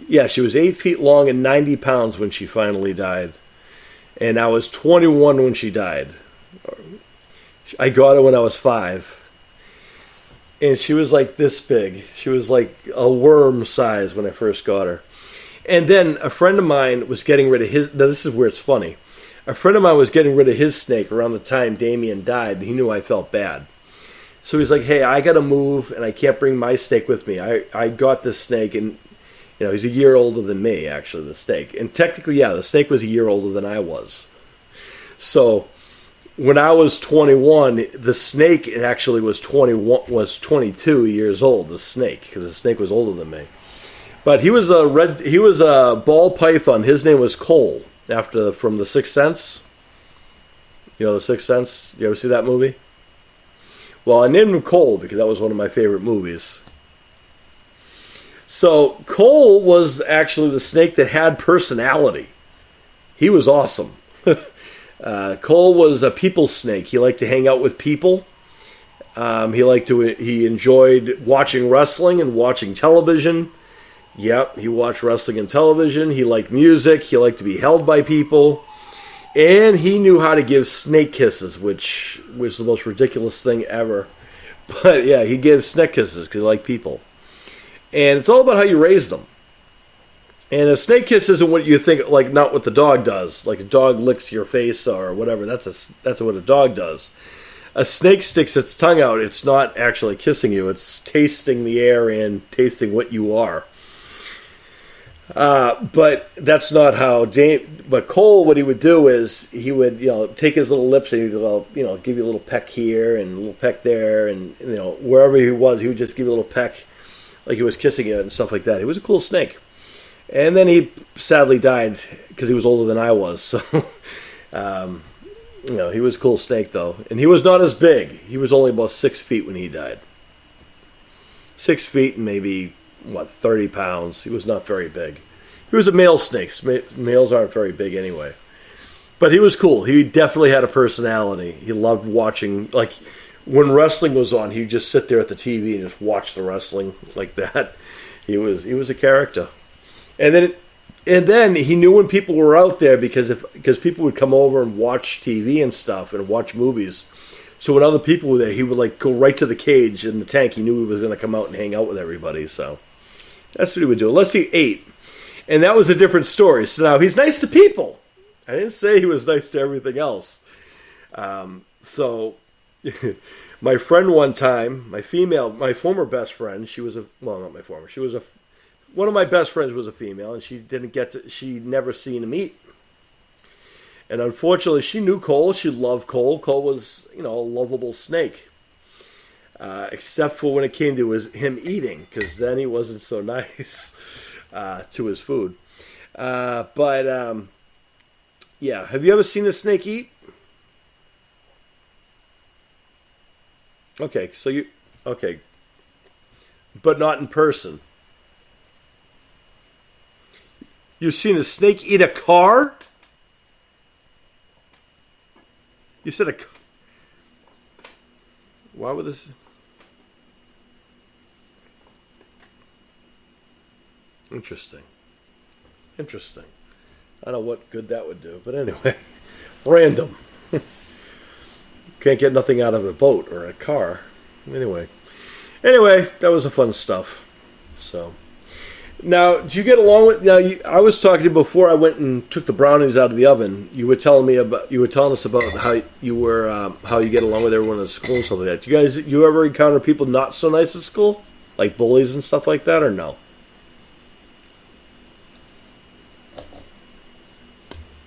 Yeah, she was 8 feet long and 90 pounds when she finally died. And I was 21 when she died. I got her when I was 5. And she was this big. She was like a worm size when I first got her. And then a friend of mine was getting rid of his... Now, this is where it's funny. A friend of mine was getting rid of his snake around the time Damien died, and he knew I felt bad. So he's like, hey, I got to move, and I can't bring my snake with me. I got this snake, and he's a year older than me, actually, the snake. And technically, yeah, the snake was a year older than I was. So when I was 21, the snake actually was 22 years old, the snake, because the snake was older than me. But he was a ball python. His name was Cole, from The Sixth Sense. You know The Sixth Sense? You ever see that movie? Well, I named him Cole because that was one of my favorite movies. So Cole was actually the snake that had personality. He was awesome. Cole was a people snake. He liked to hang out with people. He enjoyed watching wrestling and watching television. Yep, he watched wrestling and television. He liked music. He liked to be held by people. And he knew how to give snake kisses, which was the most ridiculous thing ever. But yeah, he gave snake kisses because he liked people. And it's all about how you raise them. And a snake kiss isn't what you think, like not what the dog does. Like a dog licks your face or whatever. That's what a dog does. A snake sticks its tongue out. It's not actually kissing you. It's tasting the air and tasting what you are. But that's not how But Cole, what he would do is he would, take his little lips and he'd go, give you a little peck here and a little peck there, and wherever he was, he would just give you a little peck, like he was kissing you and stuff like that. He was a cool snake, and then he sadly died because he was older than I was. So, he was a cool snake though, and he was not as big. He was only about 6 feet when he died. 6 feet and maybe 30 pounds. He was not very big. He was a male snake. Males aren't very big anyway. But he was cool. He definitely had a personality. He loved watching, like, when wrestling was on, he'd just sit there at the TV and just watch the wrestling like that. He was a character. And then he knew when people were out there because people would come over and watch TV and stuff and watch movies. So when other people were there, he would go right to the cage in the tank. He knew he was going to come out and hang out with everybody. So that's what he would do, unless he ate. And that was a different story. So now he's nice to people. I didn't say he was nice to everything else. So my friend one time, my former best friend, one of my best friends was a female, and she never seen him eat. And unfortunately, she knew Cole. She loved Cole. Cole was, a lovable snake. Except for when it came to him eating, because then he wasn't so nice to his food. Yeah. Have you ever seen a snake eat? Okay, but not in person. You've seen a snake eat a car? You said why would this? Interesting. I don't know what good that would do, but anyway, random. Can't get nothing out of a boat or a car. Anyway, that was the fun stuff. So, now, do you get along with? Now, I was talking to you before I went and took the brownies out of the oven. You were telling us about how you get along with everyone at school and stuff like that. You ever encounter people not so nice at school, like bullies and stuff like that, or no?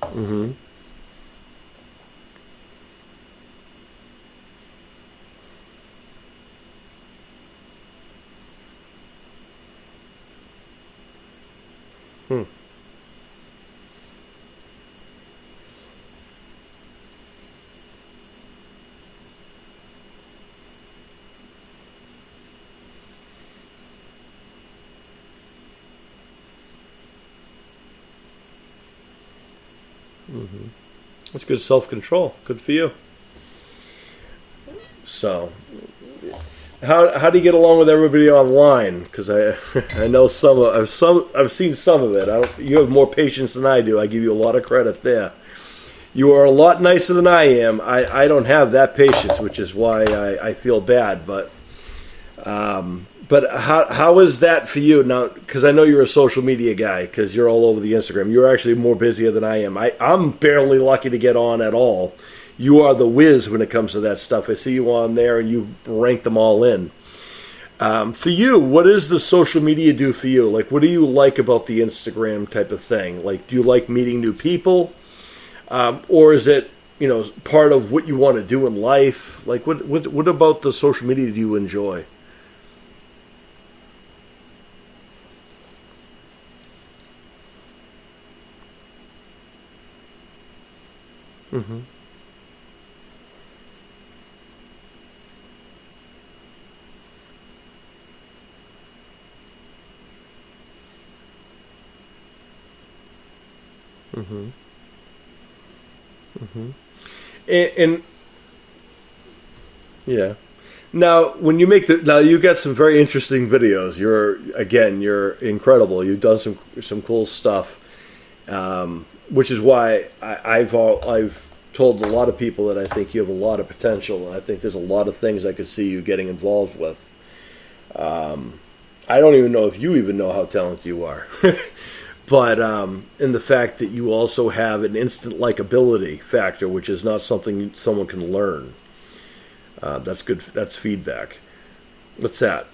Mm-hmm. Hmm. Mm-hmm. That's good self-control. Good for you. So, how do you get along with everybody online? Because I know I've seen some of it. You have more patience than I do. I give you a lot of credit there. You are a lot nicer than I am. I don't have that patience, which is why I feel bad. But how is that for you now? Because I know you're a social media guy because you're all over the Instagram. You're actually more busier than I am. I'm barely lucky to get on at all. You are the whiz when it comes to that stuff. I see you on there and you rank them all in. For you, what does the social media do for you? Like, what do you like about the Instagram type of thing? Like, do you like meeting new people? Or is it, part of what you want to do in life? Like, what about the social media do you enjoy? Mm-hmm. Mm-hmm. Mm-hmm. And yeah. Now, when you make now you got some very interesting videos. You're incredible. You've done some cool stuff, which is why I've told a lot of people that I think you have a lot of potential, and I think there's a lot of things I could see you getting involved with. I don't even know if you even know how talented you are, but in the fact that you also have an instant likability factor, which is not something someone can learn. That's good. That's feedback. What's that?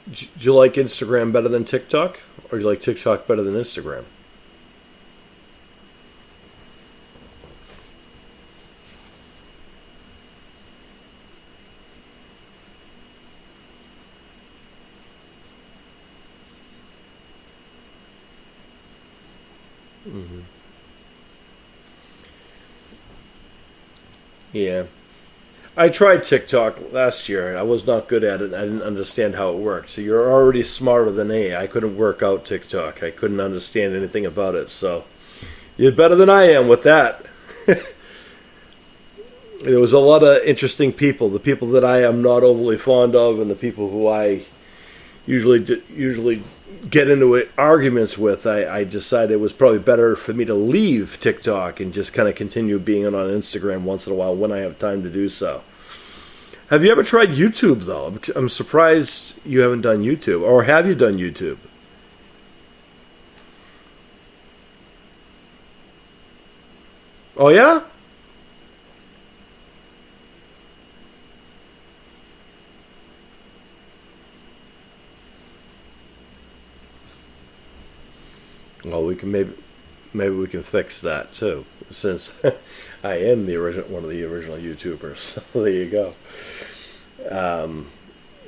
Do you like Instagram better than TikTok, or do you like TikTok better than Instagram? Yeah. I tried TikTok last year. I was not good at it. I didn't understand how it worked. So you're already smarter than me. I couldn't work out TikTok. I couldn't understand anything about it. So you're better than I am with that. There was a lot of interesting people. The people that I am not overly fond of, and the people who I usually get into arguments with. I decided it was probably better for me to leave TikTok and just kind of continue being on Instagram once in a while when I have time to do so. Have you ever tried YouTube, though? I'm surprised you haven't done YouTube. Or have you done YouTube? Oh, yeah? Well, we can maybe we can fix that too, since I am one of the original YouTubers. So there you go.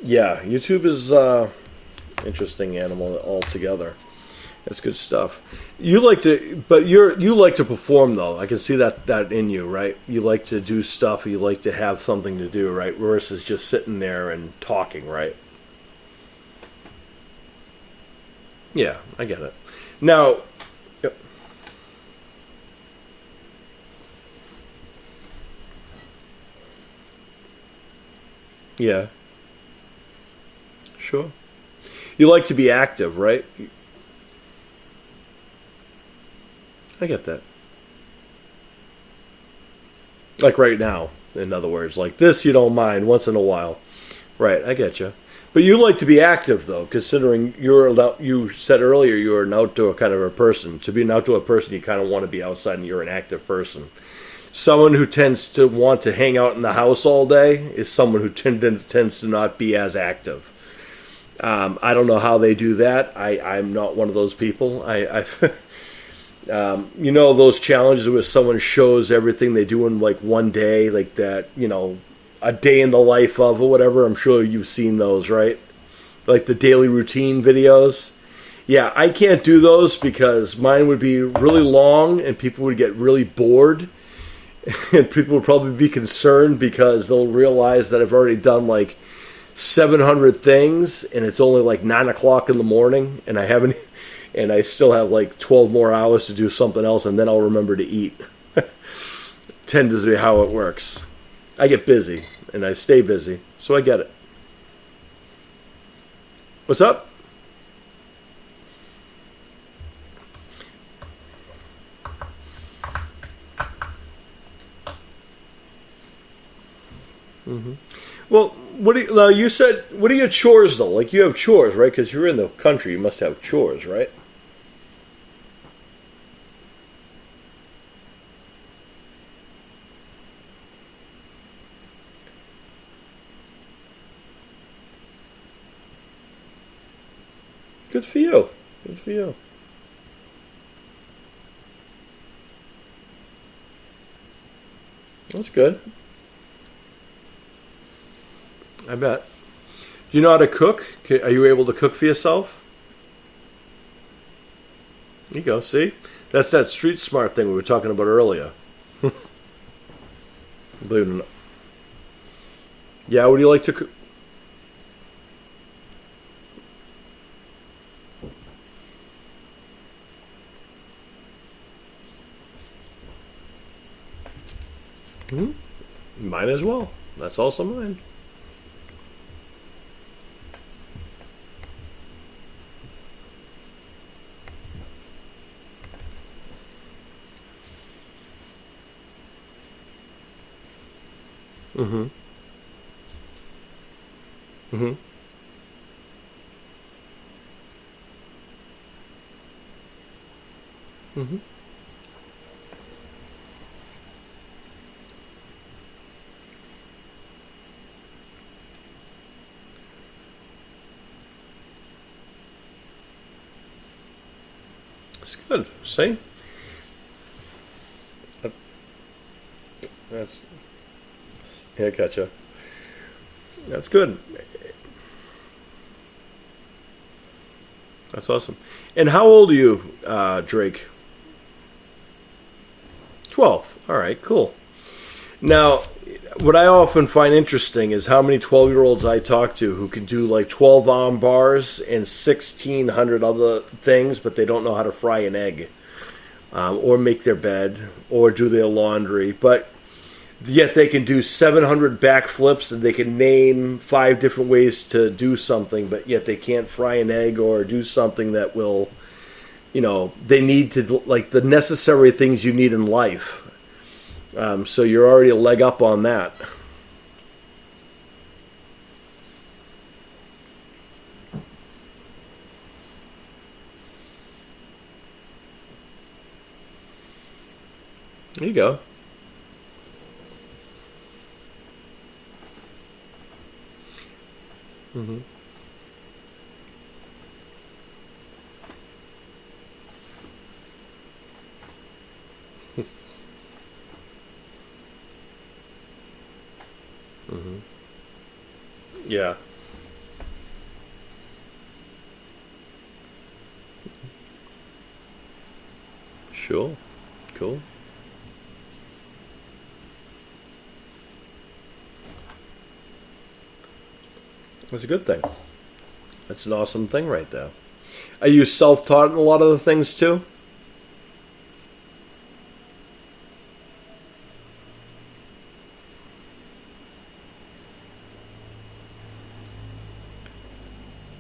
Yeah, YouTube is interesting animal altogether. That's good stuff. You like to perform though. I can see that in you, right? You like to do stuff. You like to have something to do, right? Versus just sitting there and talking, right? Yeah, I get it. Now, yep. Yeah, sure. You like to be active, right? I get that. Like right now, in other words, like this, you don't mind once in a while, right? I get you. But you like to be active, though, considering you said earlier you're an outdoor kind of a person. To be an outdoor person, you kind of want to be outside, and you're an active person. Someone who tends to want to hang out in the house all day is someone who tends to not be as active. I don't know how they do that. I'm not one of those people. You know those challenges where someone shows everything they do in like one day, like that, a day in the life of or whatever. I'm sure you've seen those, right? Like the daily routine videos. Yeah, I can't do those because mine would be really long and people would get really bored. And people would probably be concerned because they'll realize that I've already done like 700 things and it's only like 9 o'clock in the morning and I still have like 12 more hours to do something else, and then I'll remember to eat. Tend to be how it works. I get busy, and I stay busy, so I get it. What's up? Well, now you said, what are your chores though? Like you have chores, right? Because you're in the country, you must have chores, right? Good for you. Good for you. That's good. I bet. Do you know how to cook? Are you able to cook for yourself? There you go. See? That's that street smart thing we were talking about earlier. Believe it or not. Yeah, what do you like to cook? Hmm? Mine as well. That's also mine. Mm-hmm. Mm-hmm. Mm-hmm. It's good. See? That- That's yeah, gotcha. That's good. That's awesome. And how old are you, Drake? 12. All right, cool. Now, what I often find interesting is how many 12-year-olds I talk to who can do like 12 arm bars and 1,600 other things, but they don't know how to fry an egg, or make their bed, or do their laundry. But yet they can do 700 backflips and they can name 5 different ways to do something, but yet they can't fry an egg or do something that will, they need to, like the necessary things you need in life. So you're already a leg up on that. There you go. Mm-hmm. Mm-hmm. Yeah. Sure. Cool. That's a good thing. That's an awesome thing right there. Are you self-taught in a lot of the things too?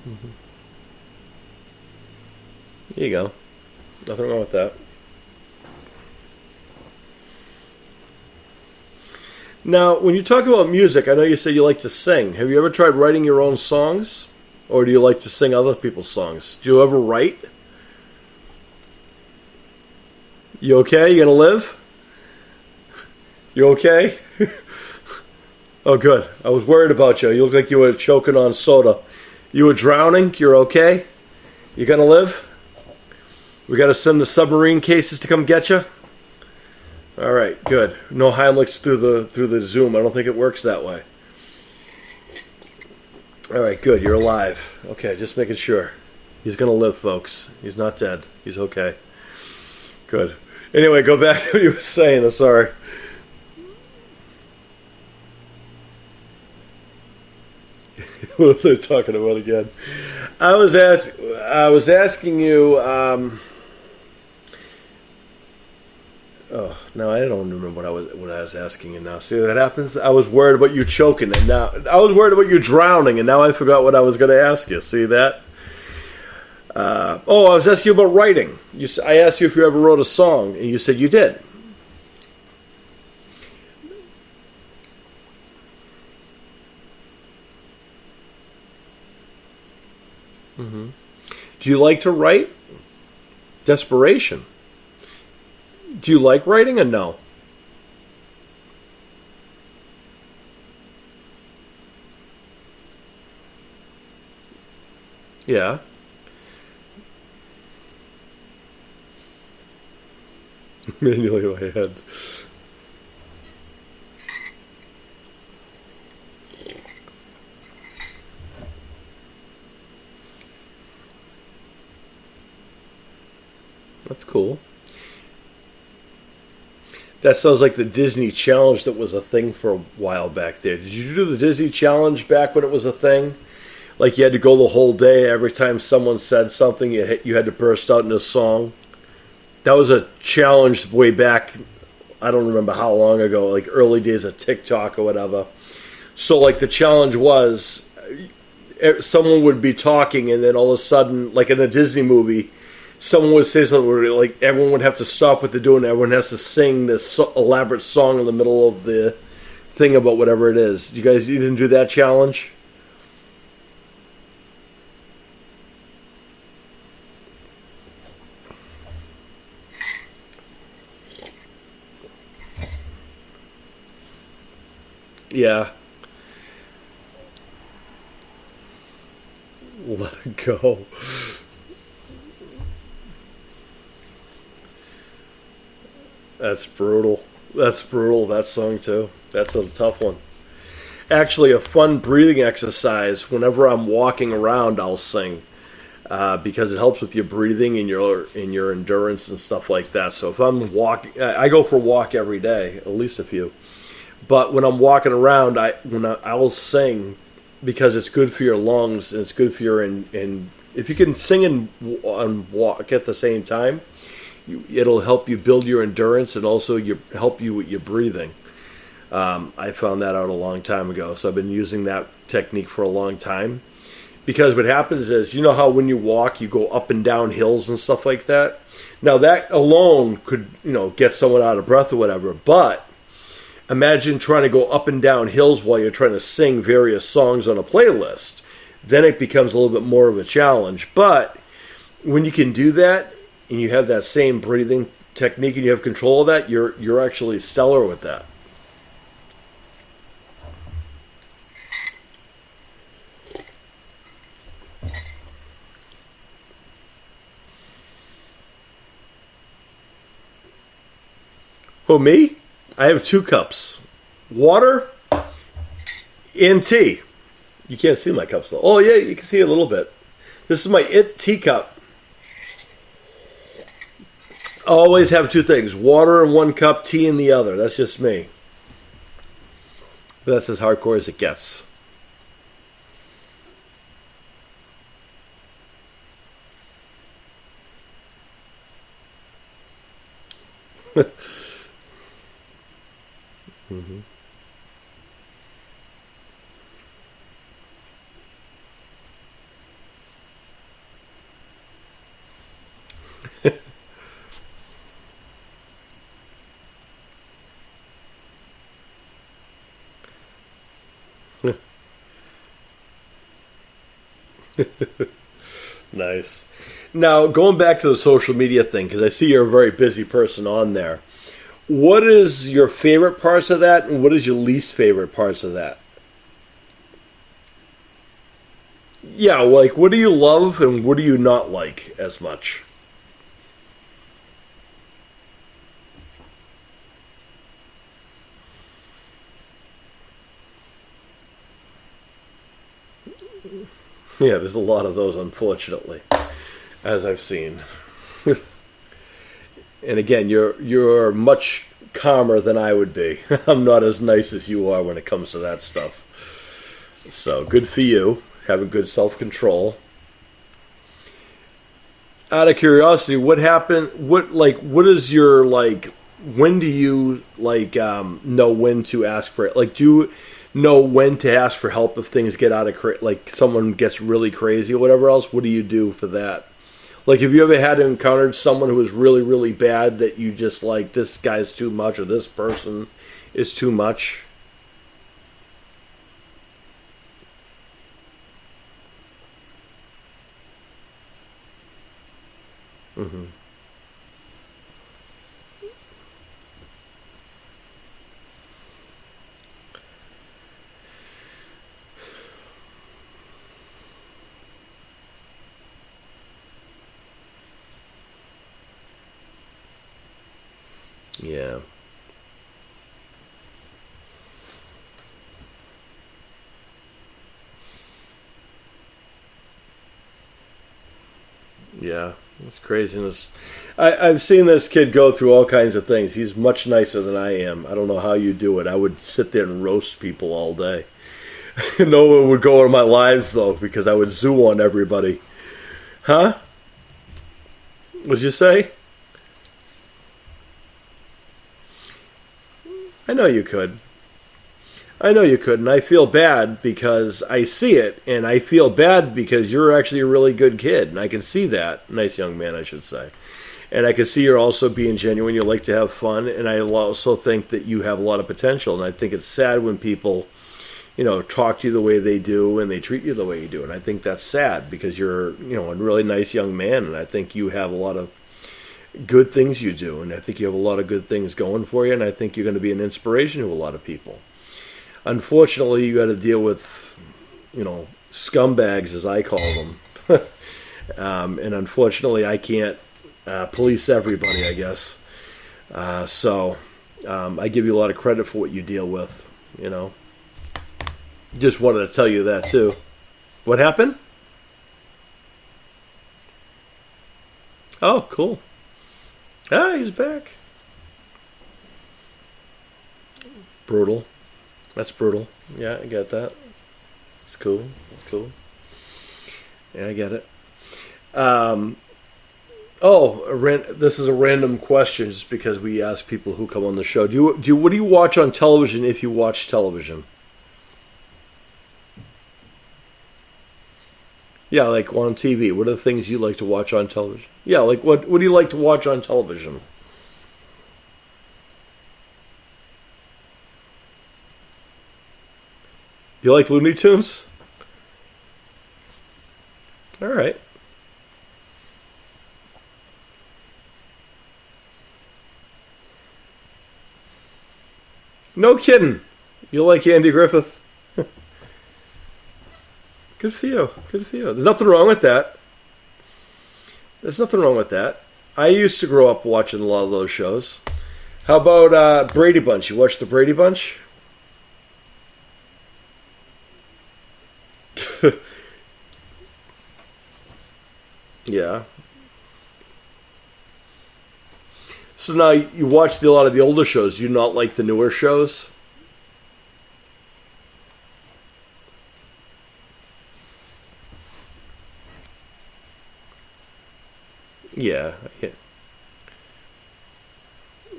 Mm-hmm. There you go. Nothing wrong with that. Now, when you talk about music, I know you say you like to sing. Have you ever tried writing your own songs? Or do you like to sing other people's songs? Do you ever write? You okay? You gonna live? You okay? Oh, good. I was worried about you. You look like you were choking on soda. You were drowning? You're okay? You gonna live? We gotta send the submarine cases to come get you? All right, good. No Heimlichs through the Zoom. I don't think it works that way. All right, good. You're alive. Okay, just making sure. He's going to live, folks. He's not dead. He's okay. Good. Anyway, go back to what you were saying. I'm sorry. What are they talking about again? I was asking you. Oh, no, I don't remember what I was asking you now. See that happens? I was worried about you choking, and now I was worried about you drowning, and now I forgot what I was going to ask you. See that? I was asking you about writing. I asked you if you ever wrote a song, and you said you did. Do you like to write? Desperation. Do you like writing or no? Yeah. Manually in my head. That's cool. That sounds like the Disney Challenge that was a thing for a while back there. Did you do the Disney Challenge back when it was a thing? Like you had to go the whole day. Every time someone said something, you had to burst out in a song. That was a challenge way back. I don't remember how long ago, like early days of TikTok or whatever. So like the challenge was, someone would be talking, and then all of a sudden, like in a Disney movie, someone would say something where like everyone would have to stop what they're doing. Everyone has to sing this elaborate song in the middle of the thing about whatever it is. You didn't do that challenge? Yeah. Let it go. That's brutal. That's brutal, that song too. That's a tough one. Actually, a fun breathing exercise, whenever I'm walking around, I'll sing. Because it helps with your breathing and your endurance and stuff like that. So if I'm walking, I go for a walk every day, at least a few. But when I'm walking around, I will sing because it's good for your lungs and it's good for your and if you can sing and walk at the same time, it'll help you build your endurance and also help you with your breathing. I found that out a long time ago, so I've been using that technique for a long time. Because what happens is, you know how when you walk, you go up and down hills and stuff like that? Now that alone could, get someone out of breath or whatever, but imagine trying to go up and down hills while you're trying to sing various songs on a playlist. Then it becomes a little bit more of a challenge. But when you can do that, and you have that same breathing technique and you have control of that, you're actually stellar with that. Oh, me? I have 2 cups. Water and tea. You can't see my cups though. Oh yeah, you can see a little bit. This is my teacup. I always have 2 things. Water in 1 cup, tea in the other. That's just me. But that's as hardcore as it gets. Mm-hmm. Nice. Now, going back to the social media thing, because I see you're a very busy person on there. What is your favorite parts of that, and what is your least favorite parts of that? Yeah, like what do you love and what do you not like as much? Yeah, there's a lot of those, unfortunately, as I've seen. And again, you're much calmer than I would be. I'm not as nice as you are when it comes to that stuff. So good for you, having good self-control. Out of curiosity, what happened? What is your like? When do you know when to ask for it? Like, do you know when to ask for help if things get out of like someone gets really crazy or whatever else? What do you do for that? Like, have you ever had encountered someone who was really, really bad that you just like, this guy's too much or this person is too much? Mm-hmm. Yeah. Yeah. It's craziness. I've seen this kid go through all kinds of things. He's much nicer than I am. I don't know how you do it. I would sit there and roast people all day. No one would go into my lives, though, because I would zoo on everybody. Huh? What'd you say? I know you could. I know you could, and I feel bad because I see it, and I feel bad because you're actually a really good kid, and I can see that. Nice young man, I should say. And I can see you're also being genuine. You like to have fun, and I also think that you have a lot of potential, and I think it's sad when people, talk to you the way they do and they treat you the way you do, and I think that's sad because you're, a really nice young man, and I think you have a lot of good things you do, and I think you have a lot of good things going for you, and I think you're going to be an inspiration to a lot of people. Unfortunately, you got to deal with, scumbags, as I call them. And unfortunately, I can't police everybody, I guess. So I give you a lot of credit for what you deal with, Just wanted to tell you that, too. What happened? Oh, cool. Ah, he's back. Brutal. That's brutal. Yeah, I get that. It's cool. It's cool. Yeah, I get it. This is a random question, just because we ask people who come on the show. What do you watch on television if you watch television? Yeah, like on TV. What are the things you like to watch on television? Yeah, like what do you like to watch on television? You like Looney Tunes? All right. No kidding. You like Andy Griffith? Good for you. Good for you. There's nothing wrong with that. There's nothing wrong with that. I used to grow up watching a lot of those shows. How about Brady Bunch? You watch the Brady Bunch? Yeah. So now you watch a lot of the older shows. You not like the newer shows? Yeah.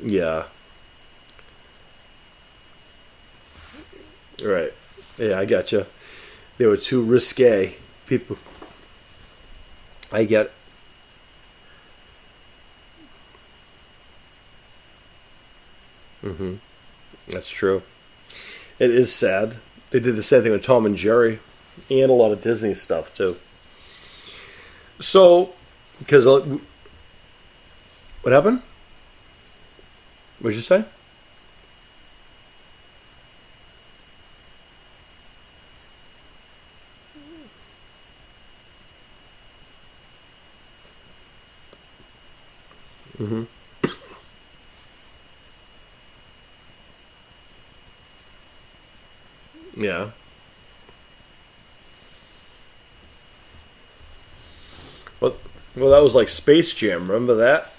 Yeah. Right. Yeah, I gotcha. They were too risque. People. I get. Mm-hmm. That's true. It is sad. They did the same thing with Tom and Jerry, and a lot of Disney stuff too. So, because what happened? What'd you say? Mm-hmm. Yeah. Well, that was like Space Jam. Remember that?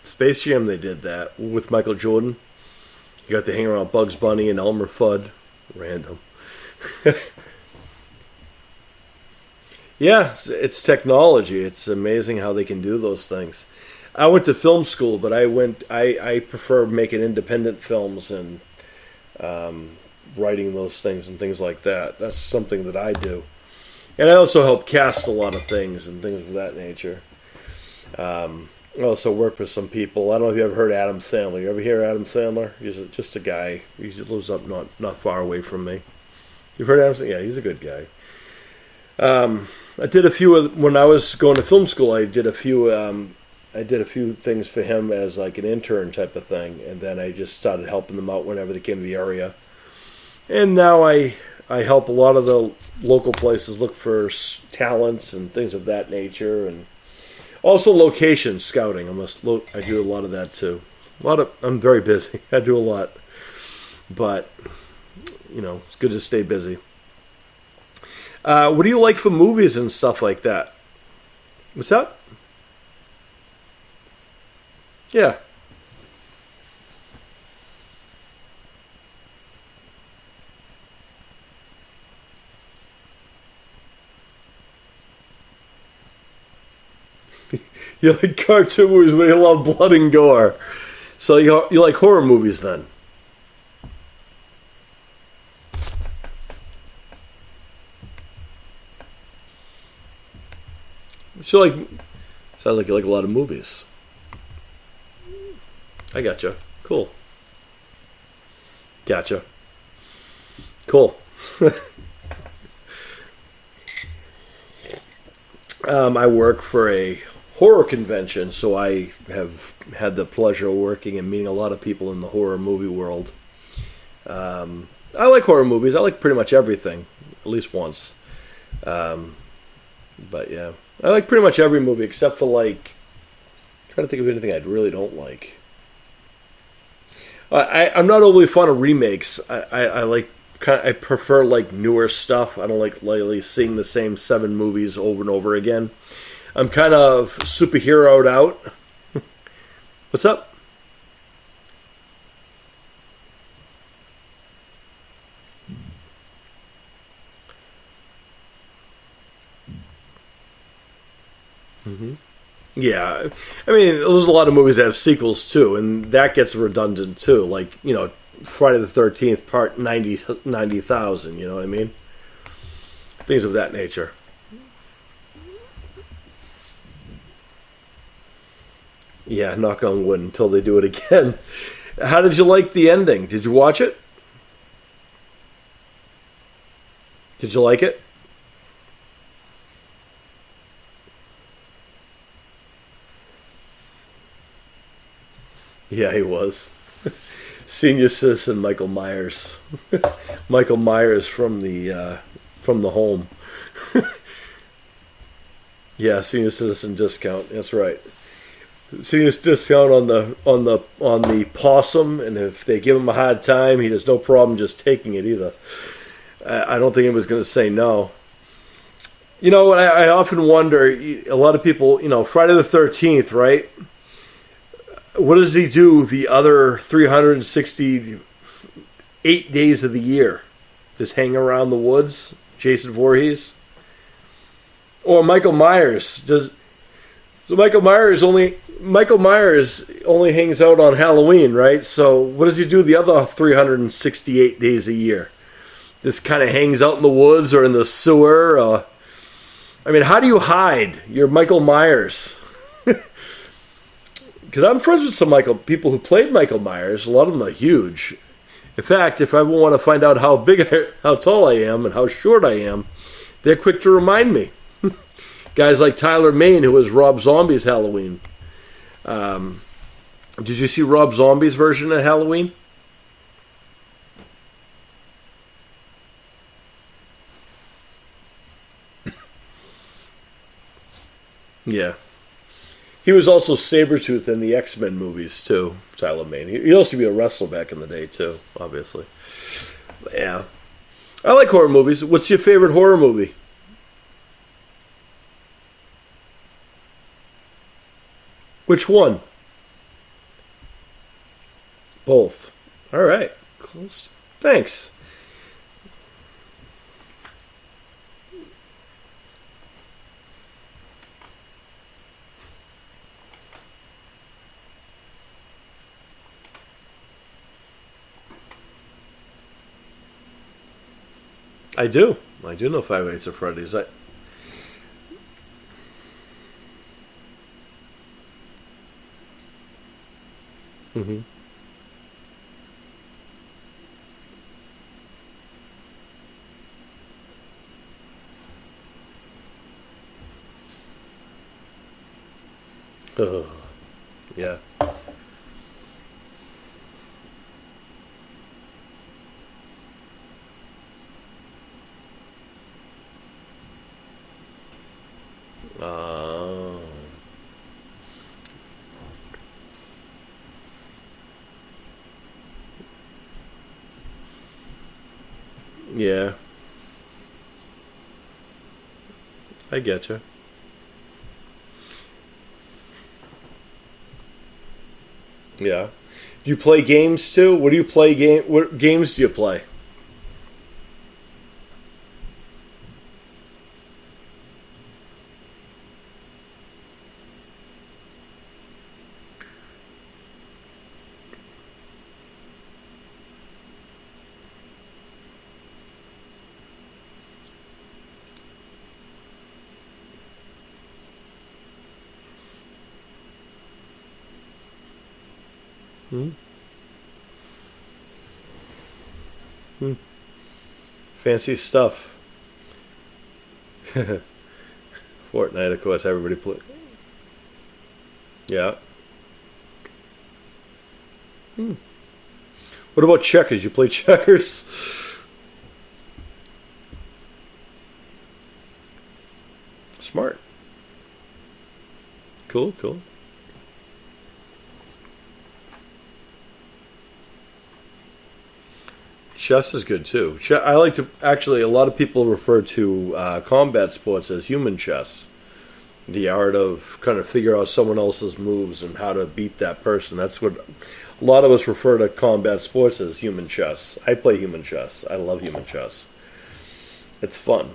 Space Jam, they did that with Michael Jordan. You got to hang around Bugs Bunny and Elmer Fudd. Random. Yeah, it's technology. It's amazing how they can do those things. I went to film school, but I prefer making independent films and writing those things and things like that. That's something that I do. And I also help cast a lot of things and things of that nature. I also work with some people. I don't know if you ever heard Adam Sandler. You ever hear Adam Sandler? He's just a guy. He lives up not far away from me. You've heard Adam Sandler? Yeah, he's a good guy. I did a few when I was going to film school. I did a few I did a few things for him as like an intern type of thing, and then I just started helping them out whenever they came to the area. And now I help a lot of the local places look for talents and things of that nature, and also location scouting. I do a lot of that too. I'm very busy. I do a lot, but it's good to stay busy. What do you like for movies and stuff like that? What's that? Yeah. You like cartoon movies where you love blood and gore. So you like horror movies then? So sounds like you like a lot of movies. I gotcha. Cool. Gotcha. Cool. I work for a horror convention, so I have had the pleasure of working and meeting a lot of people in the horror movie world. I like horror movies. I like pretty much everything, at least once. But yeah, I like pretty much every movie except for I'm trying to think of anything I really don't like. I'm not overly fond of remakes. I prefer newer stuff. I don't like lately seeing the same 7 movies over and over again. I'm kind of superheroed out. What's up? Mm-hmm. Yeah, I mean, there's a lot of movies that have sequels too, and that gets redundant too. Friday the 13th, part 90,000. You know what I mean? Things of that nature. Yeah, knock on wood until they do it again. How did you like the ending? Did you watch it? Did you like it? Yeah, he was. Senior citizen Michael Myers. Michael Myers from the home. Yeah, senior citizen discount. That's right. Senior discount on the possum, and if they give him a hard time, he has no problem just taking it either. I don't think he was going to say no. I often wonder. A lot of people, Friday the 13th, right? What does he do the other 368 days of the year? Just hang around the woods? Jason Voorhees? Or Michael Myers? Michael Myers only hangs out on Halloween, right? So what does he do the other 368 days a year? Just kind of hangs out in the woods or in the sewer? How do you hide? You're Michael Myers. Because I'm friends with some people who played Michael Myers. A lot of them are huge. In fact, if I want to find out how tall I am, and how short I am, they're quick to remind me. Guys like Tyler Mane, who was Rob Zombie's Halloween. Did you see Rob Zombie's version of Halloween? Yeah. He was also Sabretooth in the X-Men movies, too, Tyler Mane. He used to be a wrestler back in the day, too, obviously. But yeah. I like horror movies. What's your favorite horror movie? Which one? Both. All right. Close. Thanks. I do. I do know Five Nights at Freddy's. Mm-hmm. Oh. Yeah. Uh, yeah. I get you. Yeah. Do you play games too? What do you play What games do you play? Hmm? Hmm. Fancy stuff. Fortnite, of course, everybody play. Yeah. Hmm. What about checkers? You play checkers? Smart. Cool, cool. Chess is good too. I like to actually. A lot of people refer to combat sports as human chess, the art of kind of figure out someone else's moves and how to beat that person. That's what a lot of us refer to combat sports as human chess. I play human chess. I love human chess. It's fun.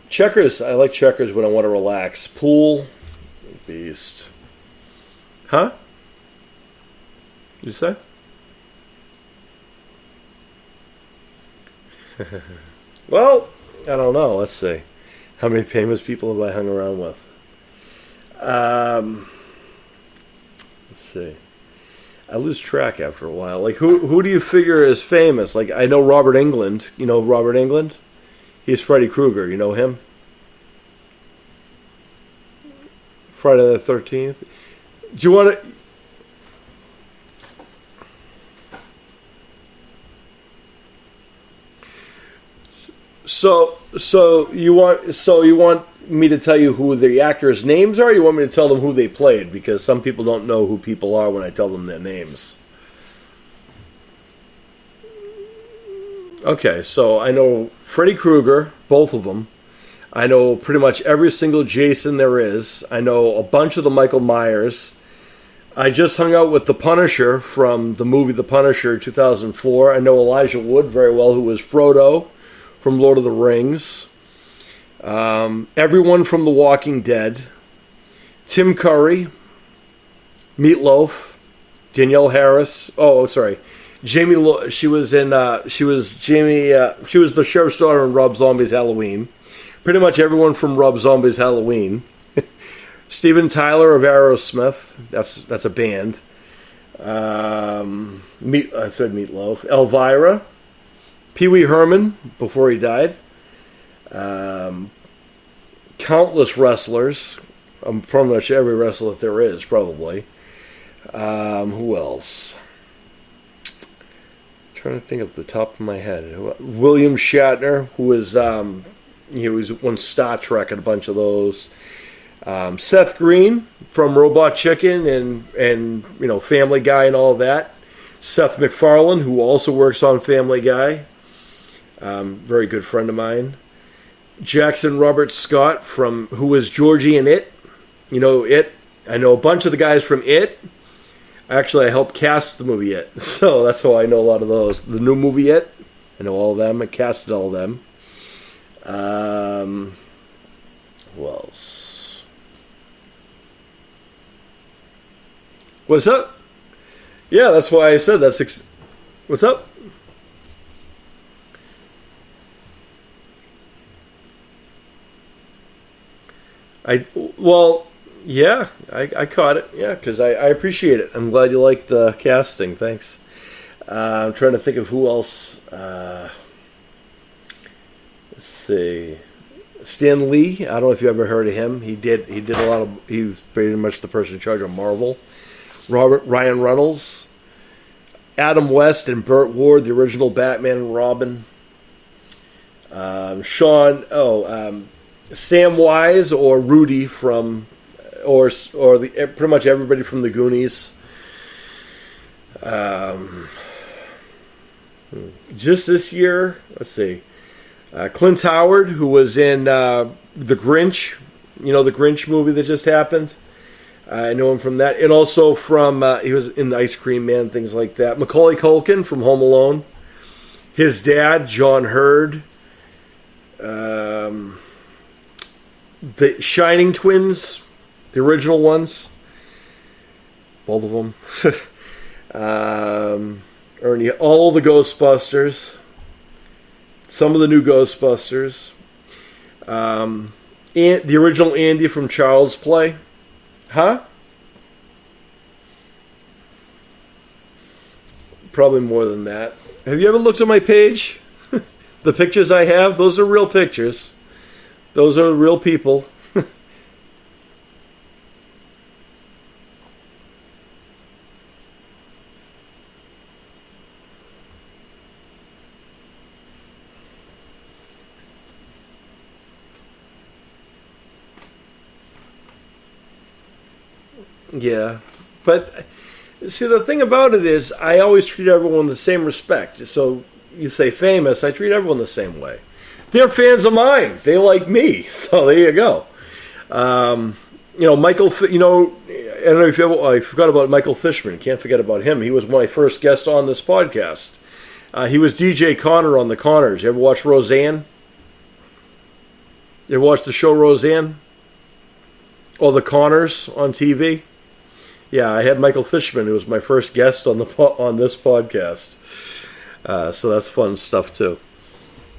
Checkers. I like checkers when I want to relax. Pool, beast. Huh? You say? Well, I don't know. Let's see. How many famous people have I hung around with? Let's see. I lose track after a while. Like, who do you figure is famous? Like, I know Robert Englund. You know Robert Englund? He's Freddy Krueger. You know him? Friday the 13th. Do you want to... So you want me to tell you who the actors' names are? Or you want me to tell them who they played? Because some people don't know who people are when I tell them their names. Okay, so I know Freddy Krueger, both of them. I know pretty much every single Jason there is. I know a bunch of the Michael Myers. I just hung out with the Punisher from the movie The Punisher 2004. I know Elijah Wood very well, who was Frodo from Lord of the Rings. Everyone from The Walking Dead. Tim Curry. Meatloaf. Danielle Harris. Oh, sorry. Jamie. She was in. She was Jamie. She was the sheriff's daughter in Rob Zombie's Halloween. Pretty much everyone from Rob Zombie's Halloween. Steven Tyler of Aerosmith. That's a band. I said Meatloaf. Elvira. Pee Wee Herman before he died. Countless wrestlers. Pretty much every wrestler that there is, probably. Who else? I'm trying to think of the top of my head. William Shatner, who was he was on Star Trek and a bunch of those. Seth Green from Robot Chicken and Family Guy and all of that. Seth MacFarlane, who also works on Family Guy. Very good friend of mine. Jackson Robert Scott who was Georgie in It. You know It. I know a bunch of the guys from It. Actually, I helped cast the movie It, so that's how I know a lot of those. The new movie It, I know all of them. I casted all of them. Who else? What's up? Yeah, that's why I said that's. What's up? Yeah, I caught it. Yeah, because I appreciate it. I'm glad you liked the casting. Thanks. I'm trying to think of who else. Let's see. Stan Lee. I don't know if you ever heard of him. He did a lot of. He was pretty much the person in charge of Marvel. Ryan Reynolds, Adam West, and Burt Ward, the original Batman and Robin. Sam Wise or Rudy from, pretty much everybody from the Goonies. Just this year, let's see, Clint Howard, who was in The Grinch, the Grinch movie that just happened. I know him from that, and also from he was in the Ice Cream Man, things like that. Macaulay Culkin from Home Alone. His dad, John Hurd. The Shining Twins, the original ones, both of them. Ernie, all the Ghostbusters, some of the new Ghostbusters, and the original Andy from Child's Play. Huh? Probably more than that. Have you ever looked at my page? The pictures I have, those are real pictures. Those are real people. Yeah, but see, the thing about it is I always treat everyone with the same respect. So you say famous, I treat everyone the same way. They're fans of mine. They like me. So there you go. Michael, I don't know if I forgot about Michael Fishman. Can't forget about him. He was my first guest on this podcast. He was DJ Connor on the Connors. You ever watch Roseanne? You ever watch the show Roseanne? Or the Connors on TV? Yeah, I had Michael Fishman, who was my first guest on this podcast. So that's fun stuff too.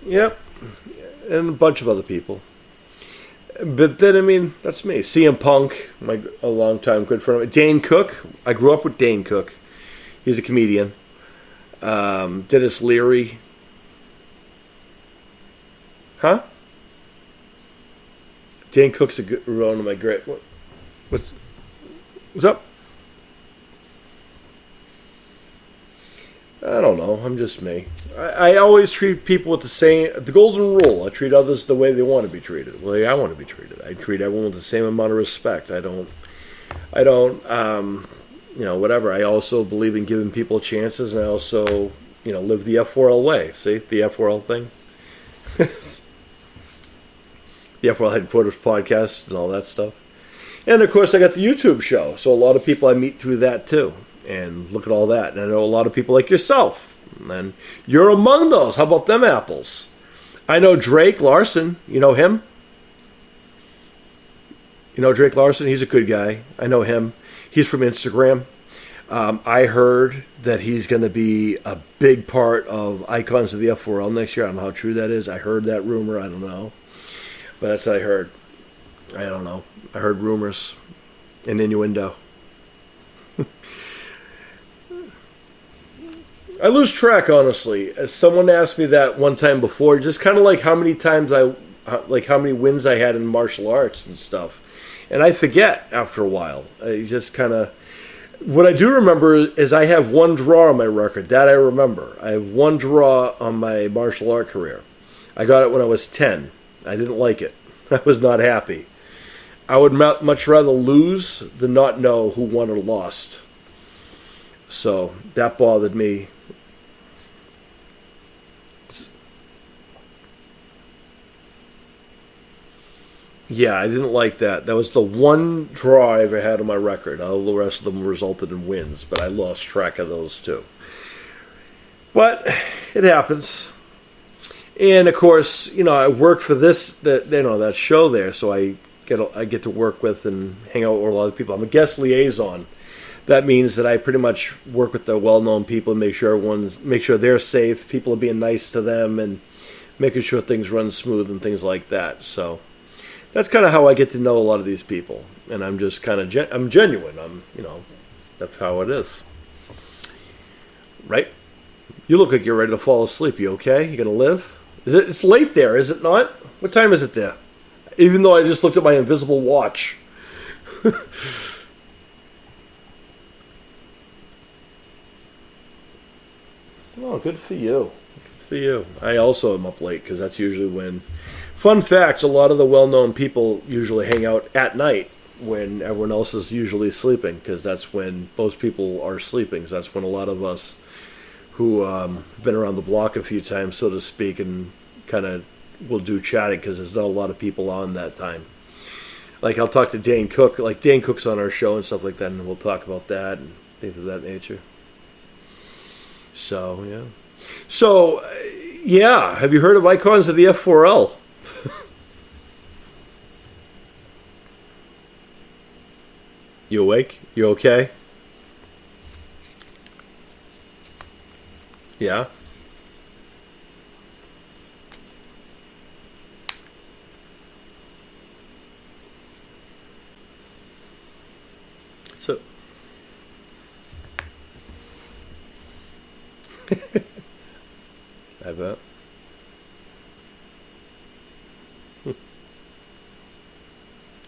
Yep, and a bunch of other people. But then, that's me. CM Punk, a long-time good friend of mine. Dane Cook. I grew up with Dane Cook. He's a comedian. Dennis Leary. Huh? Dane Cook's one of my great... What's up? I don't know. I'm just me. I always treat people with the golden rule. I treat others the way they want to be treated. The way I want to be treated. I treat everyone with the same amount of respect. I don't, whatever. I also believe in giving people chances, and I also, live the F4L way. See, the F4L thing? The F4L Headquarters podcast and all that stuff. And, of course, I got the YouTube show. So a lot of people I meet through that, too. And look at all that. And I know a lot of people like yourself. And you're among those. How about them apples? I know Drake-Larson. You know him? You know Drake-Larson? He's a good guy. I know him. He's from Instagram. I heard that he's going to be a big part of Icons of the F4L next year. I don't know how true that is. I heard that rumor. I don't know. But that's what I heard. I don't know. I heard rumors and innuendo. I lose track, honestly. As someone asked me that one time before, just kind of like how many wins I had in martial arts and stuff. And I forget after a while. I just kind of... What I do remember is I have one draw on my record. That I remember. I have one draw on my martial art career. I got it when I was 10. I didn't like it. I was not happy. I would much rather lose than not know who won or lost. So that bothered me. Yeah, I didn't like that. That was the one draw I ever had on my record. All the rest of them resulted in wins, but I lost track of those too. But it happens. And of course, I work for that show there, so I get to work with and hang out with a lot of people. I'm a guest liaison. That means that I pretty much work with the well-known people and make sure they're safe, people are being nice to them, and making sure things run smooth and things like that. So that's kind of how I get to know a lot of these people, and I'm just kind of I'm genuine. That's how it is, right? You look like you're ready to fall asleep. You okay? You gonna live? It's late there, is it not? What time is it there? Even though I just looked at my invisible watch. Oh, good for you. Good for you. I also am up late because that's usually when... Fun fact, a lot of the well-known people usually hang out at night when everyone else is usually sleeping, because that's when most people are sleeping. So that's when a lot of us who have been around the block a few times, so to speak, and kind of will do chatting because there's not a lot of people on that time. Like, I'll talk to Dane Cook. Like, Dane Cook's on our show and stuff like that, and we'll talk about that and things of that nature. So, yeah. So, yeah. Have you heard of icons of the F4L? You awake? You okay? Yeah? So... I bet.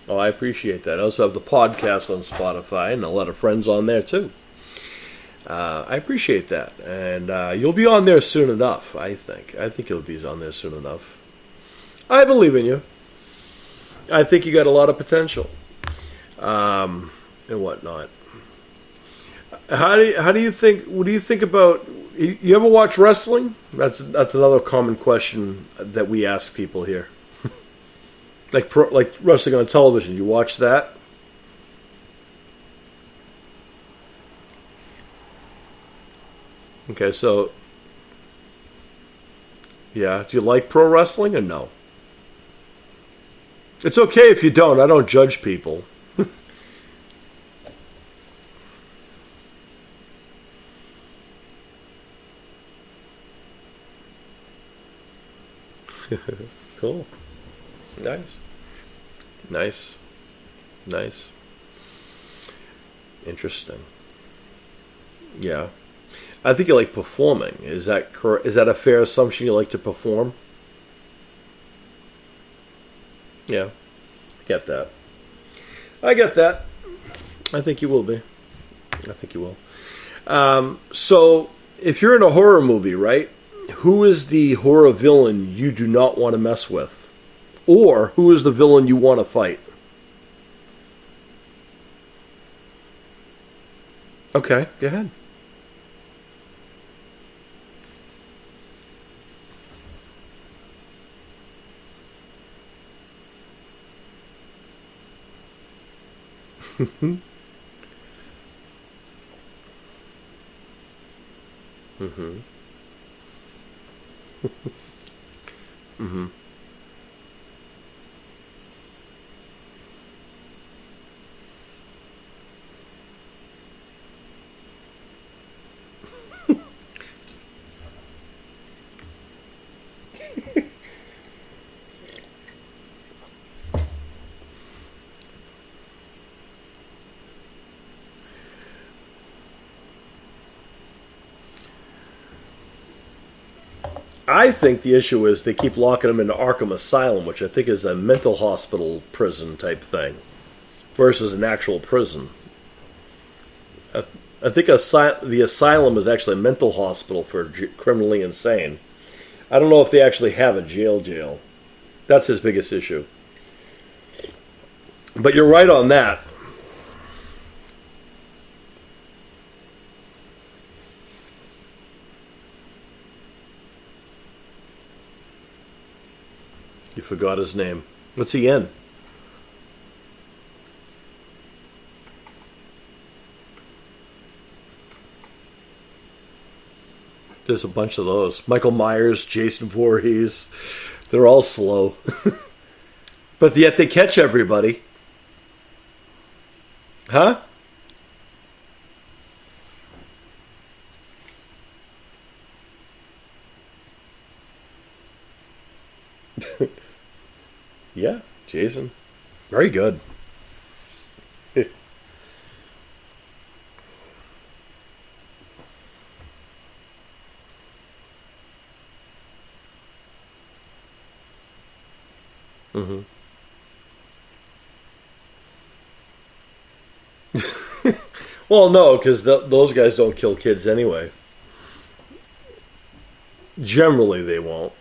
Oh, I appreciate that. I also have the podcast on Spotify and a lot of friends on there too. I appreciate that. And you'll be on there soon enough, I think. I think you'll be on there soon enough. I believe in you. I think you got a lot of potential. And whatnot. How do you think, what do you think about, you ever watch wrestling? That's another common question that we ask people here. Like wrestling on television, you watch that? Okay, so yeah, do you like pro wrestling or no? It's okay if you don't. I don't judge people. Cool. Nice. Interesting. Yeah. I think you like performing. Is that correct? Is that a fair assumption? You like to perform? Yeah. I get that. I think you will be. I think you will. So, if you're in a horror movie, right? Who is the horror villain you do not want to mess with? Or who is the villain you want to fight? Okay, go ahead. Mm-hmm. Mm-hmm. I think the issue is they keep locking them into Arkham Asylum, which I think is a mental hospital prison type thing, versus an actual prison. I think the asylum is actually a mental hospital for criminally insane. I don't know if they actually have a jail. That's his biggest issue. But you're right on that. You forgot his name. What's he in? There's a bunch of those. Michael Myers, Jason Voorhees. They're all slow. But yet they catch everybody. Huh? Yeah, Jason. Very good. Mm-hmm. Well, no, because those guys don't kill kids anyway. Generally, they won't.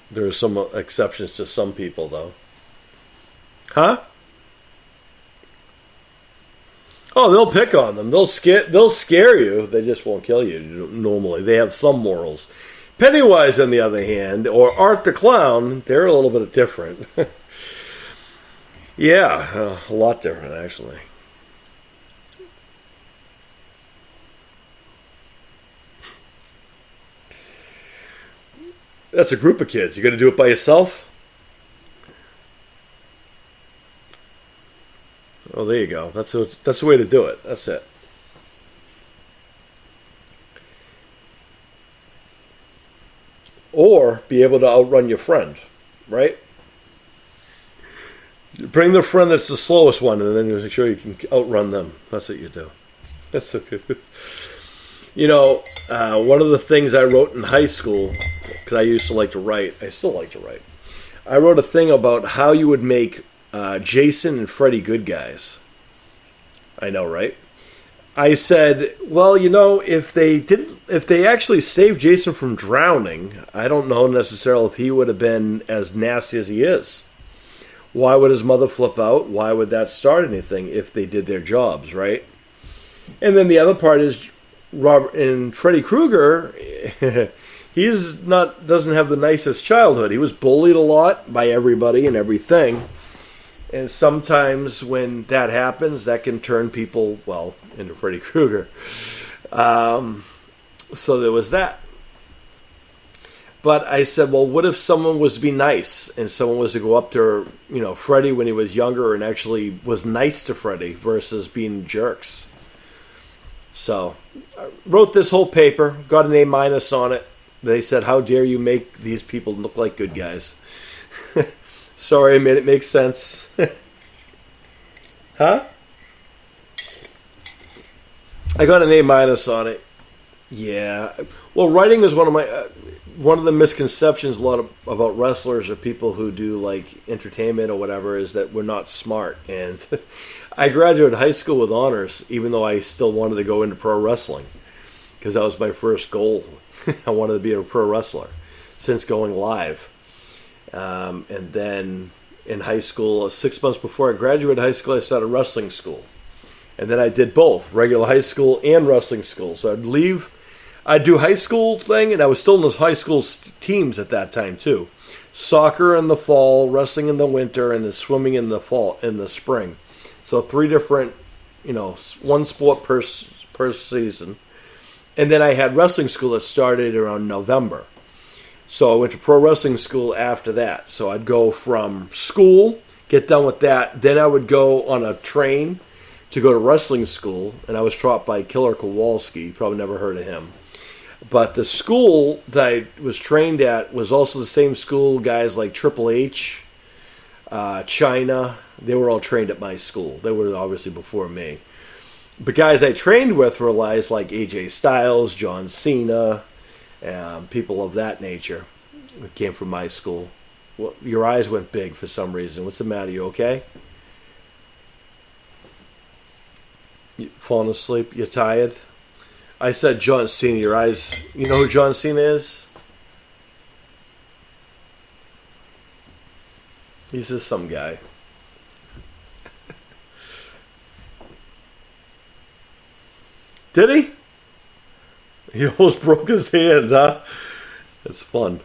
There are some exceptions to some people, though. Huh? Oh, they'll pick on them. They'll scare you. They just won't kill you normally. They have some morals. Pennywise, on the other hand, or Art the Clown, they're a little bit different. Yeah, a lot different, actually. That's a group of kids. You got to do it by yourself? Oh, there you go. That's the way to do it. That's it. Or be able to outrun your friend, right? Bring the friend that's the slowest one, and then you make sure you can outrun them. That's what you do. That's so good. You know, one of the things I wrote in high school, because I used to like to write, I still like to write. I wrote a thing about how you would make Jason and Freddy good guys. I know, right? I said, well, you know, if they actually saved Jason from drowning, I don't know necessarily if he would have been as nasty as he is. Why would his mother flip out? Why would that start anything if they did their jobs, right? And then the other part is Robert and Freddy Krueger. Doesn't have the nicest childhood. He was bullied a lot by everybody and everything. And sometimes when that happens, that can turn people, well, into Freddy Krueger. So there was that. But I said, well, what if someone was to be nice and someone was to go up to, you know, Freddy when he was younger and actually was nice to Freddy versus being jerks? So I wrote this whole paper, got an A- on it. They said, how dare you make these people look like good guys? Sorry, I made it make sense. Huh? I got an A- on it. Yeah. Well, writing is one of the misconceptions about wrestlers or people who do like entertainment or whatever is that we're not smart. And I graduated high school with honors, even though I still wanted to go into pro wrestling because that was my first goal. I wanted to be a pro wrestler since going live. And then in high school, 6 months before I graduated high school, I started wrestling school. And then I did both, regular high school and wrestling school. So I'd do high school thing, and I was still in those high school teams at that time too. Soccer in the fall, wrestling in the winter, and then swimming in the fall, in the spring. So 3 different, one sport per season. And then I had wrestling school that started around November. So I went to pro wrestling school after that. So I'd go from school, get done with that, then I would go on a train to go to wrestling school, and I was taught by Killer Kowalski. You probably never heard of him. But the school that I was trained at was also the same school guys like Triple H, China. They were all trained at my school. They were obviously before me. But guys I trained with were guys like AJ Styles, John Cena, people of that nature who came from my school. Well, your eyes went big for some reason. What's the matter? You okay? You falling asleep? You're tired? I said John Cena. Your eyes... You know who John Cena is? He's just some guy. Did he? He almost broke his hand, huh? It's fun.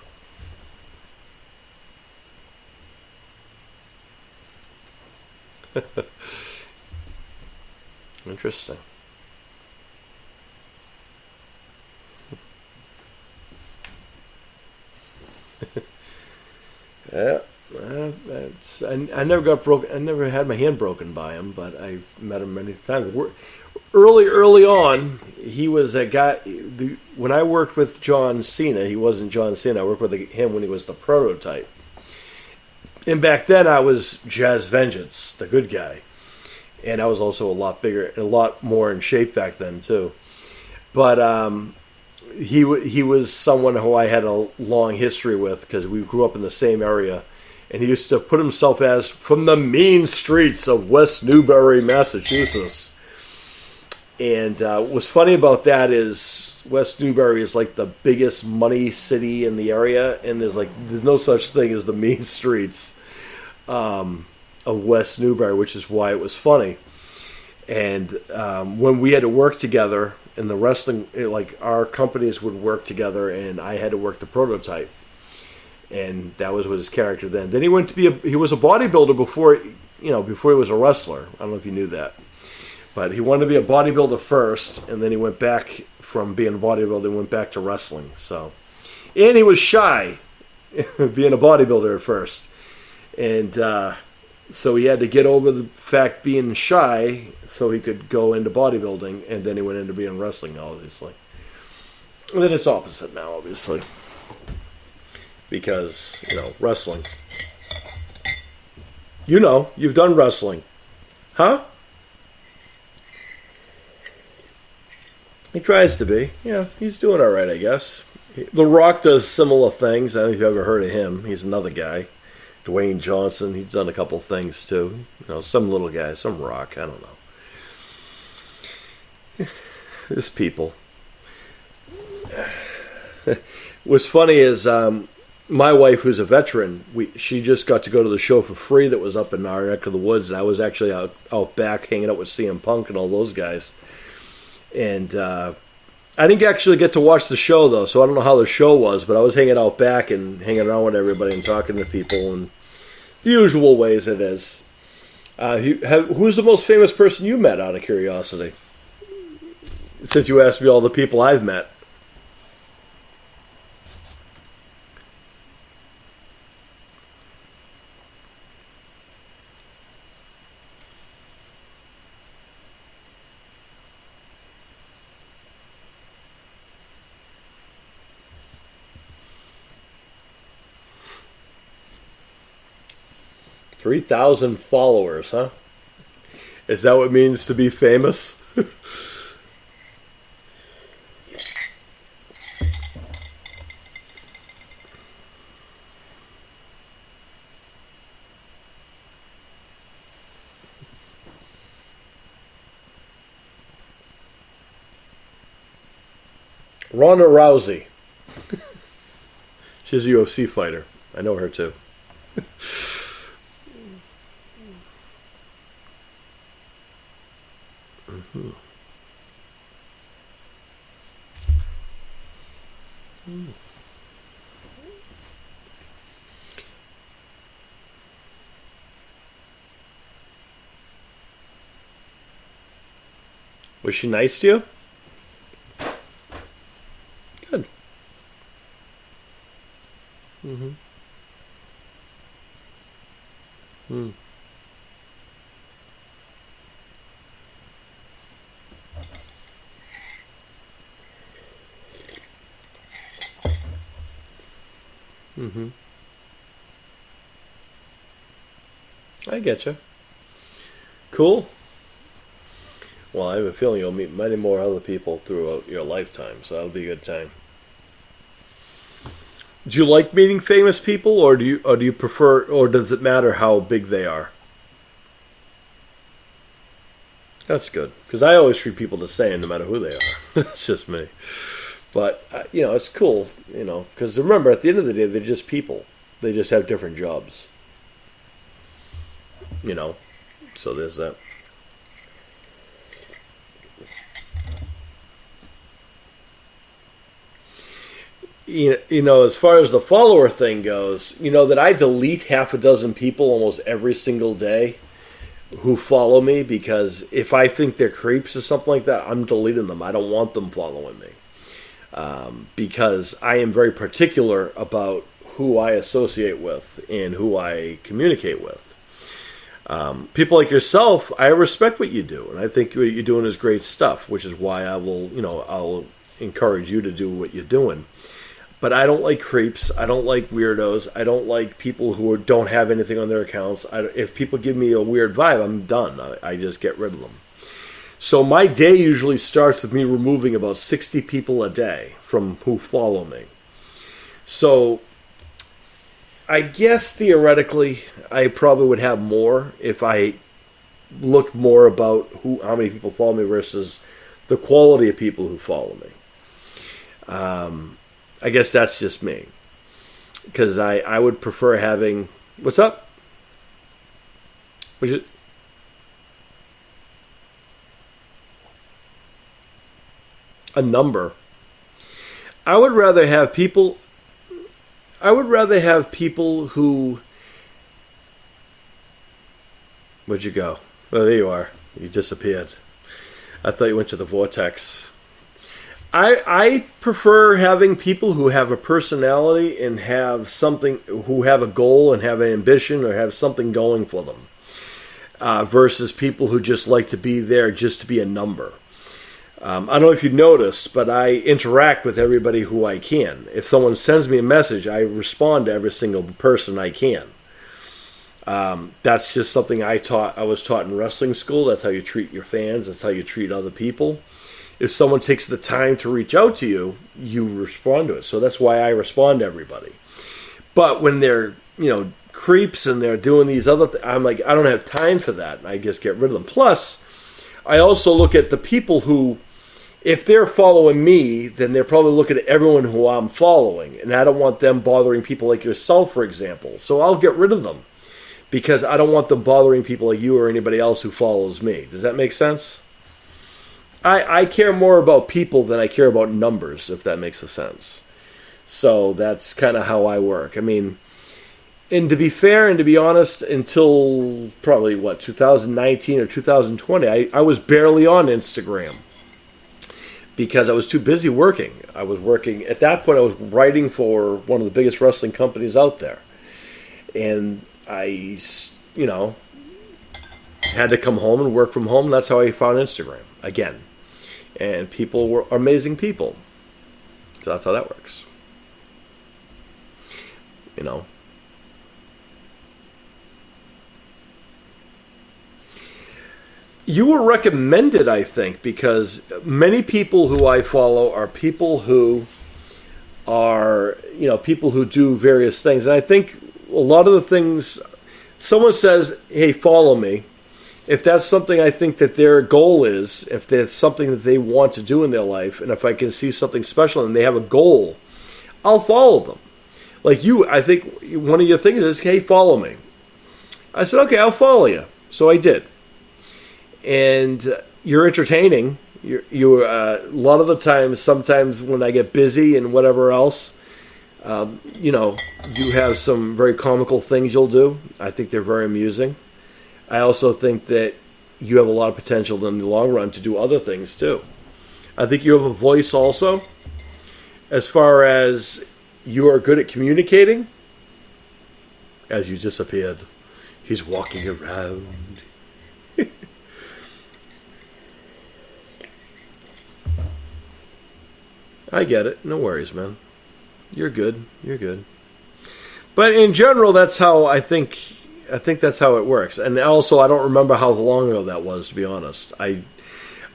Interesting. Yeah, I never got broken. I never had my hand broken by him, but I've met him many times. Early on, he was a guy. When I worked with John Cena, he wasn't John Cena. I worked with him when he was the prototype. And back then, I was Jazz Vengeance, the good guy. And I was also a lot bigger, a lot more in shape back then, too. But he was someone who I had a long history with because we grew up in the same area. And he used to put himself as from the mean streets of West Newbury, Massachusetts. And what's funny about that is West Newbury is like the biggest money city in the area, and there's no such thing as the mean streets of West Newbury, which is why it was funny. And when we had to work together in the wrestling, our companies would work together, and I had to work the prototype, and that was with his character then. Then he went to he was a bodybuilder before he was a wrestler. I don't know if you knew that. But he wanted to be a bodybuilder first, and then he went back from being a bodybuilder and went back to wrestling. So, and he was shy, being a bodybuilder at first, and so he had to get over the fact being shy so he could go into bodybuilding, and then he went into being wrestling, obviously. And then it's opposite now, obviously, because wrestling. You've done wrestling, huh? He tries to be. Yeah, he's doing all right, I guess. The Rock does similar things. I don't know if you've ever heard of him. He's another guy. Dwayne Johnson, he's done a couple things too. Some little guy, some Rock, I don't know. There's people. What's funny is my wife, who's a veteran, she just got to go to the show for free that was up in our neck of the woods, and I was actually out back hanging out with CM Punk and all those guys. And I didn't actually get to watch the show, though, so I don't know how the show was, but I was hanging out back and hanging around with everybody and talking to people in the usual ways it is. Who's the most famous person you met, out of curiosity? Since you asked me all the people I've met. $3,000 followers, huh? Is that what it means to be famous? Ronda Rousey. She's a UFC fighter. I know her too. Mm-hmm. Was she nice to you? Good. Mm-hmm. Mm. Mm-hmm. I get you. Cool. Well, I have a feeling you'll meet many more other people throughout your lifetime, so that'll be a good time. Do you like meeting famous people, or do you prefer, or does it matter how big they are? That's good, because I always treat people the same, no matter who they are. It's just me. But it's cool, because remember, at the end of the day, they're just people. They just have different jobs. So there's that. As far as the follower thing goes, that I delete half a dozen people almost every single day who follow me, because if I think they're creeps or something like that, I'm deleting them. I don't want them following me. Because I am very particular about who I associate with and who I communicate with. People like yourself, I respect what you do, and I think what you're doing is great stuff, which is why I'll encourage you to do what you're doing. But I don't like creeps. I don't like weirdos. I don't like people who don't have anything on their accounts. If people give me a weird vibe, I'm done. I just get rid of them. So my day usually starts with me removing about 60 people a day from who follow me. So I guess theoretically I probably would have more if I looked more about how many people follow me versus the quality of people who follow me. I guess that's just me. Because I would prefer having... What's up? What's it? A number. I would rather have people who... Where'd you go? Oh, there you are. You disappeared. I thought you went to the vortex. I prefer having people who have a personality and have something, who have a goal and have an ambition or have something going for them, versus people who just like to be there just to be a number. I don't know if you noticed, but I interact with everybody who I can. If someone sends me a message, I respond to every single person I can. That's just something I was taught in wrestling school. That's how you treat your fans. That's how you treat other people. If someone takes the time to reach out to you, you respond to it. So that's why I respond to everybody. But when they're, creeps and they're doing these other things, I'm like, I don't have time for that. I just get rid of them. Plus, I also look at the people who, if they're following me, then they're probably looking at everyone who I'm following. And I don't want them bothering people like yourself, for example. So I'll get rid of them. Because I don't want them bothering people like you or anybody else who follows me. Does that make sense? I care more about people than I care about numbers, if that makes sense. So that's kind of how I work. I mean, and to be fair and to be honest, until probably, 2019 or 2020, I was barely on Instagram. Because I was too busy working. I was working, at that point I was writing for one of the biggest wrestling companies out there. And I, had to come home and work from home. That's how I found Instagram, again. And people were amazing people. So that's how that works. You were recommended, I think, because many people who I follow are people who are, people who do various things. And I think a lot of the things, someone says, hey, follow me. If that's something I think that their goal is, if there's something that they want to do in their life, and if I can see something special and they have a goal, I'll follow them. Like you, I think one of your things is, hey, follow me. I said, okay, I'll follow you. So I did. And you're entertaining. You a lot of the times, sometimes when I get busy and whatever else, you have some very comical things you'll do. I think they're very amusing. I also think that you have a lot of potential in the long run to do other things too. I think you have a voice also. As far as you are good at communicating, as you disappeared, he's walking around. I get it. No worries, man. You're good. You're good. But in general, that's how I think that's how it works. And also, I don't remember how long ago that was, to be honest. I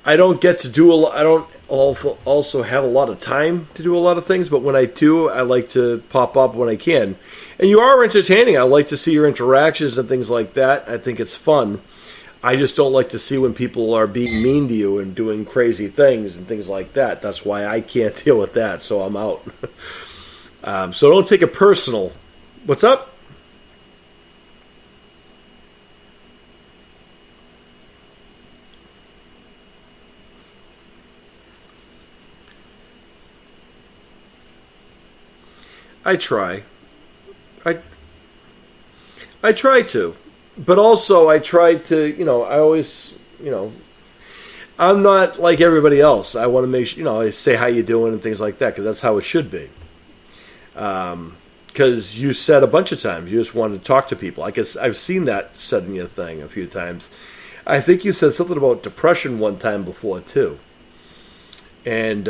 don't get to do a lot. I don't also have a lot of time to do a lot of things, but when I do, I like to pop up when I can. And you are entertaining. I like to see your interactions and things like that. I think it's fun. I just don't like to see when people are being mean to you and doing crazy things and things like that. That's why I can't deal with that, so I'm out. So don't take it personal. What's up? I try. I try to. But also I try to, I always, I'm not like everybody else. I want to make sure, I say how you doing and things like that because that's how it should be. Because you said a bunch of times you just wanted to talk to people. I guess I've seen that said in your thing a few times. I think you said something about depression one time before too. And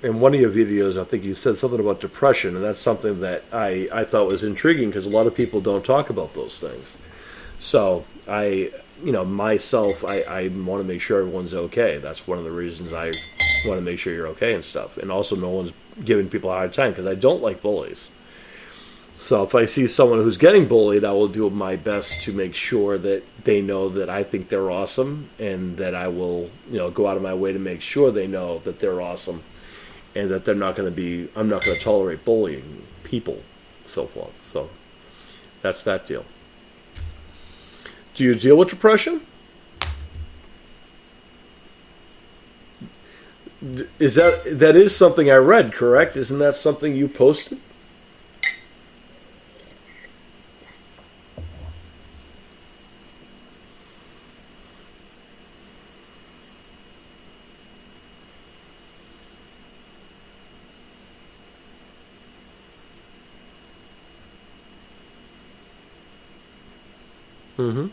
in one of your videos, I think you said something about depression, and that's something that I thought was intriguing because a lot of people don't talk about those things. So myself, I want to make sure everyone's okay. That's one of the reasons I want to make sure you're okay and stuff. And also no one's giving people a hard time because I don't like bullies. So if I see someone who's getting bullied, I will do my best to make sure that they know that I think they're awesome, and that I will, go out of my way to make sure they know that they're awesome, and that I'm not going to tolerate bullying people, so forth. So that's that deal. Do you deal with depression? That is something I read, correct? Isn't that something you posted? Mm-hmm.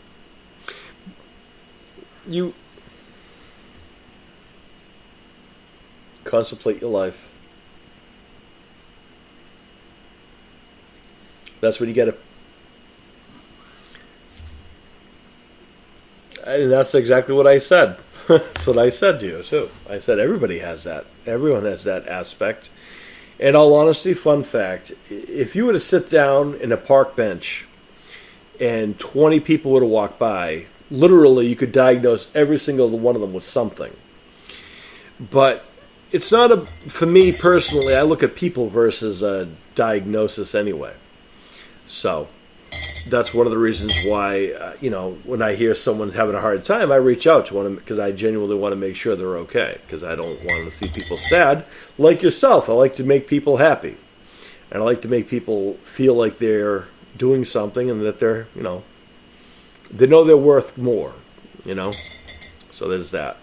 You contemplate your life. That's what you get. And that's exactly what I said. That's what I said to you, too. I said everybody has that. Everyone has that aspect. In all honesty, fun fact, if you were to sit down in a park bench and 20 people would have walked by, literally you could diagnose every single one of them with something. But it's not for me personally, I look at people versus a diagnosis anyway. So that's one of the reasons why, when I hear someone's having a hard time, I reach out to them because I genuinely want to make sure they're okay, because I don't want to see people sad. Like yourself, I like to make people happy. And I like to make people feel like they're doing something and that they're, they know they're worth more, So there's that.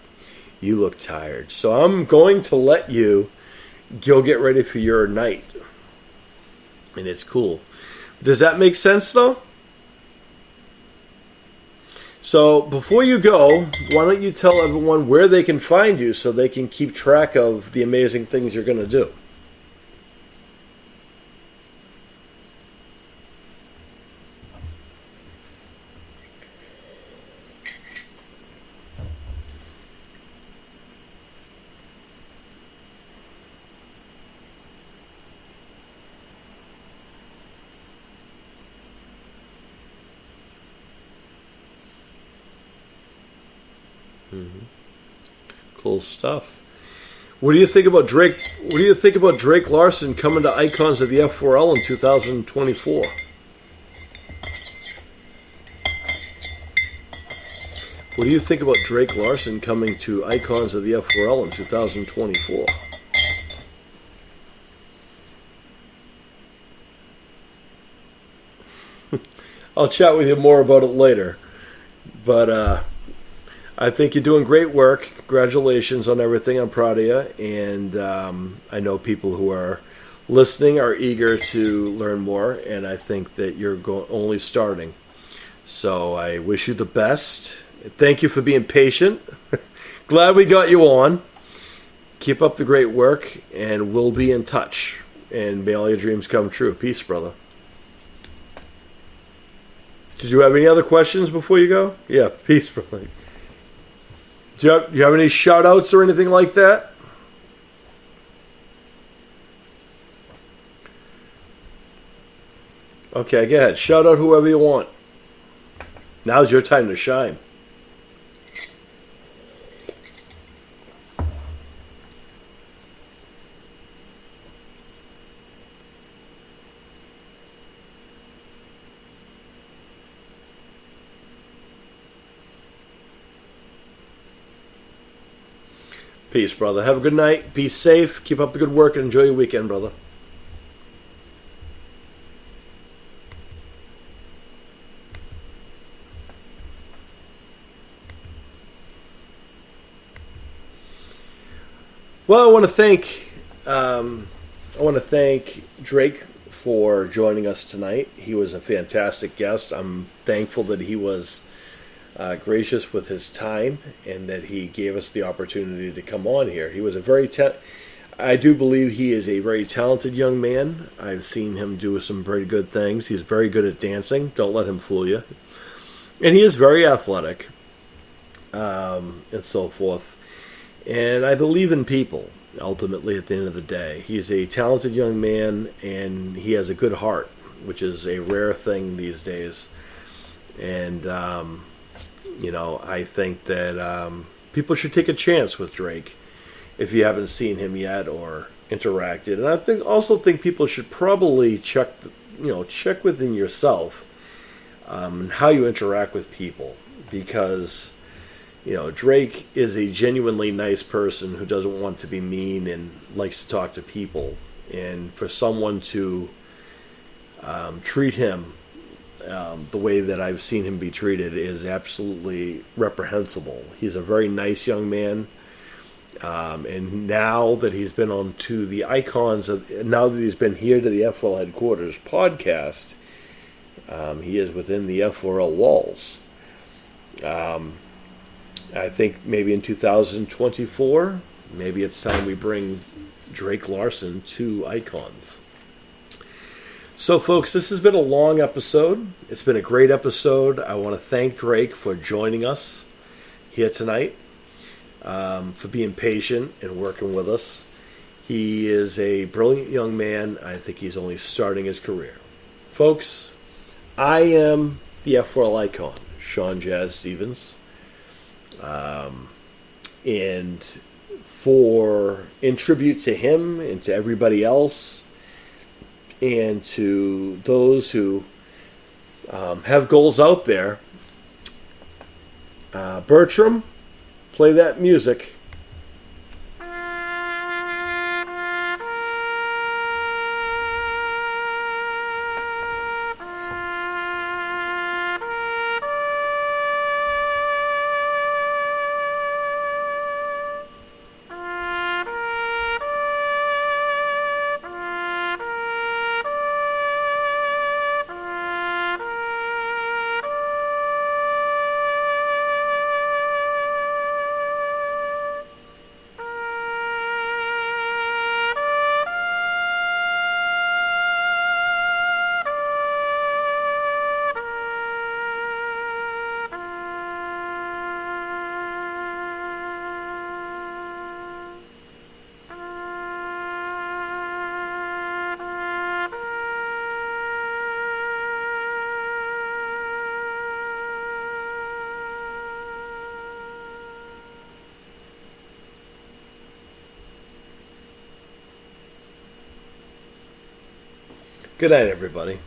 You look tired. So I'm going to let you go get ready for your night. And it's cool. Does that make sense, though? So before you go, why don't you tell everyone where they can find you so they can keep track of the amazing things you're going to do? Cool stuff. What do you think about Drake? What do you think about Drake-Larson coming to Icons of the F4L in 2024? What do you think about Drake-Larson coming to Icons of the F4L in 2024? I'll chat with you more about it later. But I think you're doing great work. Congratulations on everything. I'm proud of you. And I know people who are listening are eager to learn more. And I think that you're only starting. So I wish you the best. Thank you for being patient. Glad we got you on. Keep up the great work. And we'll be in touch. And may all your dreams come true. Peace, brother. Did you have any other questions before you go? Yeah, peace, brother. Do you have any shout-outs or anything like that? Okay, go ahead. Shout out whoever you want. Now's your time to shine. Peace, brother. Have a good night. Be safe. Keep up the good work and enjoy your weekend, brother. Well, I want to thank Drake for joining us tonight. He was a fantastic guest. I'm thankful that he was gracious with his time and that he gave us the opportunity to come on here. He was I do believe he is a very talented young man. I've seen him do some very good things. He's very good at dancing. Don't let him fool you. And he is very athletic, and so forth. And I believe in people, ultimately, at the end of the day. He's a talented young man, and he has a good heart. which is a rare thing these days. And, I think that people should take a chance with Drake if you haven't seen him yet or interacted. And I think people should probably check within yourself how you interact with people, because Drake is a genuinely nice person who doesn't want to be mean and likes to talk to people. And for someone to treat him the way that I've seen him be treated is absolutely reprehensible. He's a very nice young man. And now that he's been on to the Icons, now that he's been here to the F4L Headquarters podcast, he is within the F4L walls. I think maybe in 2024, maybe it's time we bring Drake-Larson to Icons. So, folks, this has been a long episode. It's been a great episode. I want to thank Drake for joining us here tonight, for being patient and working with us. He is a brilliant young man. I think he's only starting his career. Folks, I am the F4L icon, Sean Jazz Stevens. And in tribute to him and to everybody else, and to those who have goals out there, Bertram, play that music. Good night, everybody.